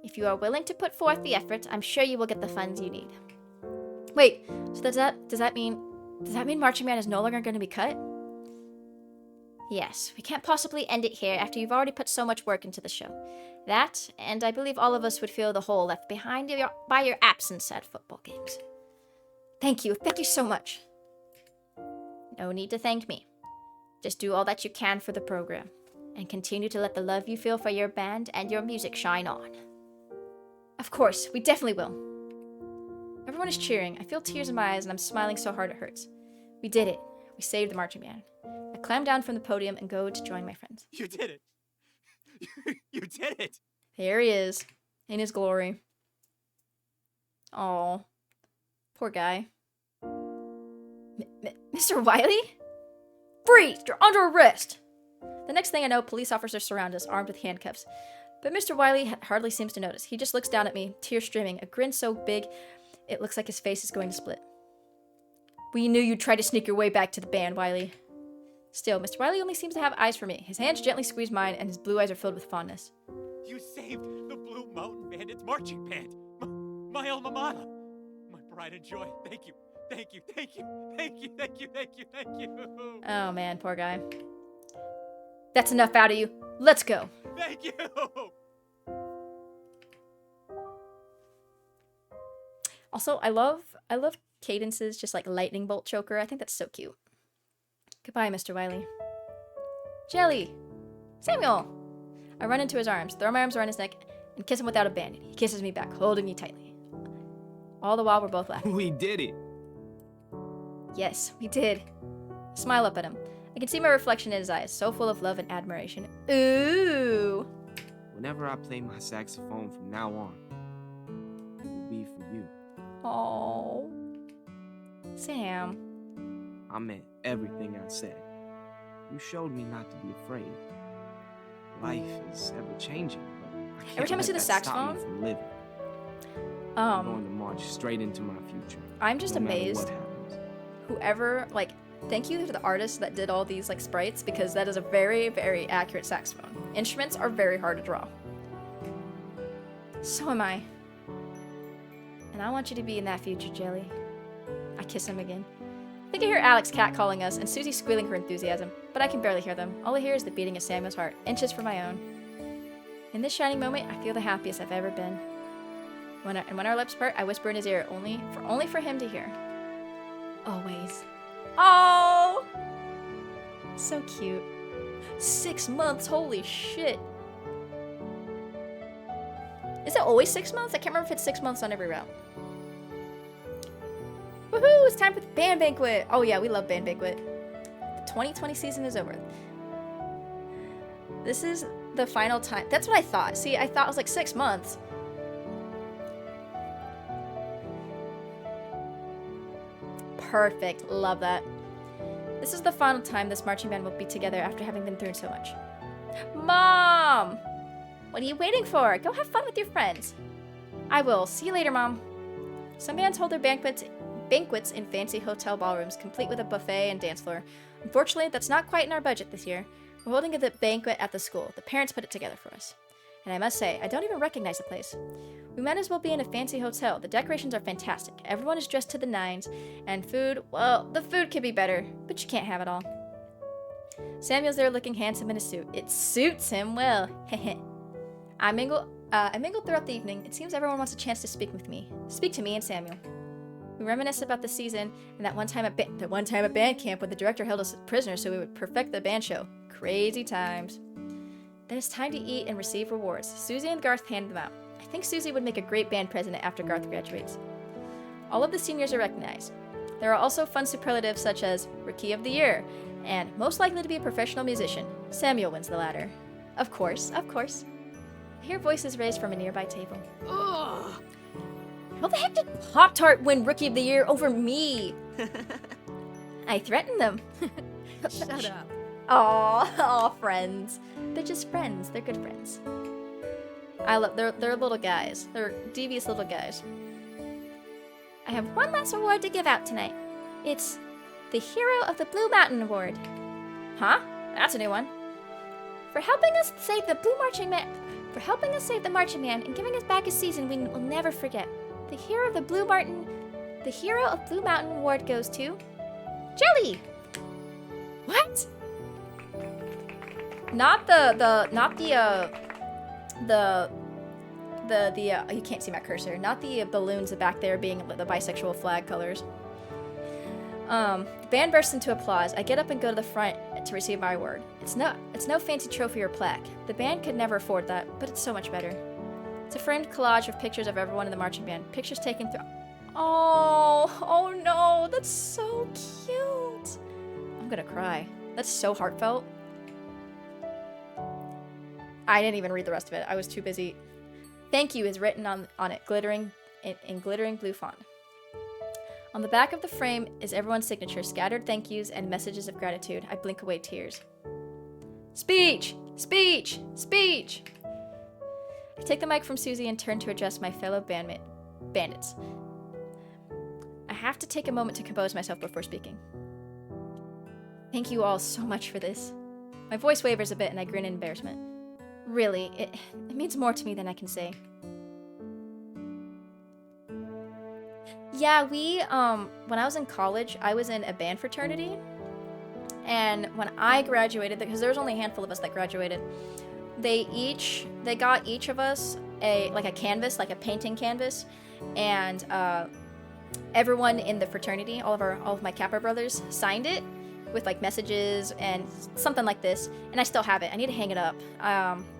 If you are willing to put forth the effort, I'm sure you will get the funds you need. Wait, so does that mean Marching Band is no longer going to be cut? Yes, we can't possibly end it here after you've already put so much work into the show. That, and I believe all of us would feel the hole left behind by your absence at football games. Thank you so much. No need to thank me. Just do all that you can for the program, and continue to let the love you feel for your band and your music shine on. Of course, we definitely will. Everyone is cheering. I feel tears in my eyes and I'm smiling so hard it hurts. We did it. We saved the marching band. I climb down from the podium and go to join my friends. You did it. You did it. There he is, in his glory. Aw, poor guy. Mr. Wiley? Freeze! You're under arrest! The next thing I know, police officers surround us, armed with handcuffs. But Mr. Wiley hardly seems to notice. He just looks down at me, tears streaming, a grin so big it looks like his face is going to split. We knew you'd try to sneak your way back to the band, Wiley. Still, Mr. Wiley only seems to have eyes for me. His hands gently squeeze mine, and his blue eyes are filled with fondness. You saved the Blue Mountain Bandits marching band. My alma mater. My pride and joy. Thank you. Thank you. Thank you. Thank you. Thank you. Thank you. Thank you. Oh man, poor guy. That's enough out of you. Let's go. Thank you. Also, I love Cadence's just like lightning bolt choker. I think that's so cute. Goodbye, Mr. Wiley. Jelly! Samuel! I run into his arms, throw my arms around his neck, and kiss him without abandon. He kisses me back, holding me tightly. All the while, we're both laughing. We did it. Yes, we did. I smile up at him. I can see my reflection in his eyes, so full of love and admiration. Ooh. Whenever I play my saxophone from now on, it will be for you. Oh. Sam. I meant everything I said. You showed me not to be afraid. Life is ever changing, but I can't Every time I let see the that stop saxophone, me from living. I'm going to march straight into my future. I'm just no matter amazed. what happens. Whoever, like, thank you to the artists that did all these, like, sprites, because that is a very, very accurate saxophone. Instruments are very hard to draw. So am I. And I want you to be in that future, Jelly. I kiss him again. I think I hear Alex catcalling us and Susie squealing her enthusiasm, but I can barely hear them. All I hear is the beating of Samuel's heart, inches from my own. In this shining moment, I feel the happiest I've ever been. When our lips part, I whisper in his ear, only for him to hear. Always. Oh! So cute. 6 months, holy shit. Is it always 6 months? I can't remember if it's 6 months on every route. Woohoo! It's time for the band banquet! Oh yeah, we love band banquet. The 2020 season is over. This is the final time. That's what I thought. See, I thought it was like 6 months. Perfect. Love that. This is the final time this marching band will be together after having been through so much. Mom! What are you waiting for? Go have fun with your friends. I will. See you later, Mom. Some bands hold their banquets in fancy hotel ballrooms, complete with a buffet and dance floor. Unfortunately, that's not quite in our budget this year. We're holding a banquet at the school. The parents put it together for us. And I must say, I don't even recognize the place. We might as well be in a fancy hotel. The decorations are fantastic. Everyone is dressed to the nines. And food, well, the food could be better, but you can't have it all. Samuel's there looking handsome in a suit. It suits him well. I mingled throughout the evening. It seems everyone wants a chance to speak to me and Samuel. We reminisce about the season and that one time at band camp when the director held us prisoners so we would perfect the band show. Crazy times. Then it's time to eat and receive rewards. Susie and Garth hand them out. I think Susie would make a great band president after Garth graduates. All of the seniors are recognized. There are also fun superlatives such as Rookie of the Year and most likely to be a professional musician. Samuel wins the latter. Of course, of course. I hear voices raised from a nearby table. Ugh. How the heck did Pop-Tart win Rookie of the Year over me? I threatened them. Shut up. Aw, friends. They're just friends. They're good friends. They're little guys. They're devious little guys. I have one last award to give out tonight. It's the Hero of the Blue Mountain Award. Huh? That's a new one. For helping us save the marching man and giving us back a season we will never forget. The Hero of Blue Mountain Award goes to Jelly. What? Not you can't see my cursor. Not the balloons back there being the bisexual flag colors. The band bursts into applause. I get up and go to the front to receive my award. It's no fancy trophy or plaque. The band could never afford that, but it's so much better. It's a framed collage of pictures of everyone in the marching band. Pictures taken through. Oh no, that's so cute. I'm gonna cry. That's so heartfelt. I didn't even read the rest of it. I was too busy. Thank you is written on it, in glittering blue font. On the back of the frame is everyone's signature, scattered thank yous and messages of gratitude. I blink away tears. Speech! Speech! Speech! I take the mic from Susie and turn to address my fellow bandits. I have to take a moment to compose myself before speaking. Thank you all so much for this. My voice wavers a bit and I grin in embarrassment. Really, it means more to me than I can say. Yeah, when I was in college, I was in a band fraternity. And when I graduated, because there was only a handful of us that graduated, they got each of us a canvas, like a painting canvas, and everyone in the fraternity, all of my Kappa brothers, signed it with like messages and something like this, and I still have it. I need to hang it up.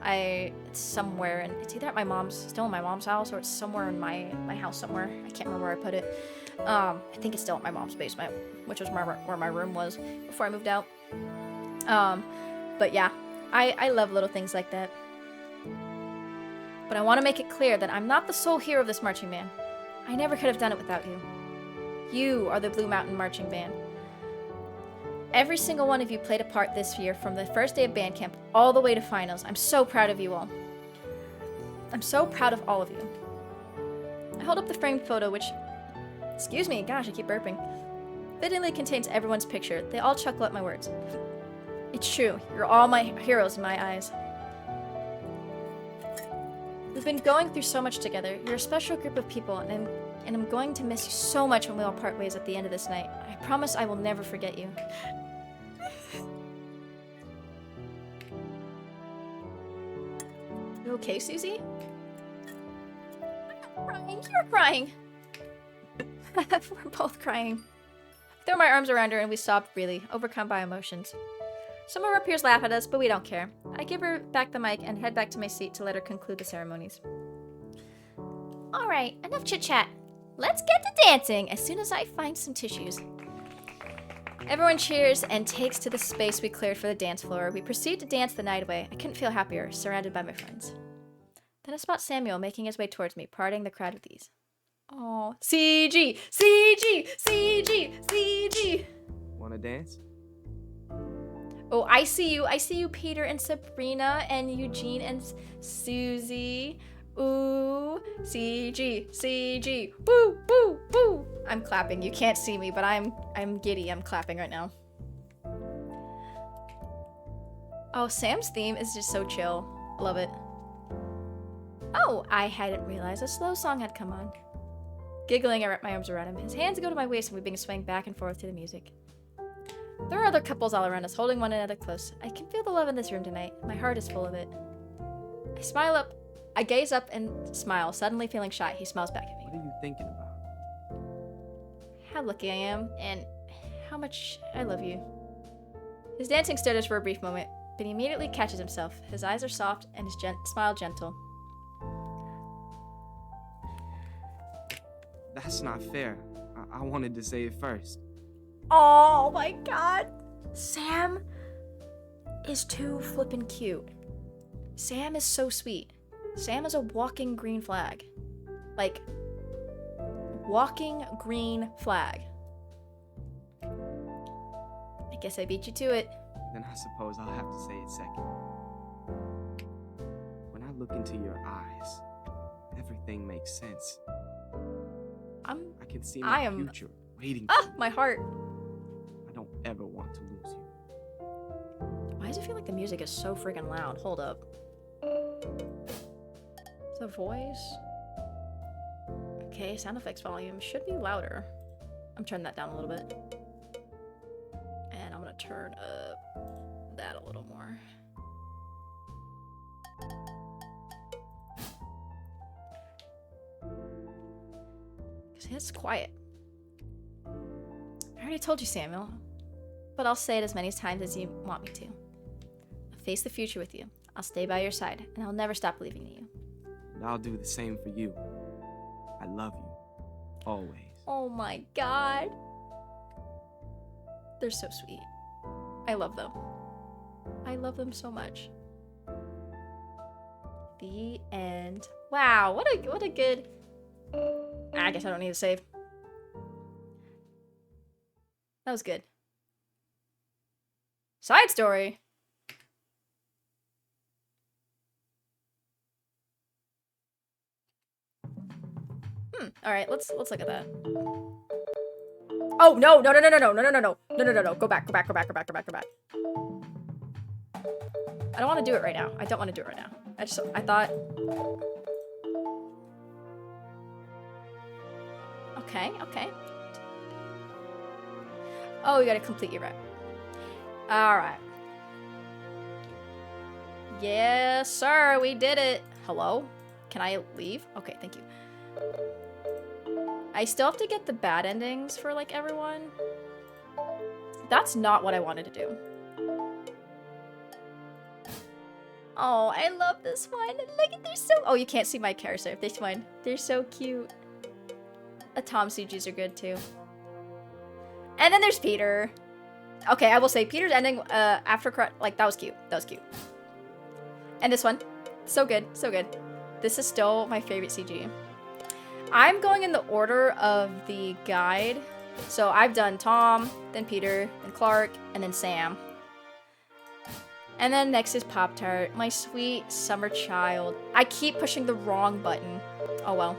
It's somewhere, and it's either at still in my mom's house, or it's somewhere in my house somewhere. I can't remember where I put it. I think it's still at my mom's basement, which was where my room was before I moved out. But yeah, I love little things like that. But I want to make it clear that I'm not the sole hero of this marching band. I never could have done it without you. You are the Blue Mountain Marching Band. Every single one of you played a part this year, from the first day of band camp all the way to finals. I'm so proud of you all. I'm so proud of all of you. I hold up the framed photo, which, excuse me, gosh, I keep burping, fittingly contains everyone's picture. They all chuckle at my words. It's true, you're all my heroes in my eyes. We've been going through so much together. You're a special group of people, and I'm going to miss you so much when we all part ways at the end of this night. I promise I will never forget you. You okay, Susie? I'm crying. You're crying. We're both crying. I throw my arms around her and we sob freely, overcome by emotions. Some of our peers laugh at us, but we don't care. I give her back the mic and head back to my seat to let her conclude the ceremonies. Alright, enough chit-chat. Let's get to dancing as soon as I find some tissues. Everyone cheers and takes to the space we cleared for the dance floor. We proceed to dance the night away. I couldn't feel happier, surrounded by my friends. Then I spot Samuel making his way towards me, parting the crowd with ease. Oh, CG! CG! CG! CG! Wanna dance? Oh, I see you. I see you, Peter and Sabrina and Eugene and Susie. Ooh, CG, CG, woo, woo, woo. I'm clapping. You can't see me, but I'm giddy. I'm clapping right now. Oh, Sam's theme is just so chill. Love it. Oh, I hadn't realized a slow song had come on. Giggling, I wrap my arms around him. His hands go to my waist and we begin to swing back and forth to the music. There are other couples all around us, holding one another close. I can feel the love in this room tonight. My heart is full of it. I gaze up and smile, suddenly feeling shy. He smiles back at me. What are you thinking about? How lucky I am, and how much I love you. His dancing stared us for a brief moment, but he immediately catches himself. His eyes are soft and his smile gentle. That's not fair. I wanted to say it first. Oh my god! Sam is too flippin' cute. Sam is so sweet. Sam is a walking green flag. Like, walking green flag. I guess I beat you to it. Then I suppose I'll have to say it second. When I look into your eyes, everything makes sense. I can see my future waiting for me. My heart. I don't ever want to lose you. Why does it feel like the music is so freaking loud? Hold up. The voice. Okay, sound effects volume should be louder. I'm turning that down a little bit. And I'm gonna turn up that a little more. Because it's quiet. I already told you, Samuel. But I'll say it as many times as you want me to. I'll face the future with you. I'll stay by your side, and I'll never stop believing in you. And I'll do the same for you. I love you. Always. Oh my god. They're so sweet. I love them. I love them so much. The end. Wow, what a good... I guess I don't need to save. That was good. Side story. All right, let's look at that. Oh no! No! Go back. I don't want to do it right now. I don't want to do it right now. I thought. Okay. Oh, you gotta complete your rep. All right. Yes, sir. We did it. Hello? Can I leave? Okay, thank you. I still have to get the bad endings for, like, everyone. That's not what I wanted to do. Oh, I love this one. Look at, they're so... Oh, you can't see my cursor. This one. They're so cute. Tom CGs are good, too. And then there's Peter. Okay, I will say Peter's ending after like that was cute. That was cute. And this one, so good, so good. This is still my favorite CG. I'm going in the order of the guide. So I've done Tom, then Peter, then Clark, and then Sam. And then next is Pop-Tart, my sweet summer child. I keep pushing the wrong button. Oh well.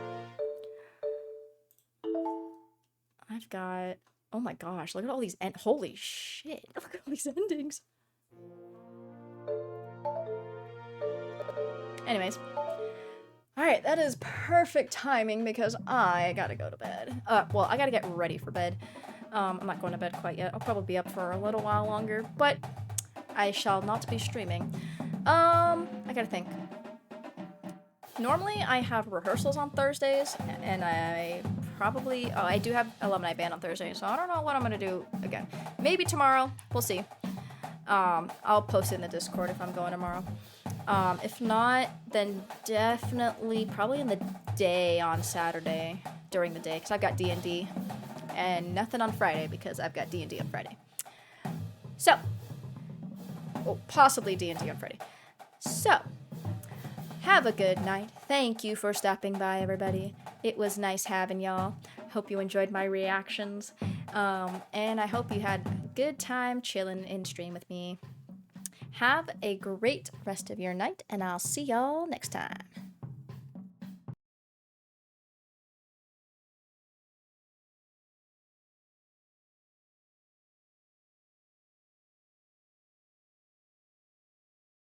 I've got... Oh my gosh, look at all these holy shit. Look at all these endings. Anyways. Alright, that is perfect timing because I gotta go to bed. Well, I gotta get ready for bed. I'm not going to bed quite yet. I'll probably be up for a little while longer, but I shall not be streaming. I gotta think. Normally, I have rehearsals on Thursdays, and I probably... Oh, I do have alumni band on Thursday, so I don't know what I'm gonna do again. Maybe tomorrow. We'll see. I'll post it in the Discord if I'm going tomorrow. If not, then definitely probably in the day on Saturday, during the day, because I've got D&D, and nothing on Friday because I've got D&D on Friday. So, well, possibly D&D on Friday. So, have a good night. Thank you for stopping by, everybody. It was nice having y'all. Hope you enjoyed my reactions. And I hope you had a good time chilling in stream with me. Have a great rest of your night, and I'll see y'all next time.